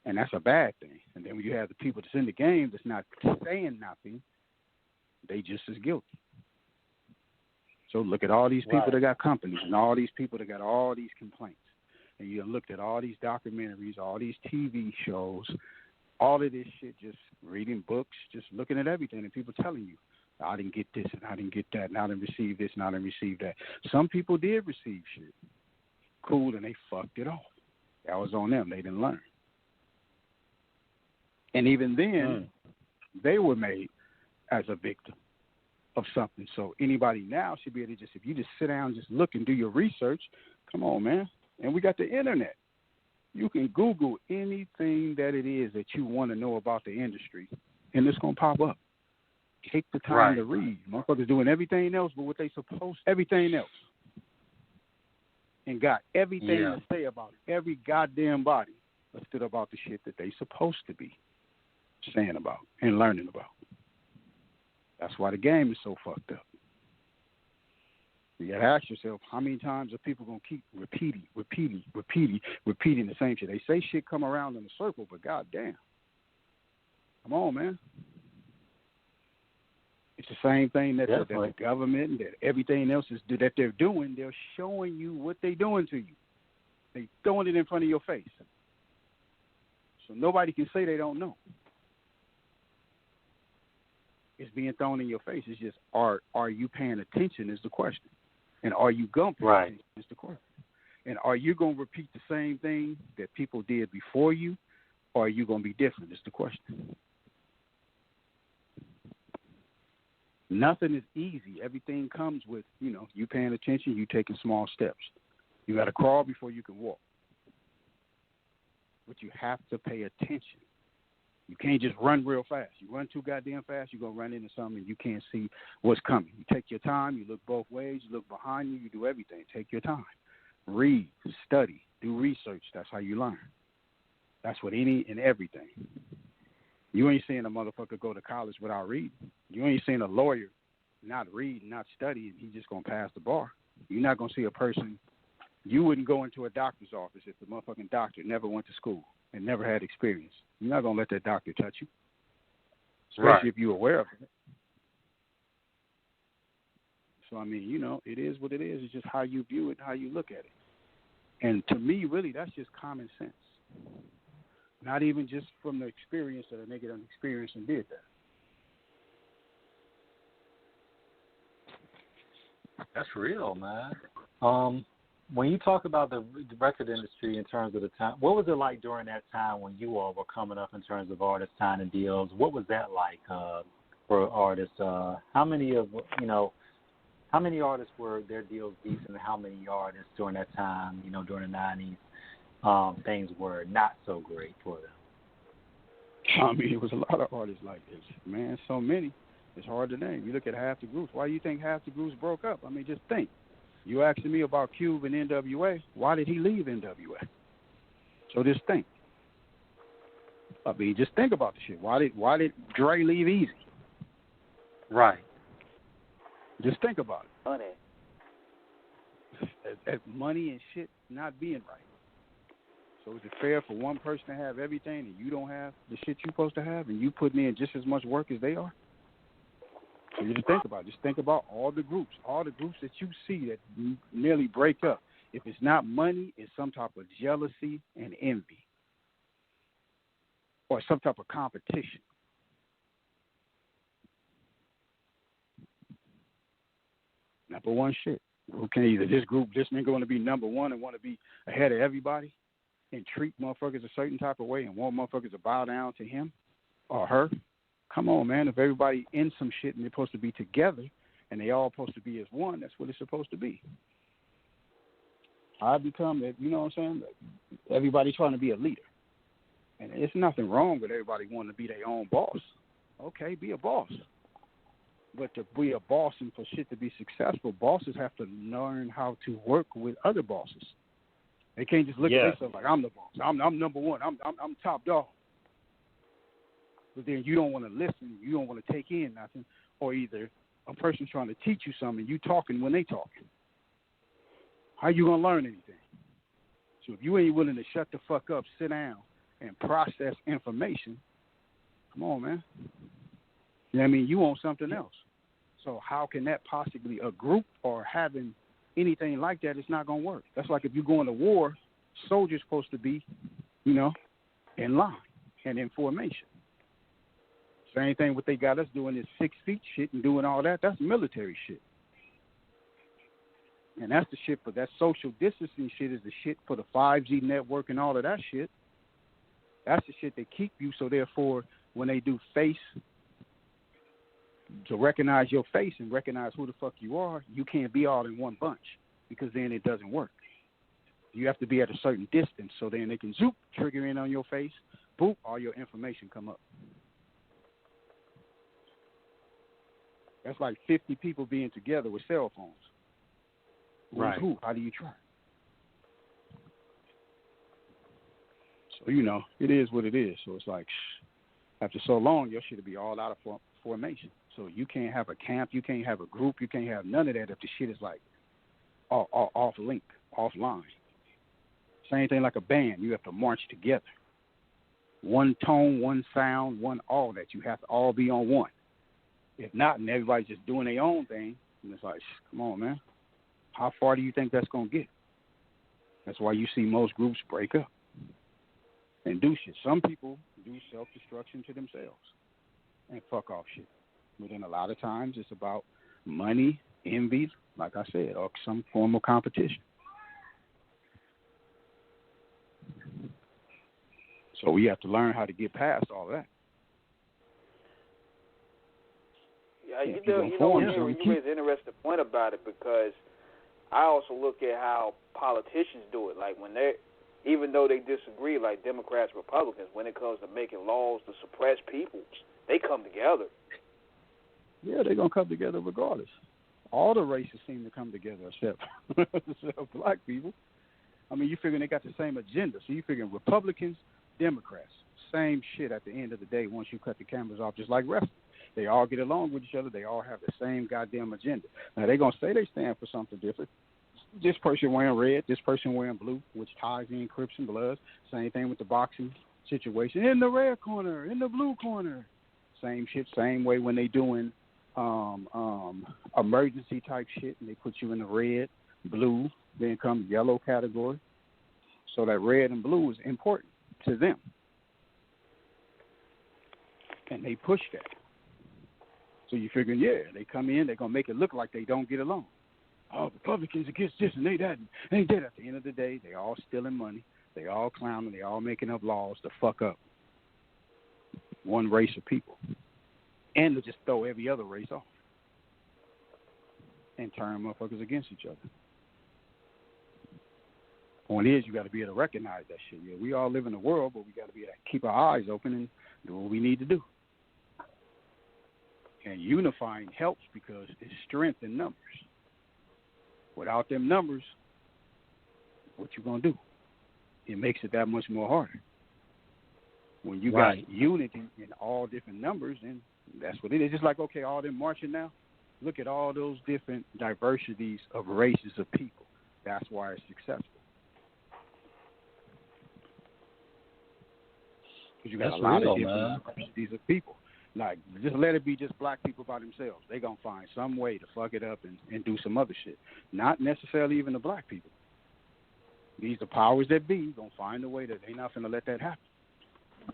And that's a bad thing. And then when you have the people that's in the game that's not saying nothing, they just as guilty. So look at all these people that got companies and all these people that got all these complaints. And you looked at all these documentaries, all these TV shows, all of this shit, just reading books, just looking at everything, and people telling you, I didn't get this and I didn't get that, and I didn't receive this and I didn't receive that. Some people did receive shit. Cool, and they fucked it off. That was on them. They didn't learn. And even then, they were made as a victim of something. So anybody now should be able to just, if you just sit down and just look and do your research, come on, man. And we got the internet. You can Google anything that it is that you want to know about the industry, and it's going to pop up. Take the time to read. Motherfuckers doing everything else but what they supposed to, everything else. And got everything to say about every goddamn body instead about the shit that they supposed to be saying about and learning about. That's why the game is so fucked up. You got to ask yourself, how many times are people going to keep repeating the same shit? They say shit come around in a circle, but goddamn. Come on, man. It's the same thing that the government and that everything else is that they're doing. They're showing you what they're doing to you. They're throwing it in front of your face. So nobody can say they don't know. It's being thrown in your face. It's just, are you paying attention is the question. And are you going to pay attention is the question. And are you going to repeat the same thing that people did before you, or are you going to be different is the question. Nothing is easy. Everything comes with, you paying attention, you taking small steps. You got to crawl before you can walk. But you have to pay attention. You can't just run real fast. You run too goddamn fast, you're going to run into something and you can't see what's coming. You take your time, you look both ways, you look behind you, you do everything. Take your time. Read, study, do research. That's how you learn. That's what any and everything. You ain't seeing a motherfucker go to college without reading. You ain't seeing a lawyer not read, not study, and he's just going to pass the bar. You're not going to see a person. You wouldn't go into a doctor's office if the motherfucking doctor never went to school and never had experience. You're not going to let that doctor touch you, especially if you're aware of it. So, I mean, it is what it is. It's just how you view it and how you look at it. And to me, really, that's just common sense. Not even just from the experience that a nigga done experienced and did that. That's real, man. When you talk about the record industry in terms of the time, what was it like during that time when you all were coming up in terms of artists signing deals? What was that like for artists? How many artists were their deals decent, and how many artists during that time, during the 90s, things were not so great for them? I mean, it was a lot of artists like this, man. So many, it's hard to name. You look at half the groups. Why do you think half the groups broke up? I mean, just think. You asking me about Cube and NWA. Why did he leave NWA? So just think. I mean, just think about the shit. Why did Dre leave Easy? Right. Just think about it. Money. As money and shit not being right. So is it fair for one person to have everything and you don't have the shit you're supposed to have, and you putting in just as much work as they are? So you just think about it. Just think about all the groups that you see that nearly break up. If it's not money, it's some type of jealousy and envy, or some type of competition. Number one shit. Okay, either this nigga want to be number one and want to be ahead of everybody and treat motherfuckers a certain type of way and want motherfuckers to bow down to him or her. Come on, man. If everybody in some shit and they're supposed to be together and they all supposed to be as one, that's what it's supposed to be. I become, you know what I'm saying? Everybody trying to be a leader. And there's nothing wrong with everybody wanting to be their own boss. Okay, be a boss. But to be a boss and for shit to be successful, bosses have to learn how to work with other bosses. They can't just look at themselves like, I'm the boss. I'm number one. I'm top dog. But then you don't want to listen. You don't want to take in nothing. Or either a person trying to teach you something, you talking when they talking. How you going to learn anything? So if you ain't willing to shut the fuck up, sit down, and process information, come on, man. You know what I mean? You want something else. So how can that possibly, a group or having anything like that, it's not going to work. That's like if you go into war, soldiers supposed to be, in line and in formation. Same thing what they got us doing is 6 feet shit and doing all that. That's military shit. And that's the shit for that social distancing shit is the shit for the 5G network and all of that shit. That's the shit that keep you. So therefore, when they do face, to recognize your face and recognize who the fuck you are, you can't be all in one bunch because then it doesn't work. You have to be at a certain distance so then they can zoop, trigger in on your face, boop, all your information come up. That's like 50 people being together with cell phones. Right. Who? How do you try? So, it is what it is. So it's like, after so long, your shit will be all out of formation. So you can't have a camp, you can't have a group, you can't have none of that if the shit is like off link, offline. Same thing like a band. You have to march together. One tone, one sound, one all that. You have to all be on one. If not, and everybody's just doing their own thing, and it's like, come on, man. How far do you think that's going to get? That's why you see most groups break up and do shit. Some people do self-destruction to themselves and fuck off shit. But then a lot of times it's about money, envy, like I said, or some form of competition. So we have to learn how to get past all that. Yeah, you raise an interesting point about it because I also look at how politicians do it. Like even though they disagree, like Democrats, Republicans, when it comes to making laws to suppress people, they come together. Yeah, they're going to come together regardless. All the races seem to come together except black people. I mean, you figure they got the same agenda. So you figure Republicans, Democrats, same shit at the end of the day once you cut the cameras off, just like wrestling. They all get along with each other. They all have the same goddamn agenda. Now, they're going to say they stand for something different. This person wearing red, this person wearing blue, which ties in Crips and Bloods. Same thing with the boxing situation. In the red corner, in the blue corner. Same shit, same way when they doing emergency type shit, and they put you in the red, blue, then come yellow category. So that red and blue is important to them. And they push that. So you figure, they come in, they're going to make it look like they don't get along. Oh, Republicans against this and they that. Ain't that. At the end of the day, they all stealing money. They all clowning. They all making up laws to fuck up one race of people. And to just throw every other race off. And turn motherfuckers against each other. Point is, you got to be able to recognize that shit. Yeah, we all live in the world, but we got to be able to keep our eyes open and do what we need to do. And unifying helps because it's strength in numbers. Without them numbers, what you gonna do? It makes it that much more harder. When you got unity in all different numbers, then that's what it is. Just like, okay, all them marching now, Look at all those different diversities of races of people. That's why it's successful. Because you got That's a lot real, of different man. diversities of people. Like, just let it be just black people by themselves. They going to find some way to fuck it up and do some other shit. Not necessarily even the black people. These are powers that be going to find a way that they not going to let that happen.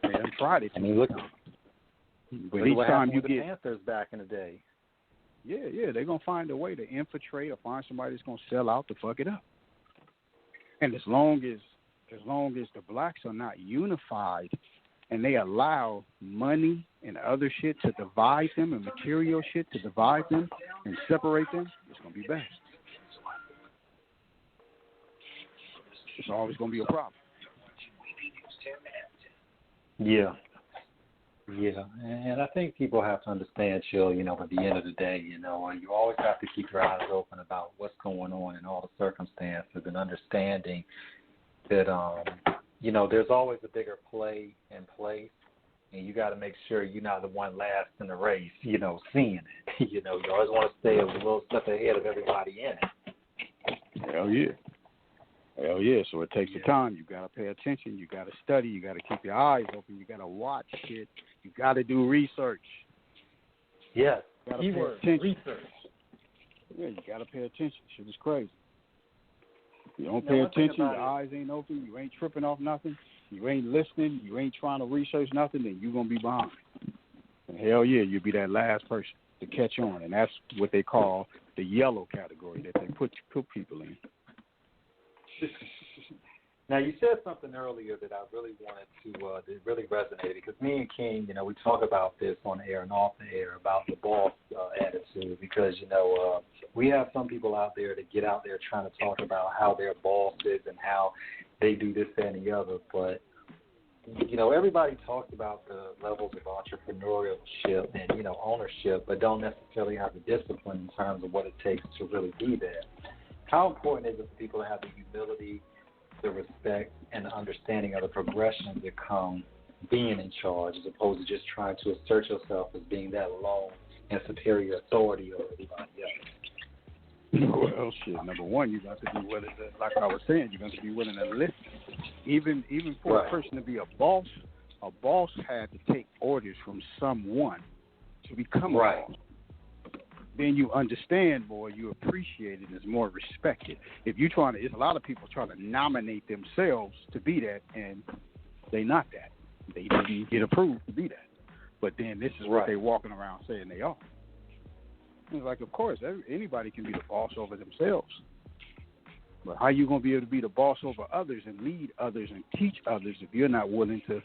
They done tried it. I mean, look but each what time happened you with get the Panthers back in the day. Yeah, they're going to find a way to infiltrate or find somebody that's going to sell out to fuck it up. And as long as the blacks are not unified and they allow money and other shit to divide them and material shit to divide them and separate them, it's going to be bad. It's always going to be a problem. Yeah. Yeah, and I think people have to understand, Chill, at the end of the day, you always have to keep your eyes open about what's going on in all the circumstances and understanding that, there's always a bigger play in place, and you got to make sure you're not the one last in the race, seeing it. You always want to stay a little step ahead of everybody in it. Hell yeah. Hell yeah. So it takes the time. You got to pay attention. You got to study. You got to keep your eyes open. You got to watch shit. You got to do research. Yes. Keyword, research. Yeah, you got to pay attention. Shit is crazy. You don't pay attention, your eyes ain't open, you ain't tripping off nothing, you ain't listening, you ain't trying to research nothing, then you're going to be behind. And hell yeah, you'll be that last person to catch on. And that's what they call the yellow category that they put people in. Now, you said something earlier that I really wanted to, that really resonated, because me and King, we talk about this on air and off the air about the boss attitude, because, we have some people out there that get out there trying to talk about how they're bosses and how they do this, that, and the other, but, everybody talks about the levels of entrepreneurship and, ownership, but don't necessarily have the discipline in terms of what it takes to really be there. How important is it for people to have the humility, the respect, and the understanding of the progression that come being in charge, as opposed to just trying to assert yourself as being that lone and superior authority over everybody else? Well, shit. Number one, you got to be willing to, like I was saying, you got to be willing to listen. Even for a person to be a boss had to take orders from someone to become a boss. Then you understand more, you appreciate it, and it's more respected. If you it's a lot of people trying to nominate themselves to be that, and they not that. They didn't get approved to be that. But then this is what they walking around saying they are. It's like, of course, anybody can be the boss over themselves. But how you going to be able to be the boss over others and lead others and teach others if you're not willing to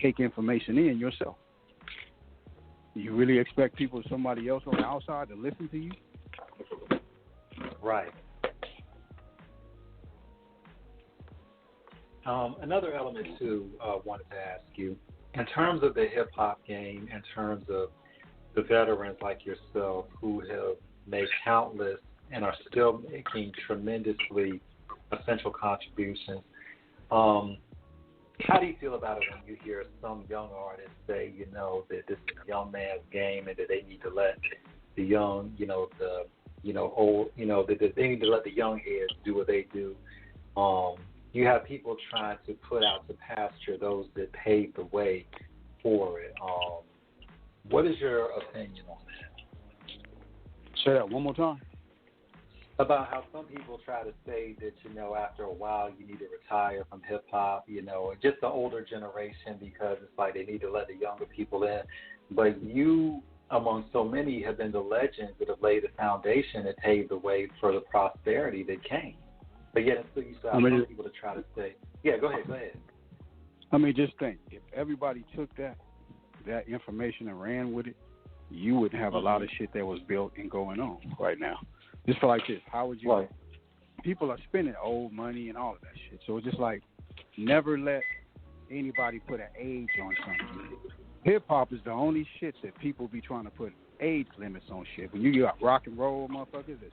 take information in yourself? You really expect somebody else on the outside to listen to you? Right. Another element, too, wanted to ask you, in terms of the hip-hop game, in terms of the veterans like yourself who have made countless and are still making tremendously essential contributions, how do you feel about it when you hear some young artists say, that this is a young man's game and that they need to let the young, that they need to let the young heads do what they do? You have people trying to put out to pasture those that paved the way for it. What is your opinion on that? Say that one more time. About how some people try to say that, after a while you need to retire from hip-hop, just the older generation, because it's like they need to let the younger people in. But you, among so many, have been the legends that have laid the foundation that paved the way for the prosperity that came. But yet still you still have some people to try to say, yeah, go ahead. I mean, just think, if everybody took that information and ran with it, you would have a lot of shit that was built and going on right now. Just for like this, how would you? People are spending old money and all of that shit. So it's just like, never let anybody put an age on something. Hip hop is the only shit that people be trying to put age limits on shit. When you got rock and roll motherfuckers that's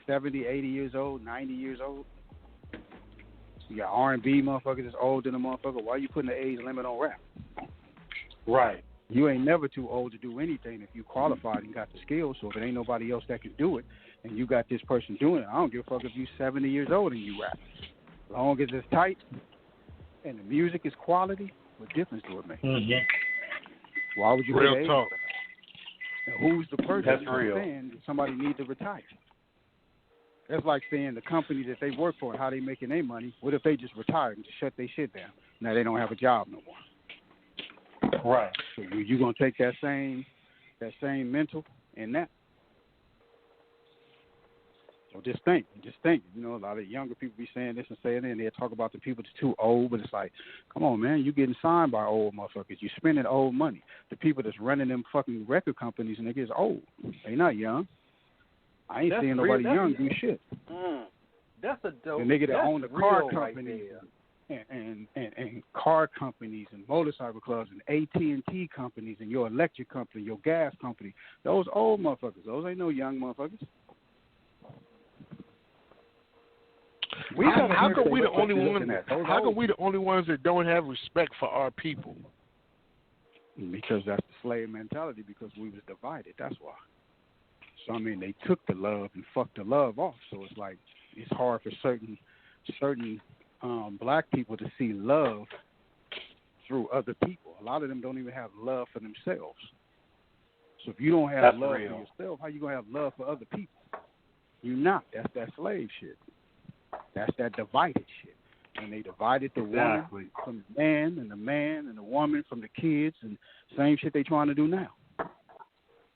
70, 80 years old, 90 years old. You got R&B motherfuckers that's older than a motherfucker. Why are you putting an age limit on rap? Right. You ain't never too old to do anything if you qualified and got the skills. So if it ain't nobody else that can do it, and you got this person doing it, I don't give a fuck if you 70 years old and you rap. As long as it's tight and the music is quality, what difference do it make? Mm-hmm. Why would you Real pay talk. And who's the person That's that's real. saying that somebody needs to retire? That's like saying the company that they work for and how they making their money. What if they just retired and just shut their shit down? Now they don't have a job no more. Right. So you gonna take that same mental in that? So just think. You know, a lot of younger people be saying this and saying that, and they talk about the people that's too old, but it's like, come on, man, you getting signed by old motherfuckers. You spending old money. The people that's running them fucking record companies and niggas old. They not young. I ain't seeing nobody young do shit. That's a dope. The nigga that own the car companies right and car companies and motorcycle clubs and AT&T companies and your electric company, your gas company, those old motherfuckers. Those ain't no young motherfuckers. How come we the only ones? How come we the only ones that don't have respect for our people? Because that's the slave mentality. Because we was divided. That's why. So I mean, they took the love and fucked the love off. So it's like it's hard for certain black people to see love through other people. A lot of them don't even have love for themselves. So if you don't have love for yourself, how you gonna have love for other people? You not. That's that slave shit. That's that divided shit. And they divided the woman from the man and the woman from the kids, and same shit they trying to do now.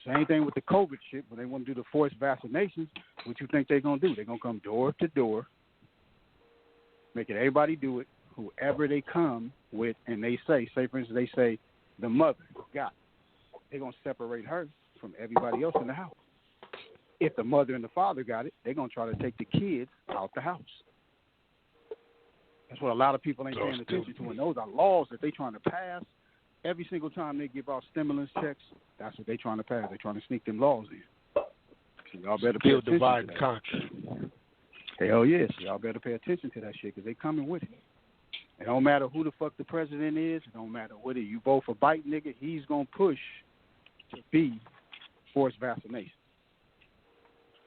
Same thing with the COVID shit. When they want to do the forced vaccinations, what you think they're going to do? They're going to come door to door, making everybody do it, whoever they come with, and they say, for instance, they say the mother got it. They're going to separate her from everybody else in the house. If the mother and the father got it, they're going to try to take the kids out the house. That's what a lot of people ain't paying attention to. And those are laws that they're trying to pass. Every single time they give out stimulus checks, that's what they're trying to pass. They're trying to sneak them laws in. So y'all better pay attention divide to and that. conquer. Hell yes. Y'all better pay attention to that shit because they coming with it. It don't matter who the fuck the president is. It don't matter whether you vote for Biden, nigga. He's going to push to be forced vaccination.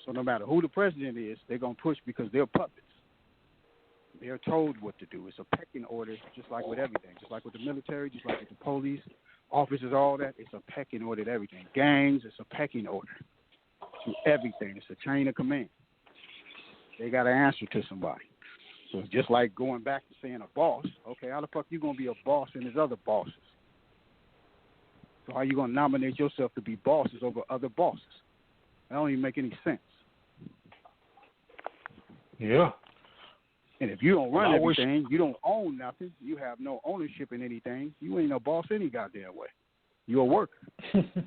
So no matter who the president is, they're going to push because they're puppets. They're told what to do. It's a pecking order, just like with everything. Just like with the military, just like with the police, officers, all that. It's a pecking order to everything. Gangs, it's a pecking order to everything. It's a chain of command. They got to answer to somebody. So it's just like going back to saying a boss. Okay, how the fuck you going to be a boss and there's other bosses? So how you going to nominate yourself to be bosses over other bosses? That don't even make any sense. Yeah. And if you don't run everything, you don't own nothing, you have no ownership in anything, you ain't no boss any goddamn way. You're a worker. Because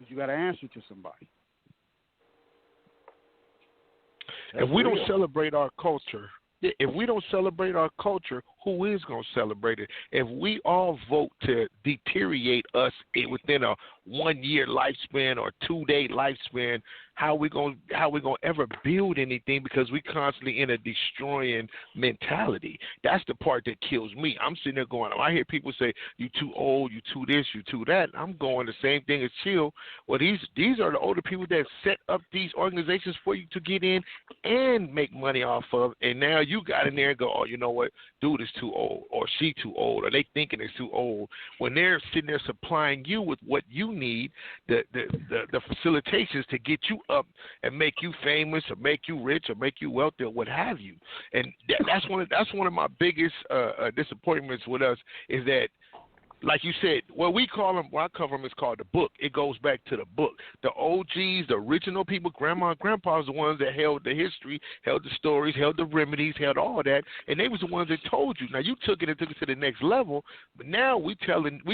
you got to answer to somebody. If we don't celebrate our culture, who is going to celebrate it? If we all vote to deteriorate us within a 1 year lifespan or 2 day lifespan, how we gonna ever build anything? Because we constantly in a destroying mentality. That's the part that kills me. I'm sitting there going, I hear people say, you too old, you too this, you too that. I'm going the same thing as Chill. Well, these are the older people that set up these organizations for you to get in and make money off of, and now you got in there and go, oh, you know what, dude is too old, or she too old, or they thinking it's too old, when they're sitting there supplying you with what you need, the facilitations to get you up and make you famous or make you rich or make you wealthy or what have you. And that's one of my biggest disappointments with us is that, like you said, what we call them, what I cover them is called the book. It goes back to the book. The OGs, the original people, grandma and grandpa was the ones that held the history, held the stories, held the remedies, held all that, and they was the ones that told you. Now you took it and took it to the next level, but now we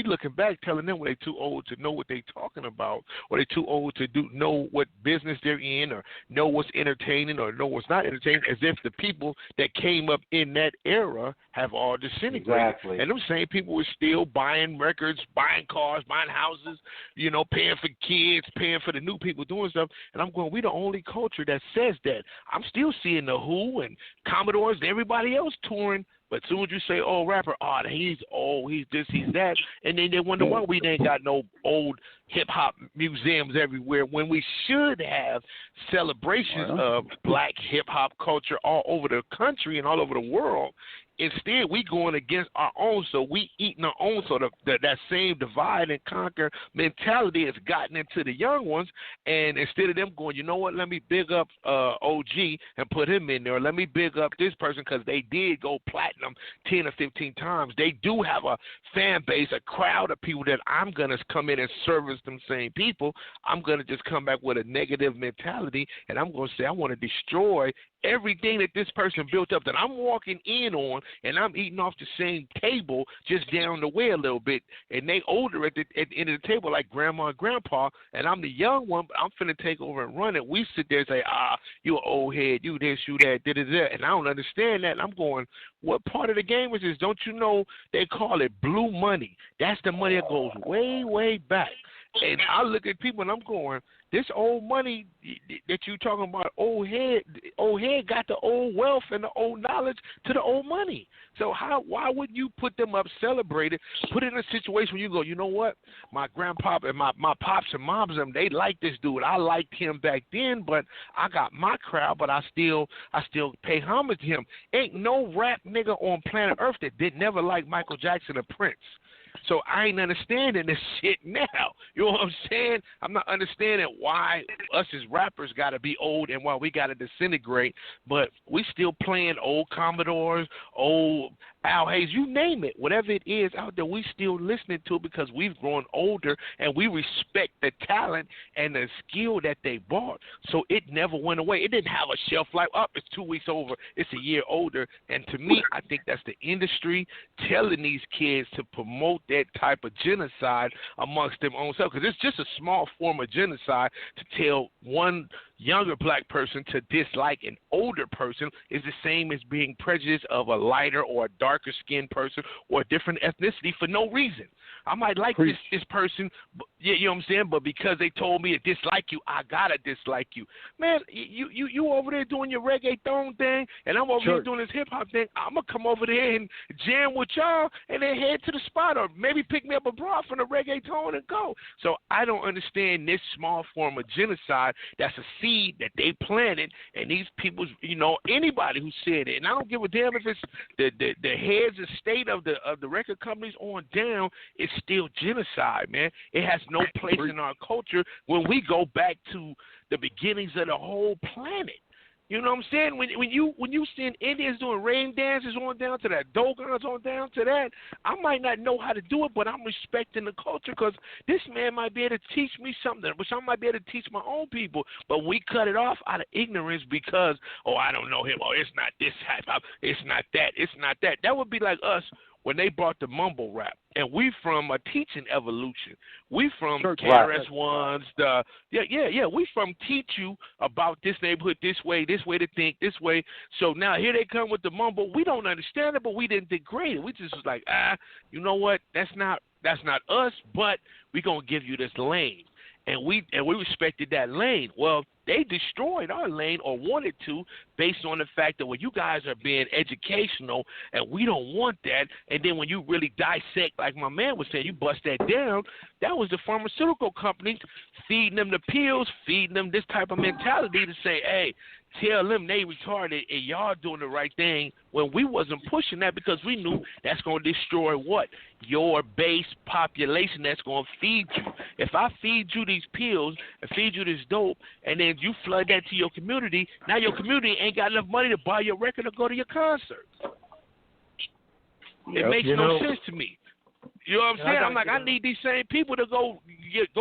looking back, telling them when they too old to know what they talking about, or they too old to know what business they're in, or know what's entertaining, or know what's not entertaining, as if the people that came up in that era have all disintegrated. Exactly. And them same people were still buying records, buying cars, buying houses, paying for kids, paying for the new people doing stuff. And I'm going, we the only culture that says that. I'm still seeing the Who and Commodores and everybody else touring, But as soon as you say, oh, rapper, oh, he's old, he's this, he's that, and then they wonder why we ain't got no old hip-hop museums everywhere when we should have celebrations of black hip-hop culture all over the country and all over the world. Instead, we going against our own, so we eating our own. So that same divide and conquer mentality has gotten into the young ones, and instead of them going, you know what, let me big up OG and put him in there. Let me big up this person because they did go platinum 10 or 15 times. They do have a fan base, a crowd of people that I'm going to come in and service them same people. I'm going to just come back with a negative mentality, and I'm going to say I want to destroy everything that this person built up that I'm walking in on, and I'm eating off the same table just down the way a little bit, and they older at the end of the table like grandma and grandpa, and I'm the young one, but I'm finna take over and run it. We sit there and say, you an old head, you this, you that, da-da-da, and I don't understand that, and I'm going, what part of the game is this? Don't you know they call it blue money? That's the money that goes way, way back. And I look at people and I'm going, this old money that you talking about, old head got the old wealth and the old knowledge to the old money. So why wouldn't you put them up, celebrate it, put it in a situation where you go, you know what, my grandpa and my pops and moms, they like this dude. I liked him back then, but I got my crowd, but I still pay homage to him. Ain't no rap nigga on planet Earth that did never like Michael Jackson or Prince. So I ain't understanding this shit now. You know what I'm saying? I'm not understanding why us as rappers got to be old and why we got to disintegrate, but we still playing old Commodores, old Al Hayes, you name it. Whatever it is out there, we still listening to it because we've grown older and we respect the talent and the skill that they brought. So it never went away. It didn't have a shelf life. It's 2 weeks over. It's a year older. And to me, I think that's the industry telling these kids to promote that type of genocide amongst them own self, because it's just a small form of genocide to tell one younger black person to dislike an older person is the same as being prejudiced of a lighter or a darker skinned person or a different ethnicity for no reason. I might like this person, you know what I'm saying, but because they told me to dislike you, I gotta dislike you. Man, you over there doing your reggaeton thing, and I'm over here doing this hip hop thing. I'm gonna come over there and jam with y'all, and then head to the spot, or maybe pick me up a bra from the reggaeton and go. So I don't understand this small form of genocide. That's a seed that they planted, and these people, you know, anybody who said it, and I don't give a damn if it's the heads of state of the record companies on down, it's still genocide, man. It has no place in our culture when we go back to the beginnings of the whole planet. You know what I'm saying? When you see Indians doing rain dances on down to that, Dogons on down to that, I might not know how to do it, but I'm respecting the culture because this man might be able to teach me something, which I might be able to teach my own people. But we cut it off out of ignorance because, I don't know him. It's not this hip hop. It's not that. It's not that. That would be like us when they brought the mumble rap. And we from a teaching evolution. We from KRS-Ones. We from teach you about this neighborhood this way to think, this way. So now here they come with the mumble. We don't understand it, but we didn't degrade it. We just was like, you know what? That's not us, but we going to give you this lane. And we respected that lane. Well, they destroyed our lane or wanted to based on the fact that when you guys are being educational and we don't want that, and then when you really dissect, like my man was saying, you bust that down, that was the pharmaceutical companies feeding them the pills, feeding them this type of mentality to say, hey, tell them they retarded and y'all doing the right thing when we wasn't pushing that because we knew that's going to destroy what? Your base population that's going to feed you. If I feed you these pills and feed you this dope and then you flood that to your community, now your community ain't got enough money to buy your record or go to your concert. It makes no sense to me. You know what I'm saying? I'm like, I need these same people to go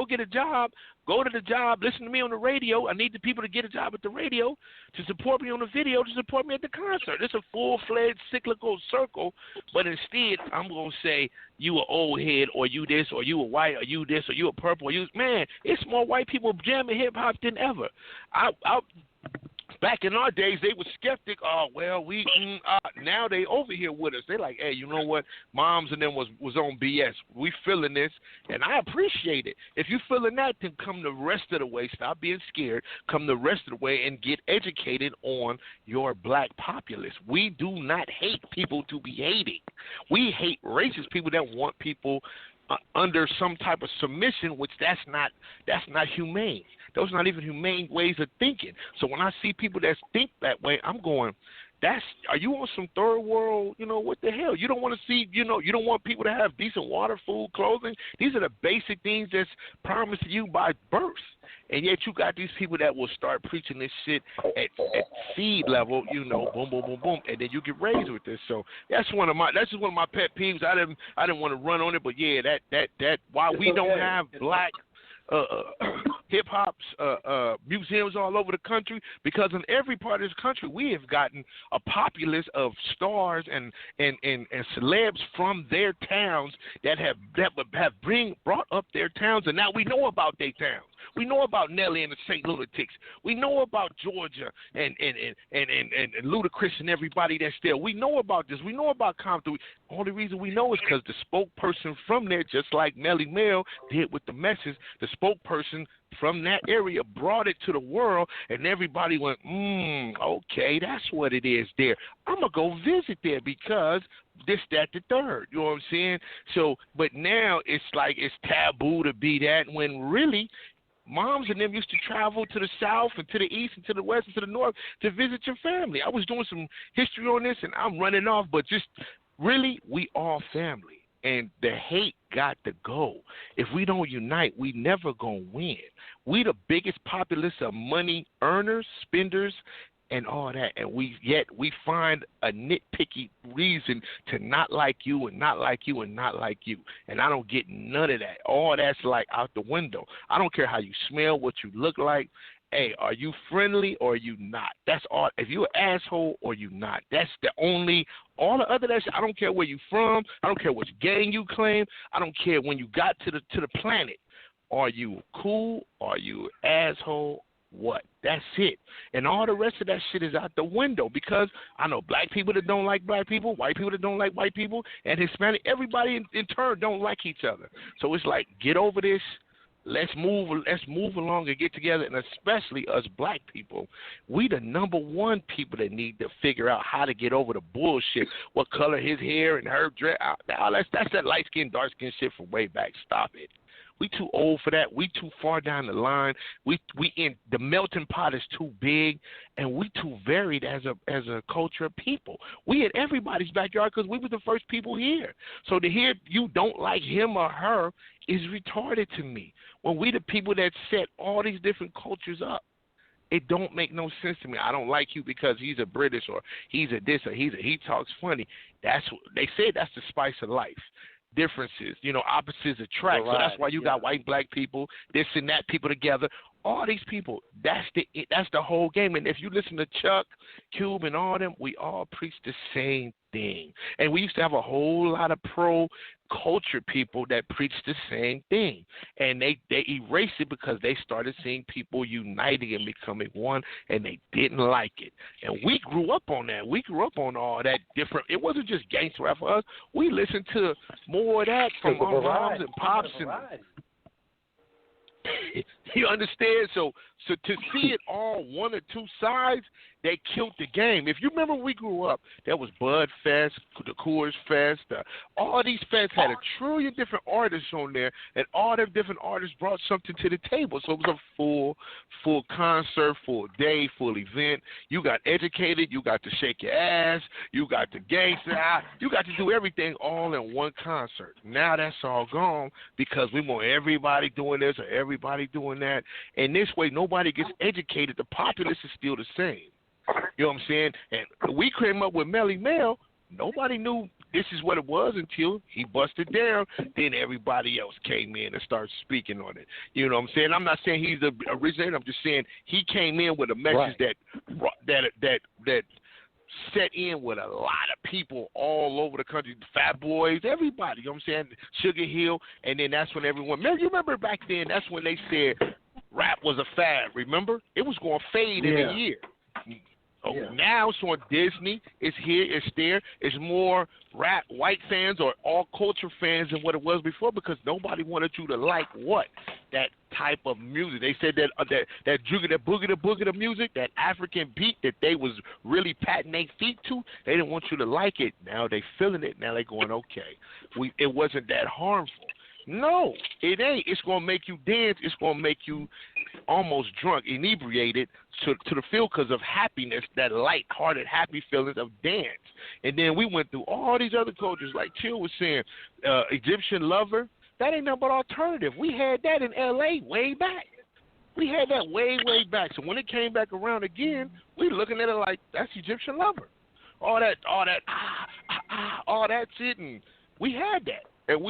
get a job, go to the job, listen to me on the radio. I need the people to get a job at the radio, to support me on the video, to support me at the concert. It's a full-fledged cyclical circle, but instead I'm going to say you an old head or you this or you a white or you this or you a purple. Or you, man, it's more white people jamming hip-hop than ever. Back in our days, they were skeptic. Oh, well, now they over here with us. They like, hey, you know what? Moms and them was on BS. We feeling this, and I appreciate it. If you feeling that, then come the rest of the way. Stop being scared. Come the rest of the way and get educated on your black populace. We do not hate people to be hating. We hate racist people that want people under some type of submission, which that's not humane. Those are not even humane ways of thinking. So when I see people that think that way, I'm going, are you on some third world, what the hell? You don't want to see, you don't want people to have decent water, food, clothing. These are the basic things that's promised to you by birth. And yet you got these people that will start preaching this shit at seed level, boom, boom, boom, boom, and then you get raised with this. So that's just one of my pet peeves. I didn't want to run on it, but yeah, that why we don't have black hip hop's museums all over the country, because in every part of this country we have gotten a populace of stars and celebs from their towns that have brought up their towns, and now we know about their towns. We know about Nelly and the St. Lunatics. We know about Georgia and Ludacris and everybody that's there. We know about this. We know about Compton. Only reason we know is because the spokesperson from there, just like Melly Mel did with the message, the spokesperson from that area brought it to the world, and everybody went, okay, that's what it is there. I'm going to go visit there because this, that, the third. You know what I'm saying? So, but now it's like it's taboo to be that, when really moms and them used to travel to the south and to the east and to the west and to the north to visit your family. I was doing some history on this, and I'm running off, but just really, we all family. And the hate got to go. If we don't unite, we never going to win. We the biggest populace of money earners, spenders, and all that, and we find a nitpicky reason to not like you and not like you and not like you, and I don't get none of that. All that's like out the window. I don't care how you smell, what you look like. Hey, are you friendly or are you not? That's all. If you're an asshole or you not, that's the only. All the other that shit, I don't care where you from. I don't care which gang you claim. I don't care when you got to the planet. Are you cool? Are you an asshole? What? That's it. And all the rest of that shit is out the window, because I know black people that don't like black people, white people that don't like white people, and Hispanic. Everybody in turn don't like each other. So it's like, get over this. Let's move along and get together, and especially us black people, we the number one people that need to figure out how to get over the bullshit. What color his hair and her dress? That's that light skin, dark skin shit from way back. Stop it. We too old for that. We too far down the line. We in the melting pot is too big, and we too varied as a culture of people. We in everybody's backyard because we were the first people here. So to hear you don't like him or her is retarded to me. When we the people that set all these different cultures up, it don't make no sense to me. I don't like you because he's a British, or he's a this, or he talks funny. That's they say that's the spice of life. Differences, opposites attract. So that's why you got white, black people, this and that, people together. All these people, that's the whole game. And if you listen to Chuck, Cube, and all them, we all preach the same thing. And we used to have a whole lot of pro-culture people that preached the same thing. And they erased it because they started seeing people uniting and becoming one, and they didn't like it. And we grew up on that. We grew up on all that different. It wasn't just gangster rap for us. We listened to more of that from our moms and pops. You understand? So to see it all one or two sides, they killed the game. If you remember when we grew up, there was Bud Fest, the Coors Fest. All these fests had a trillion different artists on there, and all them different artists brought something to the table. So it was a full concert, full day, full event. You got educated. You got to shake your ass. You got to gangster out. You got to do everything all in one concert. Now that's all gone because we want everybody doing this or everybody doing that. And this way, nobody gets educated. The populace is still the same. You know what I'm saying? And we came up with Melly Mel. Nobody knew this is what it was until he busted down. Then everybody else came in and started speaking on it. You know what I'm saying? I'm not saying he's the originator. I'm just saying he came in with a message that set in with a lot of people all over the country, Fat Boys, everybody. You know what I'm saying? Sugar Hill. And then that's when everyone. You remember back then? That's when they said rap was a fad. Remember? It was going to fade in a year. Now it's on Disney. It's here. It's there. It's more rap white fans or all culture fans than what it was before because nobody wanted you to like what? That type of music. They said that that jugga, that boogie, the boogie, the music, that African beat that they was really patting their feet to. They didn't want you to like it. Now they feeling it. Now they going, okay, it wasn't that harmful. No, it ain't. It's going to make you dance. It's going to make you almost drunk, inebriated to the feel because of happiness, that light-hearted, happy feelings of dance. And then we went through all these other cultures, like Chill was saying, Egyptian Lover. That ain't nothing but alternative. We had that in L.A. way back. We had that way, way back. So when it came back around again, we looking at it like, that's Egyptian Lover. All that shit, and we had that. And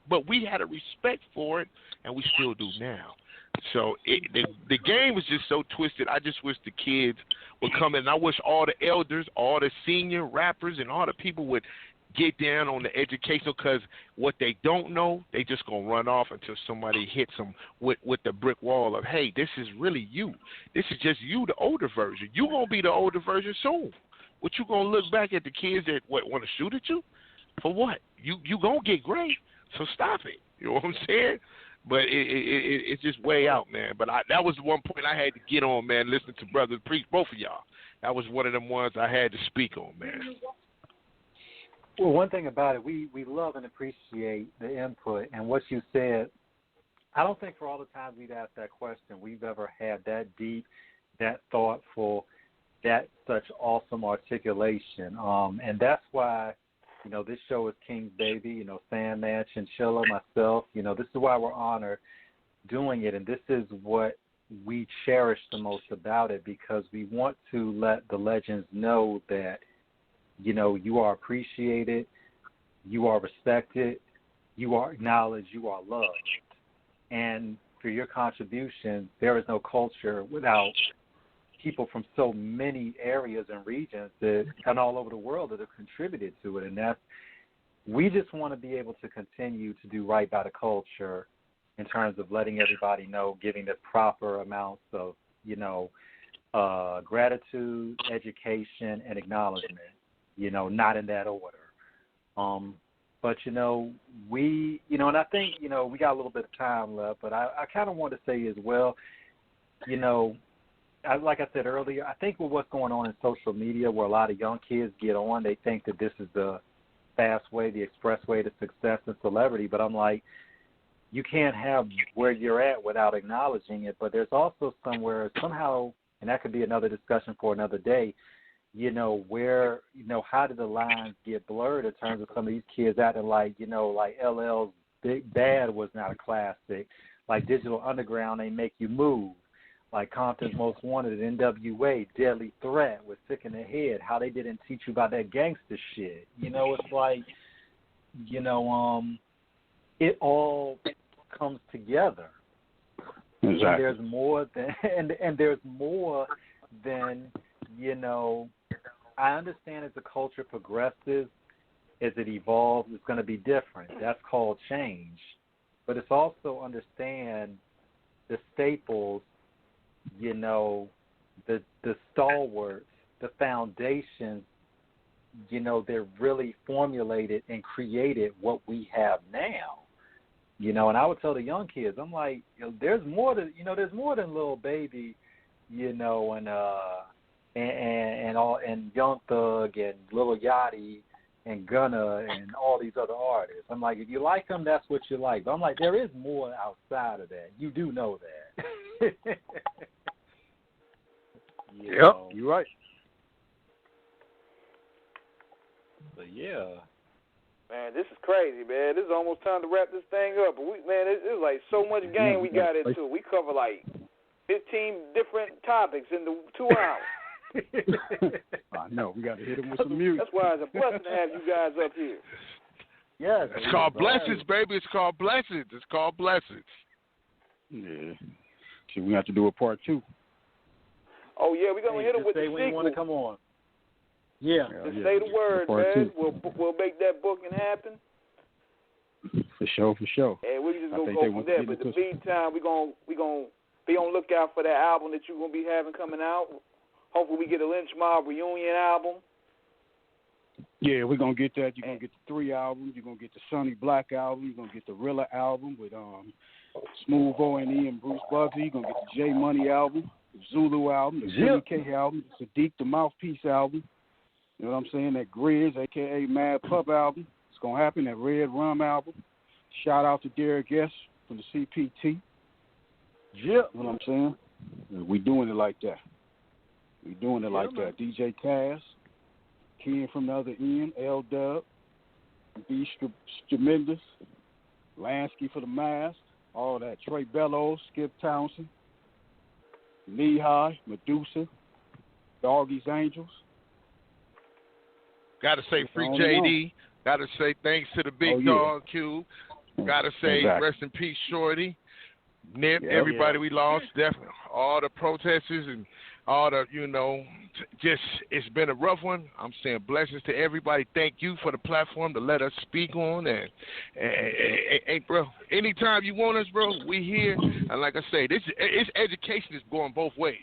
but we had a respect for it, and we still do now. So the game was just so twisted. I just wish the kids would come in. And I wish all the elders, all the senior rappers, and all the people would get down on the educational because what they don't know, they just going to run off until somebody hits them with the brick wall of, hey, this is really you. This is just you, the older version. You going to be the older version soon. What you going to look back at the kids that want to shoot at you? For what? You gonna get great, so stop it. You know what I'm saying? But it's just way out, man. But that was the one point I had to get on, man, listening to Brother Preach, both of y'all. That was one of them ones I had to speak on, man. Well, one thing about it, we love and appreciate the input. And what you said, I don't think for all the times we've asked that question, we've ever had that deep, that thoughtful, that such awesome articulation. And that's why, this show is King's Baby, Sandman, Chinchilla, myself. This is why we're honored doing it. And this is what we cherish the most about it because we want to let the legends know that, you are appreciated, you are respected, you are acknowledged, you are loved. And for your contribution, there is no culture without people from so many areas and regions and all over the world that have contributed to it. And we just want to be able to continue to do right by the culture in terms of letting everybody know, giving the proper amounts of, gratitude, education, and acknowledgement, not in that order. But, we, and I think, we got a little bit of time left, but I kind of want to say as well, like I said earlier, I think with what's going on in social media where a lot of young kids get on, they think that this is the fast way, the express way to success and celebrity. But I'm like, you can't have where you're at without acknowledging it. But there's also somewhere, somehow, and that could be another discussion for another day, where, how did the lines get blurred in terms of some of these kids acting like, like LL's Big Bad was not a classic, like Digital Underground, they make you move. Like Compton's Most Wanted, NWA, Deadly Threat with Sick in the Head, how they didn't teach you about that gangster shit. It's like, it all comes together. Exactly. And there's more than, and there's more than, I understand as the culture progresses, as it evolves, it's going to be different. That's called change. But it's also understand the staples, the stalwarts, the foundations, they're really formulated and created what we have now. And I would tell the young kids, I'm like, there's more than Lil Baby, and Young Thug and Lil Yachty and Gunna and all these other artists. I'm like, if you like them, that's what you like. But I'm like, there is more outside of that. You do know that. Yep, you're right. But yeah. Man, this is crazy, man. This is almost time to wrap this thing up. But it's like so much game we got into. We cover like 15 different topics in the 2 hours. I know. We got to hit them with some music. That's why it's a blessing to have you guys up here. Yeah, it's called blessings, baby. It's called blessings. It's called blessings. Yeah. So we have to do a part 2. Oh yeah, we're gonna hit them with the sequel. When you want to come on. Yeah. Just say the word, man. We'll make that booking happen. For sure. And we just gonna go from there. But in the meantime, we gonna be on lookout for that album that you're gonna be having coming out. Hopefully we get a Lench Mob Reunion album. Yeah, we're going to get that. You're going to get the 3 albums. You're going to get the Sonny Black album. You're going to get the Rilla album with Smooth O&E and Bruce Bugsy. You're going to get the J Money album, the Zulu album, the Billy K album, the Sadiq the Mouthpiece album. You know what I'm saying? That Grizz, a.k.a. Mad Pub album. It's going to happen. That Red Rum album. Shout out to Derek Guest from the CPT. You know what I'm saying? We doing it like that. We doing it like that. DJ Cass, Ken from the other end, L Dub, B Tremendous, Lansky for the Mask, all that. Trey Bellows, Skip Townsend, Lehigh, Medusa, Doggy's Angels. Got to say free JD. Got to say thanks to the big dog Q. Got to say rest in peace Shorty. Nip, everybody we lost, definitely all the protesters and all the, just it's been a rough one. I'm saying blessings to everybody. Thank you for the platform to let us speak on. And bro, anytime you want us, bro, we here. And like I say, it's education is going both ways.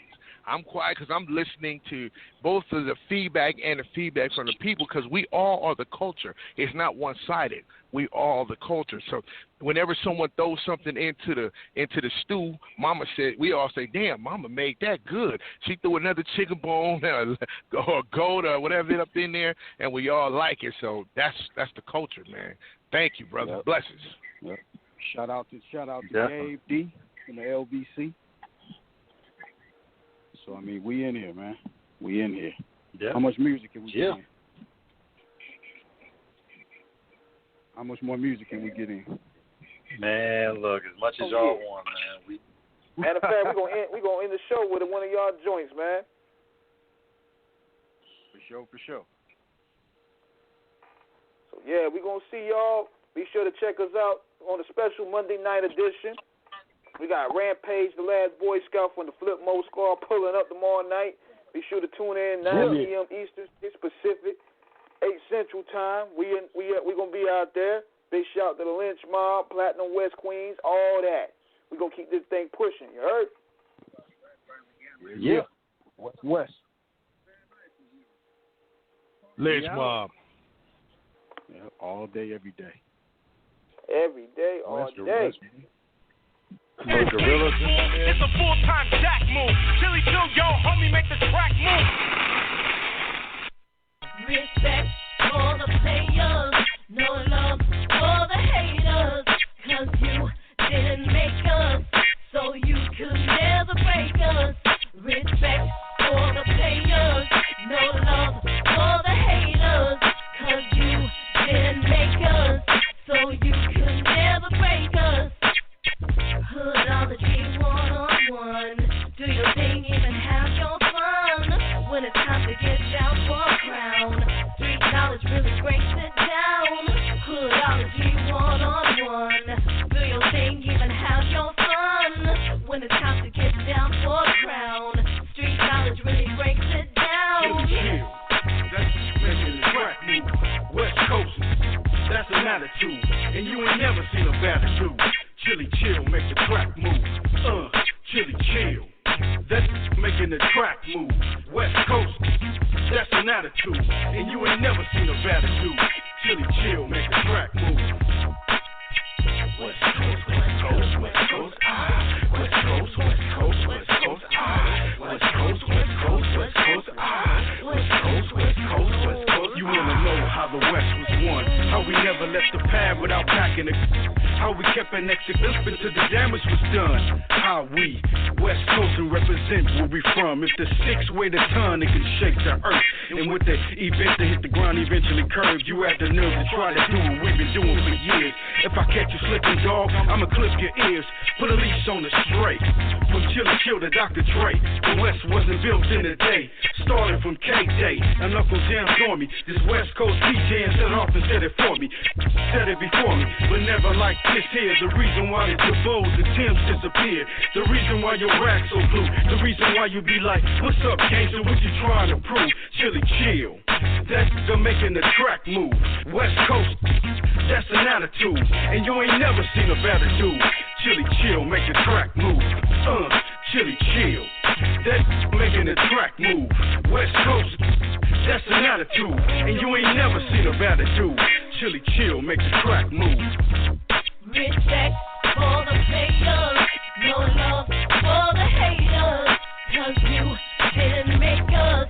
I'm quiet because I'm listening to both of the feedback and the feedback from the people because we all are the culture. It's not one-sided. We all are the culture. So whenever someone throws something into the stew, Mama said, we all say, damn, Mama made that good. She threw another chicken bone or goat or whatever up in there, and we all like it. So that's the culture, man. Thank you, brother. Blessings. Yep. Shout out to Gabe D from the LBC. So, I mean, we in here, man. We in here. Yeah. How much music can we get in? How much more music can we get in? Man, look, as much as y'all want, man. Matter of fact, we're gonna end the show with one of y'all joints, man. For sure. So, yeah, we're going to see y'all. Be sure to check us out on the special Monday night edition. We got Rampage, the last Boy Scout from the Flip Mode Squad pulling up tomorrow night. Be sure to tune in 9 p.m. Eastern, 6 Pacific, 8 Central Time. We gonna be out there. Big shout to the Lench Mob, Platinum West Queens, all that. We gonna keep this thing pushing. You heard? Yeah. West. Lench Mob. Yeah, all day, every day. Every day, all day. It's a full-time jack move. Chili chill, yo, homie, make the track move. Respect for the players, no love for the haters. 'Cause you didn't make us, so you could never break us. Respect for the players, no love for the haters. 'Cause you didn't make us, so you could never break us. Hoodology 101. Do your thing, even have your fun. When it's time to get down for a crown, street knowledge really breaks it down. Hoodology 101. Do your thing, even have your fun. When it's time to get down for a crown, street knowledge really breaks it down. That's making the track move. West Coast, that's an attitude, and you ain't never seen a better dude. Chili chill, make the track move. Chili chill. That's making the track move. West Coast, that's an attitude. And you ain't never seen a better dude. Chili chill, make the track move. West Coast, West Coast, West Coast, ah. West Coast, West Coast, West Coast, ah. West Coast, West Coast, West Coast, ah. West Coast, West Coast, West Coast. You wanna know how the West was won? How we never left the pad without packing it. How we kept an exit open till the damage was done. How we, West Coast, and represent where we from. If the 6 weigh the ton, it can shake the earth. And with the event to hit the ground eventually curved, you have the nerve to try to do what we've been doing for years. If I catch you slipping, dog, I'ma clip your ears. Put a leash on the straight. From Chili Chill to Dr. Dre, the West wasn't built in a day. Started from K-Day, and Uncle Jam saw me. This West Coast DJ set off and said it for me. Said it before me, but never like this here. The reason why the Jabos and Tims disappeared. The reason why your rack so blue. The reason why you be like, what's up, gangster? What you trying to prove? Chili Chill. That's the making the track move. West Coast, that's an attitude. And you ain't never seen a better dude. Chili Chill, make the track move. Chili Chill. That's making the track move. West Coast, that's an attitude. And you ain't never seen a better dude. Chili chill, make the track move. Respect for the players, no love for the haters. Cause you didn't make us,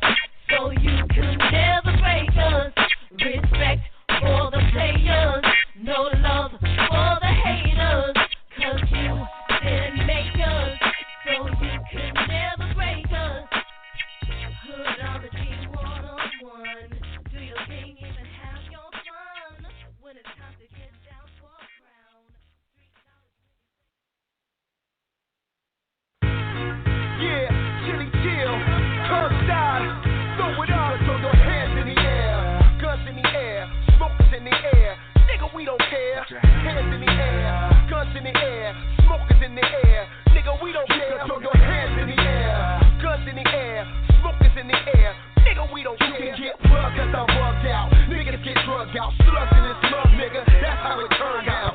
so you could never break us. Respect for the players, no love for the haters. Cause you didn't make us, so you could never break us. Hoodology 101, do your thing, even have your fun. When it's time to get down for a crown. Yeah, chili chill, come down, throw it up, throw your hands in the air. Guns in the air, smokers in the air. Nigga, we don't care. Hands in the air, guns in the air, smokers in the air. Nigga, we don't care. Throw your hands in the air, guns in the air, smokers in the air. Nigga, we don't care. You can get plugged cause I'm bugged out. Niggas get drugged out, slugs in this mug, nigga. That's how it turned out.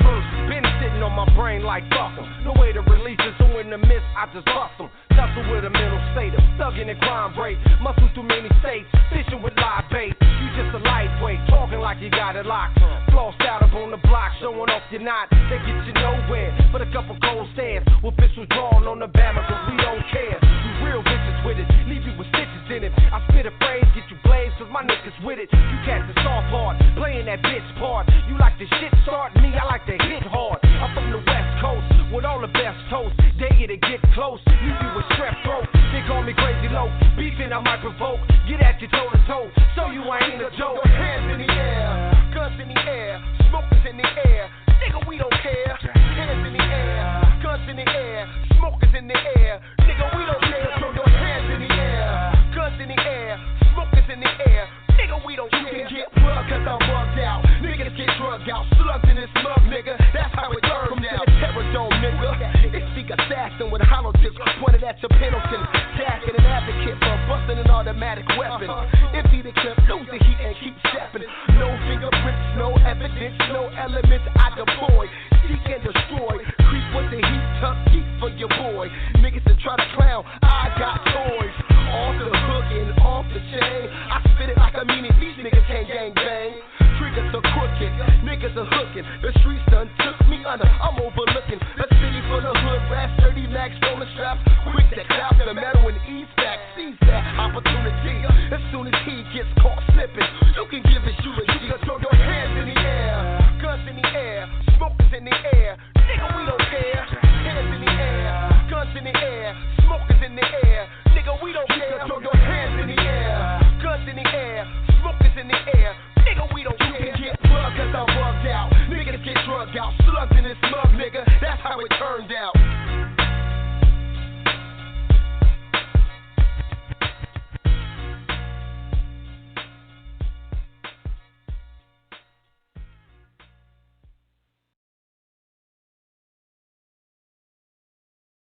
Been sitting on my brain like fuck 'em. No way to release it, so in the midst, I just bust 'em. Tussle with a mental state of thugging and crime break. Muscle through many states, fishing with live bait. You just a lightweight, talking like you got it locked. Flossed out up on the block, showing off you're not. They get you nowhere, but a couple cold stares. With pistols drawn on the Bama, cause we don't care. We real bitches with it, leave you with stitches in it. I spit a phrase, get you blazed, cause my niggas with it. You cats the soft part, playing that bitch part. You like the shit start, me, I like to hit hard. I'm from the West Coast, with all the best toast. They get it, get close, leave you with strep throat. They call me crazy low, beefing I might provoke. Get at you toe to toe, so you ain't a joke. Hands in the air, guns in the air, smokers in the air. Nigga, we don't care. Hands in the air, guns in the air, smokers in the air. Nigga, we don't care. Throw your hands in the air, guns in the air, smokers in the air. Nigga, we don't care. You can get plugged cause I'm bugged out. Niggas get drugged out, slugs in this mug, nigga. That's how it turned out. Terror dome, nigga. It's the assassin with hollow tips pointed at your Pendleton. Stacking an advocate for busting an automatic weapon. Empty the clip, lose the heat and keep stepping. No fingerprints, no evidence, no elements I deploy. Seek and destroy. Creep with the heat, tuck heat for your boy. Niggas that try to clown, I got toys. Off the hook and off the chain. I spit it like I mean it, these niggas can't gang bang. Triggers are crooked, niggas are hooking. The streets done took me under, I'm over